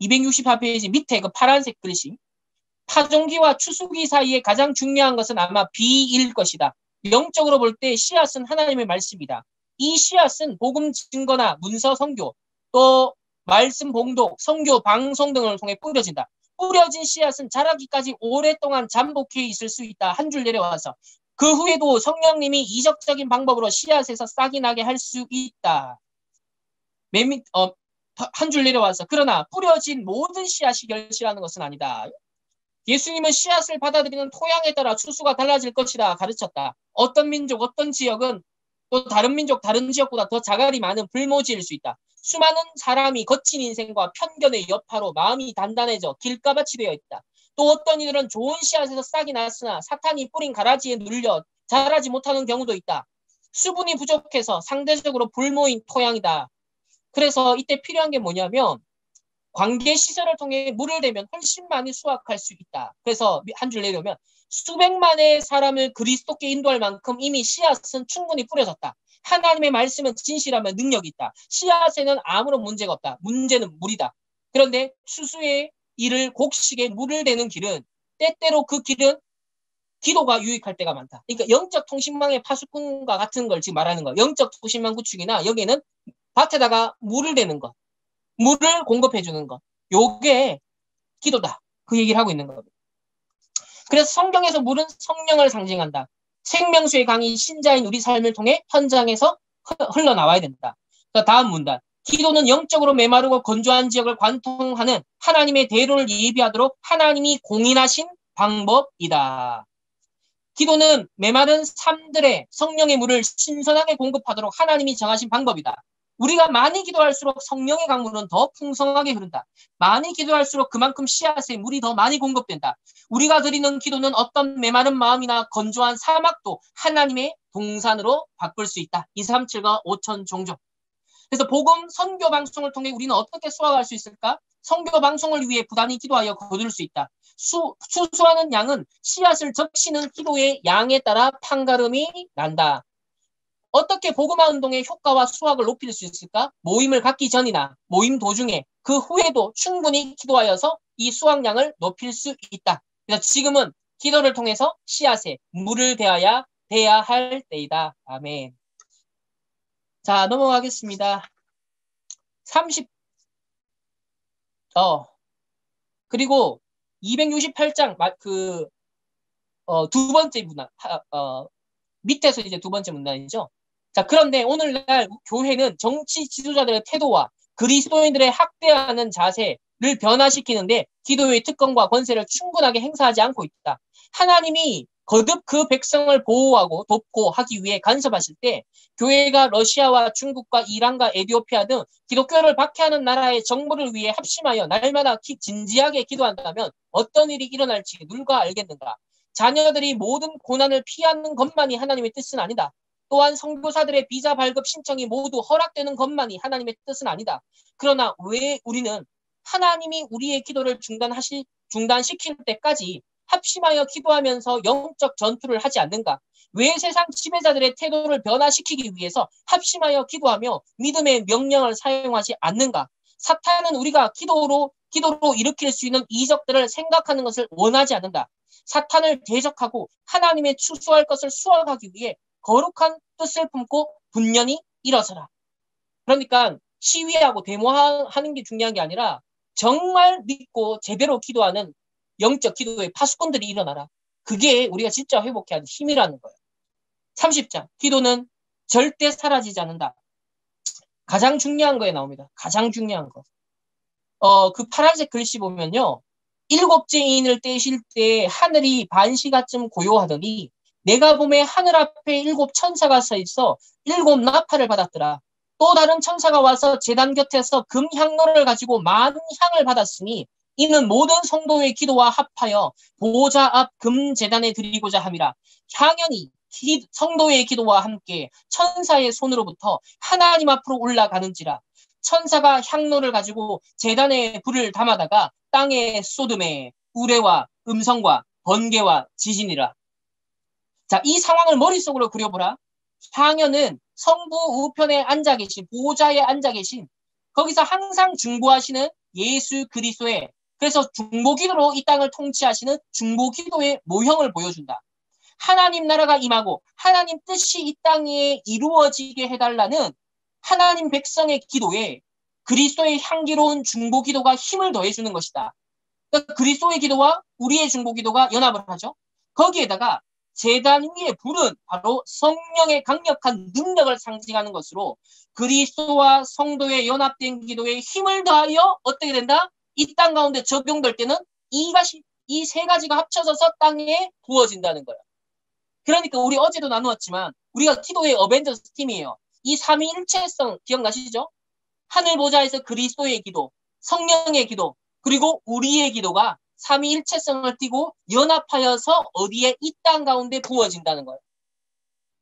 264페이지 밑에 그 파란색 글씨. 파종기와 추수기 사이에 가장 중요한 것은 아마 비일 것이다. 영적으로 볼 때 씨앗은 하나님의 말씀이다. 이 씨앗은 복음 증거나 문서 선교, 또 말씀 봉독, 선교 방송 등을 통해 뿌려진다. 뿌려진 씨앗은 자라기까지 오랫동안 잠복해 있을 수 있다. 한 줄 내려와서. 그 후에도 성령님이 이적적인 방법으로 씨앗에서 싹이 나게 할 수 있다. 한 줄 내려와서. 그러나 뿌려진 모든 씨앗이 결실하는 것은 아니다. 예수님은 씨앗을 받아들이는 토양에 따라 추수가 달라질 것이다 가르쳤다. 어떤 민족, 어떤 지역은 또 다른 민족, 다른 지역보다 더 자갈이 많은 불모지일 수 있다. 수많은 사람이 거친 인생과 편견의 여파로 마음이 단단해져 길가밭이 되어 있다. 또 어떤 이들은 좋은 씨앗에서 싹이 났으나 사탄이 뿌린 가라지에 눌려 자라지 못하는 경우도 있다. 수분이 부족해서 상대적으로 불모인 토양이다. 그래서 이때 필요한 게 뭐냐면 관계 시설을 통해 물을 대면 훨씬 많이 수확할 수 있다. 그래서 한 줄 내려오면 수백만의 사람을 그리스도께 인도할 만큼 이미 씨앗은 충분히 뿌려졌다. 하나님의 말씀은 진실하면 능력이 있다. 씨앗에는 아무런 문제가 없다. 문제는 물이다. 그런데 추수의 일을 곡식에 물을 대는 길은 때때로 그 길은 기도가 유익할 때가 많다. 그러니까 영적 통신망의 파수꾼과 같은 걸 지금 말하는 거. 영적 통신망 구축이나 여기는 밭에다가 물을 대는 것. 물을 공급해 주는 것. 요게 기도다. 그 얘기를 하고 있는 겁니다. 그래서 성경에서 물은 성령을 상징한다. 생명수의 강이 신자인 우리 삶을 통해 현장에서 흘러나와야 된다. 다음 문단. 기도는 영적으로 메마르고 건조한 지역을 관통하는 하나님의 대로를 예비하도록 하나님이 공인하신 방법이다. 기도는 메마른 삶들의 성령의 물을 신선하게 공급하도록 하나님이 정하신 방법이다. 우리가 많이 기도할수록 성령의 강물은 더 풍성하게 흐른다. 많이 기도할수록 그만큼 씨앗에 물이 더 많이 공급된다. 우리가 드리는 기도는 어떤 메마른 마음이나 건조한 사막도 하나님의 동산으로 바꿀 수 있다. 237과 5천 종종. 그래서 복음 선교 방송을 통해 우리는 어떻게 수확할 수 있을까? 선교 방송을 위해 부단히 기도하여 거둘 수 있다. 추수하는 양은 씨앗을 적시는 기도의 양에 따라 판가름이 난다. 어떻게 복음화 운동의 효과와 수확을 높일 수 있을까? 모임을 갖기 전이나 모임 도중에 그 후에도 충분히 기도하여서 이 수확량을 높일 수 있다. 그래서 지금은 기도를 통해서 씨앗에 물을 대야 할 때이다. 아멘. 자, 넘어가겠습니다. 그리고 268장 두 번째 문단 밑에서 이제 두 번째 문단이죠. 자, 그런데 오늘날 교회는 정치 지도자들의 태도와 그리스도인들의 학대하는 자세를 변화시키는데 기도의 특권과 권세를 충분하게 행사하지 않고 있다. 하나님이 거듭 그 백성을 보호하고 돕고 하기 위해 간섭하실 때 교회가 러시아와 중국과 이란과 에티오피아 등 기독교를 박해하는 나라의 정부를 위해 합심하여 날마다 진지하게 기도한다면 어떤 일이 일어날지 누가 알겠는가? 자녀들이 모든 고난을 피하는 것만이 하나님의 뜻은 아니다. 또한 선교사들의 비자 발급 신청이 모두 허락되는 것만이 하나님의 뜻은 아니다. 그러나 왜 우리는 하나님이 우리의 기도를 중단시킬 때까지 합심하여 기도하면서 영적 전투를 하지 않는가? 왜 세상 지배자들의 태도를 변화시키기 위해서 합심하여 기도하며 믿음의 명령을 사용하지 않는가? 사탄은 우리가 기도로 일으킬 수 있는 이적들을 생각하는 것을 원하지 않는다. 사탄을 대적하고 하나님의 추수할 것을 수확하기 위해 거룩한 뜻을 품고 분연히 일어서라. 그러니까 시위하고 데모하는 게 중요한 게 아니라 정말 믿고 제대로 기도하는 영적 기도의 파수꾼들이 일어나라. 그게 우리가 진짜 회복해야 하는 힘이라는 거예요. 30장. 기도는 절대 사라지지 않는다. 가장 중요한 거에 나옵니다. 가장 중요한 거. 그 파란색 글씨 보면요. 일곱째 인을 떼실 때 하늘이 반시가쯤 고요하더니 내가 봄에 하늘 앞에 7 천사가 서 있어 7 나팔을 받았더라. 또 다른 천사가 와서 제단 곁에서 금향로를 가지고 많은 향을 받았으니 이는 모든 성도의 기도와 합하여 보좌 앞 금제단에 드리고자 함이라. 향연이 성도의 기도와 함께 천사의 손으로부터 하나님 앞으로 올라가는지라. 천사가 향로를 가지고 제단에 불을 담아다가 땅에 쏟음에 우레와 음성과 번개와 지진이라. 자, 이 상황을 머릿속으로 그려보라. 향연은 성부 우편에 앉아 계신, 보좌에 앉아 계신, 거기서 항상 중보하시는 예수 그리스도의, 그래서 중보기도로 이 땅을 통치하시는 중보기도의 모형을 보여준다. 하나님 나라가 임하고 하나님 뜻이 이 땅에 이루어지게 해달라는 하나님 백성의 기도에 그리스도의 향기로운 중보기도가 힘을 더해주는 것이다. 그러니까 그리스도의 기도와 우리의 중보기도가 연합을 하죠. 거기에다가 제단 위에 불은 바로 성령의 강력한 능력을 상징하는 것으로 그리스도와 성도의 연합된 기도에 힘을 더하여 어떻게 된다? 이 땅 가운데 적용될 때는 이 세 가지가 합쳐져서 땅에 부어진다는 거예요. 그러니까 우리 어제도 나누었지만 우리가 기도의 어벤져스 팀이에요. 이 삼위일체성 기억나시죠? 하늘 보좌에서 그리스도의 기도, 성령의 기도, 그리고 우리의 기도가 삼위일체성을 띠고 연합하여서 어디에 이 땅 가운데 부어진다는 거예요.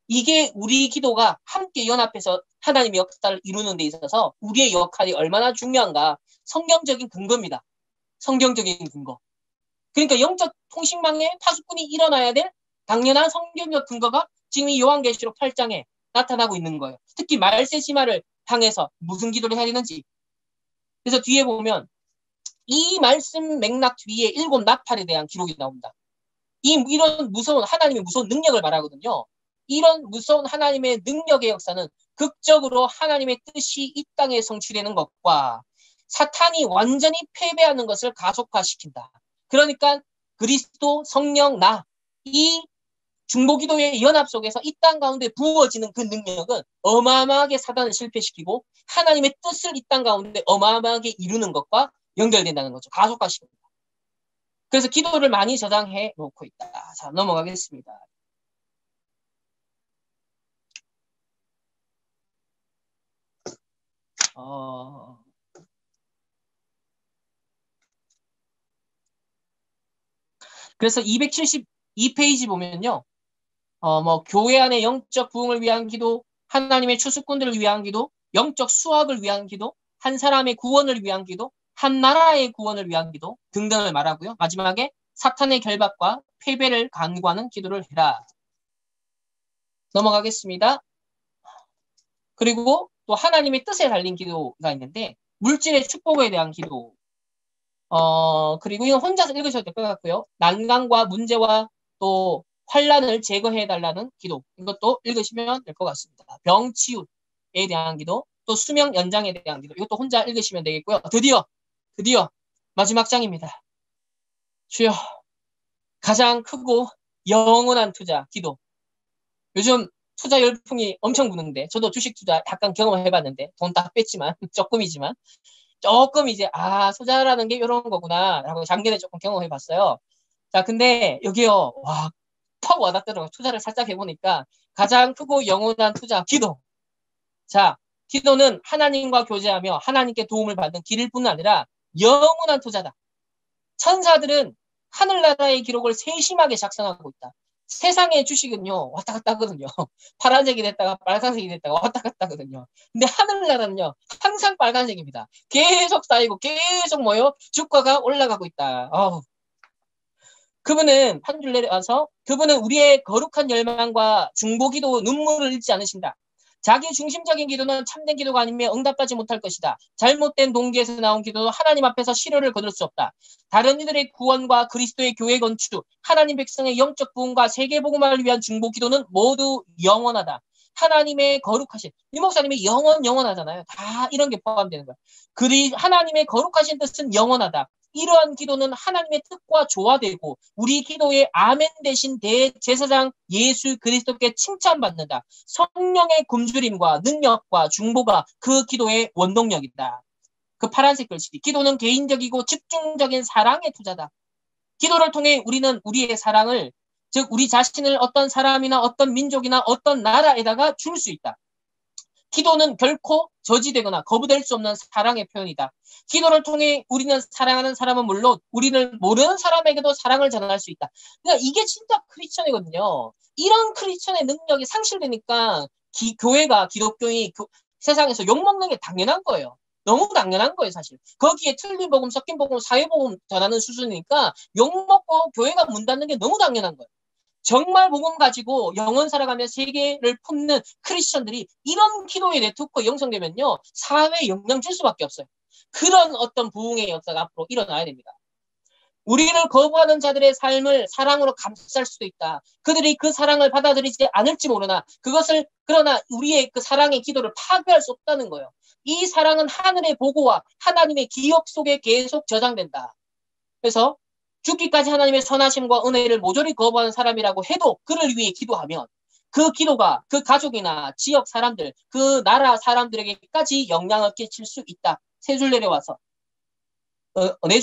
이게 우리 기도가 함께 연합해서 하나님의 역사를 이루는 데 있어서 우리의 역할이 얼마나 중요한가. 성경적인 근거입니다. 성경적인 근거. 그러니까 영적 통신망에 파수꾼이 일어나야 될 당연한 성경적 근거가 지금 이 요한계시록 8장에 나타나고 있는 거예요. 특히 말세지마를 향해서 무슨 기도를 해야 되는지. 그래서 뒤에 보면 이 말씀 맥락 뒤에 7 나팔에 대한 기록이 나옵니다. 이런 무서운 하나님의 무서운 능력을 말하거든요. 이런 무서운 하나님의 능력의 역사는 극적으로 하나님의 뜻이 이 땅에 성취되는 것과 사탄이 완전히 패배하는 것을 가속화시킨다. 그러니까 그리스도, 성령, 이 중보기도의 연합 속에서 이 땅 가운데 부어지는 그 능력은 어마어마하게 사단을 실패시키고 하나님의 뜻을 이 땅 가운데 어마어마하게 이루는 것과 연결된다는 거죠. 가속화시킵니다. 그래서 기도를 많이 저장해 놓고 있다. 자, 넘어가겠습니다. 그래서 272페이지 보면요. 교회 안의 영적 부흥을 위한 기도, 하나님의 추수꾼들을 위한 기도, 영적 수확을 위한 기도, 한 사람의 구원을 위한 기도, 한 나라의 구원을 위한 기도 등등을 말하고요. 마지막에 사탄의 결박과 패배를 간구하는 기도를 해라. 넘어가겠습니다. 그리고 또 하나님의 뜻에 달린 기도가 있는데 물질의 축복에 대한 기도. 그리고 이건 혼자서 읽으셔도 될 것 같고요. 난관과 문제와 또 환란을 제거해달라는 기도. 이것도 읽으시면 될 것 같습니다. 병치유에 대한 기도, 또 수명 연장에 대한 기도. 이것도 혼자 읽으시면 되겠고요. 드디어 마지막 장입니다. 주여, 가장 크고 영원한 투자, 기도. 요즘 투자 열풍이 엄청 부는데 저도 주식 투자 약간 경험을 해봤는데 돈 다 뺐지만 조금이지만 조금 이제 투자라는 게 이런 거구나 라고 작년에 조금 경험해봤어요. 자, 근데 여기요, 퍽 와닿더라고요. 투자를 살짝 해보니까 가장 크고 영원한 투자, 기도. 자, 기도는 하나님과 교제하며 하나님께 도움을 받는 길일 뿐 아니라 영원한 투자다. 천사들은 하늘나라의 기록을 세심하게 작성하고 있다. 세상의 주식은요, 왔다 갔다 하거든요. 파란색이 됐다가 빨간색이 됐다가 왔다 갔다 하거든요. 근데 하늘나라는요, 항상 빨간색입니다. 계속 쌓이고 계속 주가가 올라가고 있다. 그분은 한 줄 내려와서 그분은 우리의 거룩한 열망과 중보기도 눈물을 잃지 않으신다. 자기 중심적인 기도는 참된 기도가 아니며 응답받지 못할 것이다. 잘못된 동기에서 나온 기도도 하나님 앞에서 실효를 거둘 수 없다. 다른 이들의 구원과 그리스도의 교회 건축, 하나님 백성의 영적 부흥과 세계복음화를 위한 중보기도는 모두 영원하다. 하나님의 거룩하신, 이 목사님이 영원하잖아요. 다 이런 게 포함되는 거야. 하나님의 거룩하신 뜻은 영원하다. 이러한 기도는 하나님의 뜻과 조화되고 우리 기도의 아멘 대신 대제사장 예수 그리스도께 칭찬받는다. 성령의 굶주림과 능력과 중보가 그 기도의 원동력이다. 그 파란색 글씨. 기도는 개인적이고 집중적인 사랑의 투자다. 기도를 통해 우리는 우리의 사랑을, 즉 우리 자신을 어떤 사람이나 어떤 민족이나 어떤 나라에다가 줄 수 있다. 기도는 결코 저지되거나 거부될 수 없는 사랑의 표현이다. 기도를 통해 우리는 사랑하는 사람은 물론 우리를 모르는 사람에게도 사랑을 전할 수 있다. 그러니까 이게 진짜 크리스천이거든요. 이런 크리스천의 능력이 상실되니까 교회가 기독교인이 세상에서 욕먹는 게 당연한 거예요. 너무 당연한 거예요, 사실. 거기에 틀린 복음, 섞인 복음, 사회복음 전하는 수준이니까 욕먹고 교회가 문 닫는 게 너무 당연한 거예요. 정말 복음 가지고 영원 살아가며 세계를 품는 크리스천들이 이런 기도의 네트워크 형성되면요. 사회에 영향 줄 수밖에 없어요. 그런 어떤 부흥의 역사가 앞으로 일어나야 됩니다. 우리를 거부하는 자들의 삶을 사랑으로 감쌀 수도 있다. 그들이 그 사랑을 받아들이지 않을지 모르나 그러나 우리의 그 사랑의 기도를 파괴할 수 없다는 거예요. 이 사랑은 하늘의 보고와 하나님의 기억 속에 계속 저장된다. 그래서 죽기까지 하나님의 선하심과 은혜를 모조리 거부하는 사람이라고 해도 그를 위해 기도하면 그 기도가 그 가족이나 지역 사람들, 그 나라 사람들에게까지 영향을 끼칠 수 있다. 세 줄 내려와서 세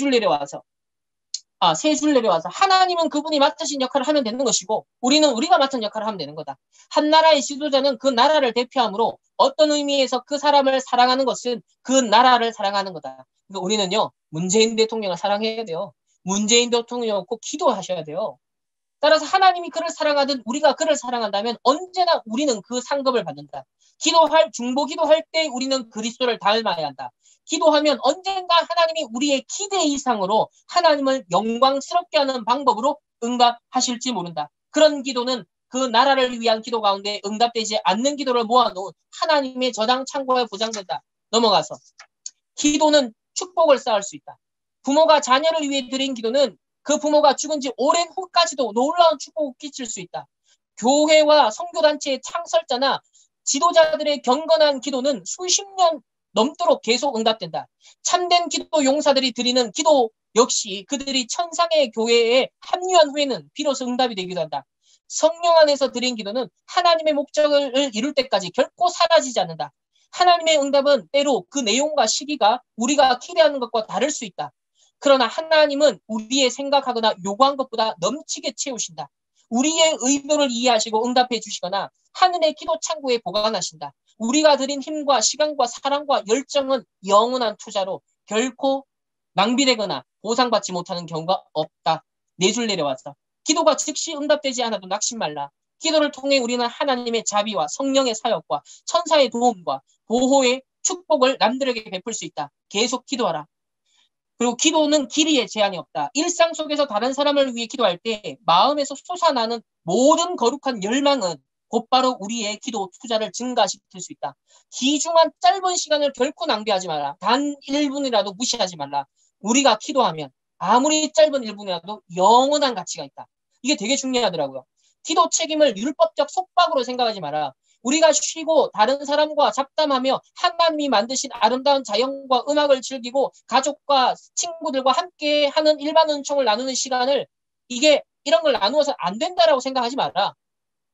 줄 내려와서 하나님은 그분이 맡으신 역할을 하면 되는 것이고 우리는 우리가 맡은 역할을 하면 되는 거다. 한 나라의 지도자는 그 나라를 대표하므로 어떤 의미에서 그 사람을 사랑하는 것은 그 나라를 사랑하는 거다. 그러니까 우리는요. 문재인 대통령을 사랑해야 돼요. 문재인 대통령 꼭 기도하셔야 돼요. 따라서 하나님이 그를 사랑하든 우리가 그를 사랑한다면 언제나 우리는 그 상급을 받는다. 중보 기도할 때 우리는 그리스도를 닮아야 한다. 기도하면 언젠가 하나님이 우리의 기대 이상으로 하나님을 영광스럽게 하는 방법으로 응답하실지 모른다. 그런 기도는 그 나라를 위한 기도 가운데 응답되지 않는 기도를 모아놓은 하나님의 저장 창고에 보장된다. 넘어가서 기도는 축복을 쌓을 수 있다. 부모가 자녀를 위해 드린 기도는 그 부모가 죽은 지 오랜 후까지도 놀라운 축복을 끼칠 수 있다. 교회와 선교단체의 창설자나 지도자들의 경건한 기도는 수십 년 넘도록 계속 응답된다. 참된 기도 용사들이 드리는 기도 역시 그들이 천상의 교회에 합류한 후에는 비로소 응답이 되기도 한다. 성령 안에서 드린 기도는 하나님의 목적을 이룰 때까지 결코 사라지지 않는다. 하나님의 응답은 때로 그 내용과 시기가 우리가 기대하는 것과 다를 수 있다. 그러나 하나님은 우리의 생각하거나 요구한 것보다 넘치게 채우신다. 우리의 의도를 이해하시고 응답해 주시거나 하늘의 기도 창고에 보관하신다. 우리가 드린 힘과 시간과 사랑과 열정은 영원한 투자로 결코 낭비되거나 보상받지 못하는 경우가 없다. 네 줄 내려와서 기도가 즉시 응답되지 않아도 낙심 말라. 기도를 통해 우리는 하나님의 자비와 성령의 사역과 천사의 도움과 보호의 축복을 남들에게 베풀 수 있다. 계속 기도하라. 그리고 기도는 길이에 제한이 없다. 일상 속에서 다른 사람을 위해 기도할 때 마음에서 솟아나는 모든 거룩한 열망은 곧바로 우리의 기도 투자를 증가시킬 수 있다. 귀중한 짧은 시간을 결코 낭비하지 말라. 단 1분이라도 무시하지 말라. 우리가 기도하면 아무리 짧은 1분이라도 영원한 가치가 있다. 이게 되게 중요하더라고요. 기도 책임을 율법적 속박으로 생각하지 마라. 우리가 쉬고 다른 사람과 잡담하며 하나님이 만드신 아름다운 자연과 음악을 즐기고 가족과 친구들과 함께 하는 일반 은총을 나누는 시간을 이런 걸 나누어서 안 된다라고 생각하지 마라.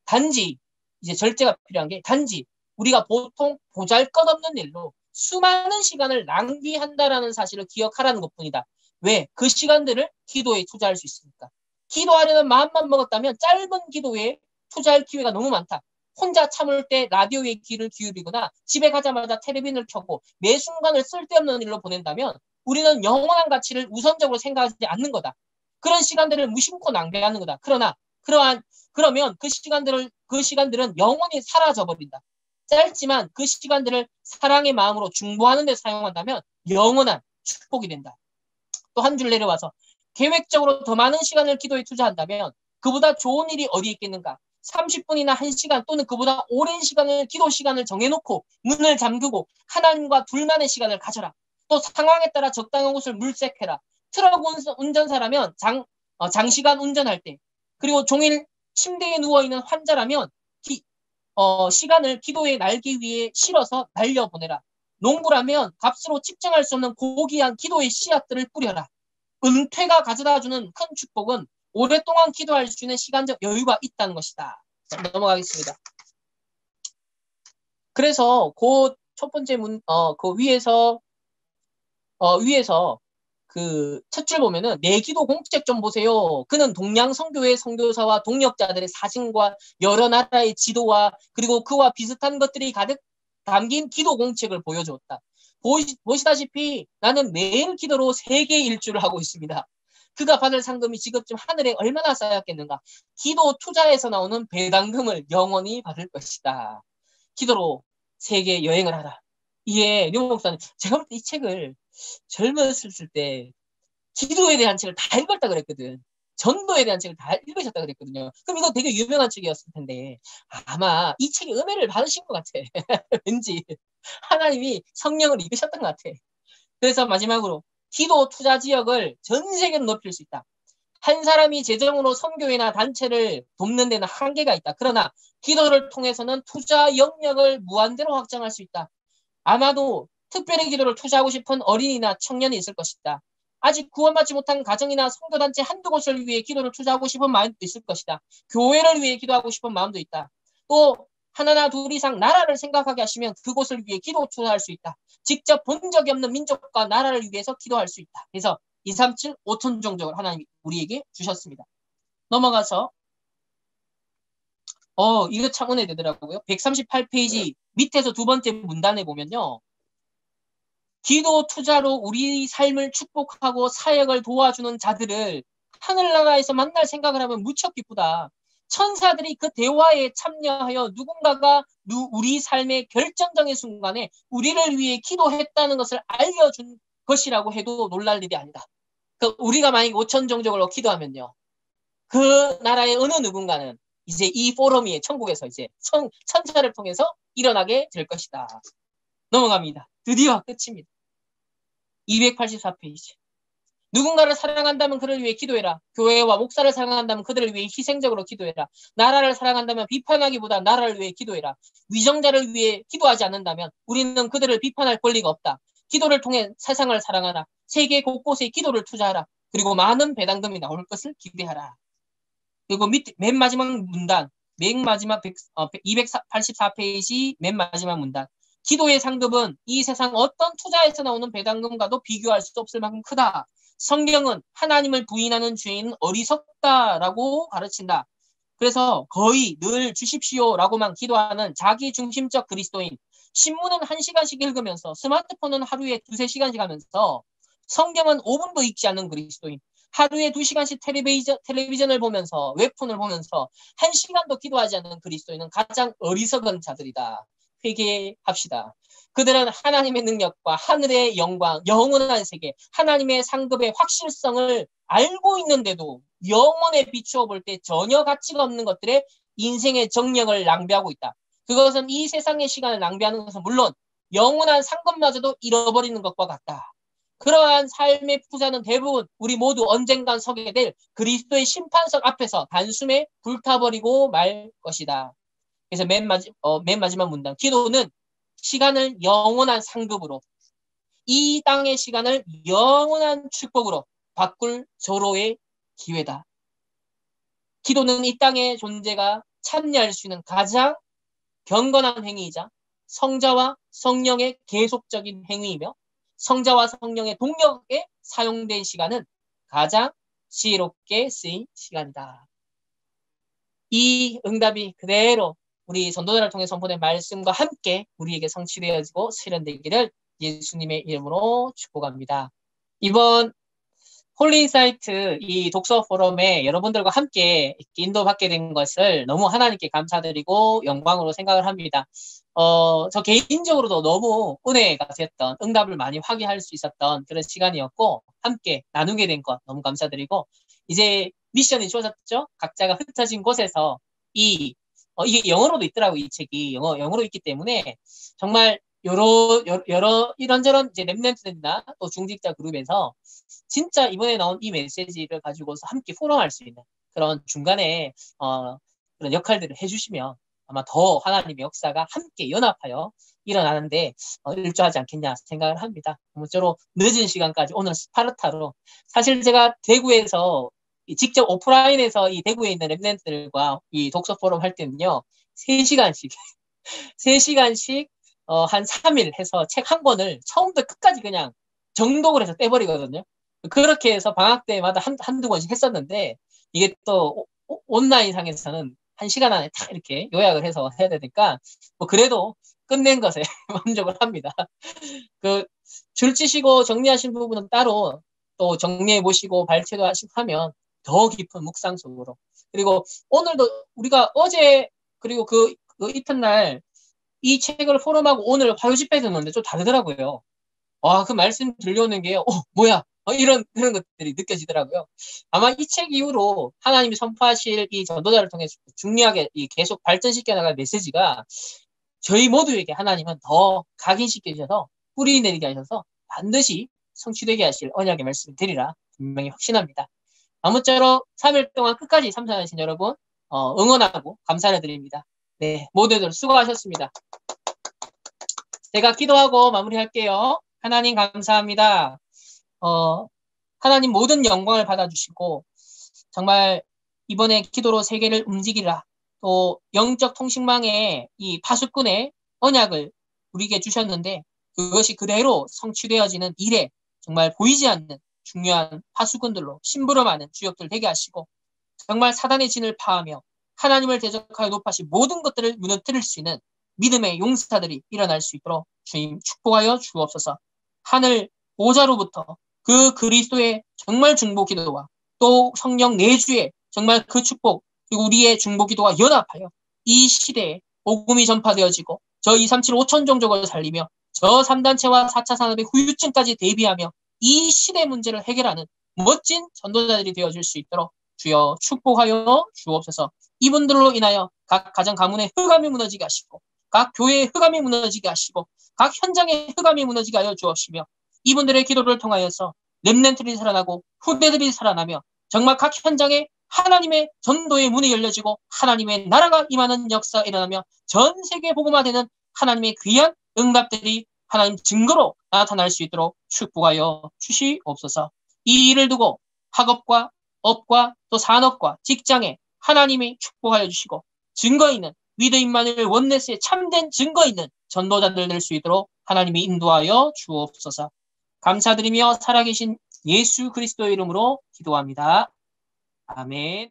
단지 이제 절제가 필요한 게 단지 우리가 보통 보잘것없는 일로 수많은 시간을 낭비한다라는 사실을 기억하라는 것뿐이다. 왜? 그 시간들을 기도에 투자할 수 있으니까. 기도하려는 마음만 먹었다면 짧은 기도에 투자할 기회가 너무 많다. 혼자 참을 때 라디오에 귀를 기울이거나 집에 가자마자 텔레비전을 켜고 매 순간을 쓸데없는 일로 보낸다면 우리는 영원한 가치를 우선적으로 생각하지 않는 거다. 그런 시간들을 무심코 낭비하는 거다. 그러면 그 시간들은 영원히 사라져 버린다. 짧지만 그 시간들을 사랑의 마음으로 중보하는 데 사용한다면 영원한 축복이 된다. 또 한 줄 내려와서 계획적으로 더 많은 시간을 기도에 투자한다면 그보다 좋은 일이 어디 있겠는가? 30분이나 1시간 또는 그보다 오랜 기도 시간을 정해놓고 문을 잠그고 하나님과 둘만의 시간을 가져라. 또 상황에 따라 적당한 곳을 물색해라. 트럭 운전사라면 장시간 운전할 때, 그리고 종일 침대에 누워있는 환자라면 시간을 기도에 날기 위해 실어서 날려보내라. 농부라면 값으로 측정할 수 없는 고귀한 기도의 씨앗들을 뿌려라. 은퇴가 가져다주는 큰 축복은 오랫동안 기도할 수 있는 시간적 여유가 있다는 것이다. 넘어가겠습니다. 그래서 그 첫 번째 그 위에서 그 첫 줄 보면은 내 기도 공책 좀 보세요. 그는 동양 선교회 선교사와 동역자들의 사진과 여러 나라의 지도와 그리고 그와 비슷한 것들이 가득 담긴 기도 공책을 보여주었다. 보시다시피 나는 매일 기도로 3개 일주를 하고 있습니다. 그가 받을 상금이 지금쯤 하늘에 얼마나 쌓였겠는가. 기도 투자에서 나오는 배당금을 영원히 받을 것이다. 기도로 세계 여행을 하라. 이게 류 목사님, 제가 볼 때 이 책을 젊었을 때 기도에 대한 책을 다 읽었다 그랬거든. 전도에 대한 책을 다 읽으셨다 그랬거든요. 그럼 이거 되게 유명한 책이었을 텐데 아마 이 책에 은혜를 받으신 것 같아. 왠지 하나님이 성령을 입으셨던 것 같아. 그래서 마지막으로 기도 투자 지역을 전 세계로 높일 수 있다. 한 사람이 재정으로 선교회나 단체를 돕는 데는 한계가 있다. 그러나 기도를 통해서는 투자 영역을 무한대로 확장할 수 있다. 아마도 특별히 기도를 투자하고 싶은 어린이나 청년이 있을 것이다. 아직 구원받지 못한 가정이나 선교단체 한두 곳을 위해 기도를 투자하고 싶은 마음도 있을 것이다. 교회를 위해 기도하고 싶은 마음도 있다. 또 하나나 둘 이상 나라를 생각하게 하시면 그곳을 위해 기도 투자할 수 있다. 직접 본 적이 없는 민족과 나라를 위해서 기도할 수 있다. 그래서 2, 3, 7, 5천 종족을 하나님이 우리에게 주셨습니다. 넘어가서 이거 참 은혜 되더라고요. 138페이지 밑에서 두 번째 문단에 보면요. 기도 투자로 우리 삶을 축복하고 사역을 도와주는 자들을 하늘나라에서 만날 생각을 하면 무척 기쁘다. 천사들이 그 대화에 참여하여 누군가가 우리 삶의 결정적인 순간에 우리를 위해 기도했다는 것을 알려준 것이라고 해도 놀랄 일이 아니다. 우리가 만약 5천 종족으로 기도하면요. 그 나라의 어느 누군가는 이제 이 포럼이 천국에서 이제 천사를 통해서 일어나게 될 것이다. 넘어갑니다. 드디어 끝입니다. 284페이지. 누군가를 사랑한다면 그를 위해 기도해라. 교회와 목사를 사랑한다면 그들을 위해 희생적으로 기도해라. 나라를 사랑한다면 비판하기보다 나라를 위해 기도해라. 위정자를 위해 기도하지 않는다면 우리는 그들을 비판할 권리가 없다. 기도를 통해 세상을 사랑하라. 세계 곳곳에 기도를 투자하라. 그리고 많은 배당금이 나올 것을 기대하라. 그리고 맨 마지막 문단, 맨 마지막 284페이지 맨 마지막 문단. 기도의 상급은 이 세상 어떤 투자에서 나오는 배당금과도 비교할 수 없을 만큼 크다. 성경은 하나님을 부인하는 죄인은 어리석다라고 가르친다. 그래서 거의 늘 주십시오라고만 기도하는 자기중심적 그리스도인. 신문은 1시간씩 읽으면서 스마트폰은 하루에 2-3시간씩 하면서 성경은 5분도 읽지 않는 그리스도인. 하루에 2시간씩 텔레비전을 보면서 웹툰을 보면서 1시간도 기도하지 않는 그리스도인은 가장 어리석은 자들이다. 회개합시다. 그들은 하나님의 능력과 하늘의 영광, 영원한 세계, 하나님의 상급의 확실성을 알고 있는데도 영원에 비추어 볼 때 전혀 가치가 없는 것들에 인생의 정력을 낭비하고 있다. 그것은 이 세상의 시간을 낭비하는 것은 물론 영원한 상급마저도 잃어버리는 것과 같다. 그러한 삶의 부자는 대부분 우리 모두 언젠간 서게 될 그리스도의 심판석 앞에서 단숨에 불타버리고 말 것이다. 그래서 맨 마지막 문단. 기도는 시간을 영원한 상급으로, 이 땅의 시간을 영원한 축복으로 바꿀 절호의 기회다. 기도는 이 땅의 존재가 참여할 수 있는 가장 경건한 행위이자 성자와 성령의 계속적인 행위이며 성자와 성령의 동력에 사용된 시간은 가장 지혜롭게 쓰인 시간이다. 이 응답이 그대로 우리 전도자를 통해 선포된 말씀과 함께 우리에게 성취되어지고 실현되기를 예수님의 이름으로 축복합니다. 이번 홀리인사이트 이 독서 포럼에 여러분들과 함께 인도받게 된 것을 너무 하나님께 감사드리고 영광으로 생각을 합니다. 저 개인적으로도 너무 은혜가 됐던, 응답을 많이 확인할 수 있었던 그런 시간이었고 함께 나누게 된 것 너무 감사드리고 이제 미션이 주어졌죠. 각자가 흩어진 곳에서 이게 영어로도 있더라고요. 이 책이 영어로 있기 때문에 정말 여러 이런저런 이제 랩런트들이나 또 중직자 그룹에서 진짜 이번에 나온 이 메시지를 가지고서 함께 포럼할 수 있는 그런 중간에 그런 역할들을 해주시면 아마 더 하나님의 역사가 함께 연합하여 일어나는데 일조하지 않겠냐 생각을 합니다. 아무쪼록 늦은 시간까지 오늘 스파르타로 사실 제가 대구에서 직접 오프라인에서 이 대구에 있는 랩런트들과 이 독서 포럼 할 때는요 3시간씩 한 3일 해서 책 한 권을 처음부터 끝까지 그냥 정독을 해서 떼버리거든요. 그렇게 해서 방학 때마다 한두 권씩 했었는데 이게 또 온라인상에서는 1시간 안에 딱 이렇게 요약을 해서 해야 되니까 뭐 그래도 끝낸 것에 만족을 합니다. 그 줄치시고 정리하신 부분은 따로 또 정리해 보시고 발췌도 하시고 하면 더 깊은 묵상 속으로. 그리고 오늘도 우리가 어제 그리고 그 이튿날 이 책을 포럼하고 오늘 화요 집회 듣는데 좀 다르더라고요. 와, 그 말씀 들려오는 게, 뭐야? 그런 것들이 느껴지더라고요. 아마 이 책 이후로 하나님이 선포하실 이 전도자를 통해서 중요하게 계속 발전시켜 나갈 메시지가 저희 모두에게 하나님은 더 각인시켜 주셔서 뿌리 내리게 하셔서 반드시 성취되게 하실 언약의 말씀을 드리라 분명히 확신합니다. 아무쪼록 3일 동안 끝까지 참석하신 여러분 응원하고 감사를 드립니다. 네, 모두들 수고하셨습니다. 제가 기도하고 마무리할게요. 하나님 감사합니다. 하나님 모든 영광을 받아주시고 정말 이번에 기도로 세계를 움직이라 또 영적 통신망의 이 파수꾼의 언약을 우리에게 주셨는데 그것이 그대로 성취되어지는 일에 정말 보이지 않는 중요한 파수꾼들로 심부름하는 주역들 되게 하시고 정말 사단의 진을 파하며 하나님을 대적하여 높아신 모든 것들을 무너뜨릴 수 있는 믿음의 용사들이 일어날 수 있도록 주님 축복하여 주옵소서. 하늘 보좌로부터 그 그리스도의 정말 중보 기도와 또 성령 내주의 정말 그 축복 그리고 우리의 중보 기도와 연합하여 이 시대에 복음이 전파되어지고 저 237 5천 종족을 살리며 저 3단체와 4차 산업의 후유증까지 대비하며 이 시대 문제를 해결하는 멋진 전도자들이 되어줄 수 있도록 주여 축복하여 주옵소서. 이분들로 인하여 각 가정 가문의 흑암이 무너지게 하시고 각 교회의 흑암이 무너지게 하시고 각 현장의 흑암이 무너지게 하여 주옵시며 이분들의 기도를 통하여서 렘넌트들이 살아나고 후대들이 살아나며 정말 각 현장에 하나님의 전도의 문이 열려지고 하나님의 나라가 임하는 역사가 일어나며 전 세계 복음화되는 하나님의 귀한 응답들이 하나님 증거로 나타날 수 있도록 축복하여 주시옵소서. 이 일을 두고 학업과 업과 또 산업과 직장에 하나님이 축복하여 주시고 증거 있는 위드 임마누엘 원네스의 참된 증거 있는 전도자들 될 수 있도록 하나님이 인도하여 주옵소서. 감사드리며 살아계신 예수 그리스도의 이름으로 기도합니다. 아멘.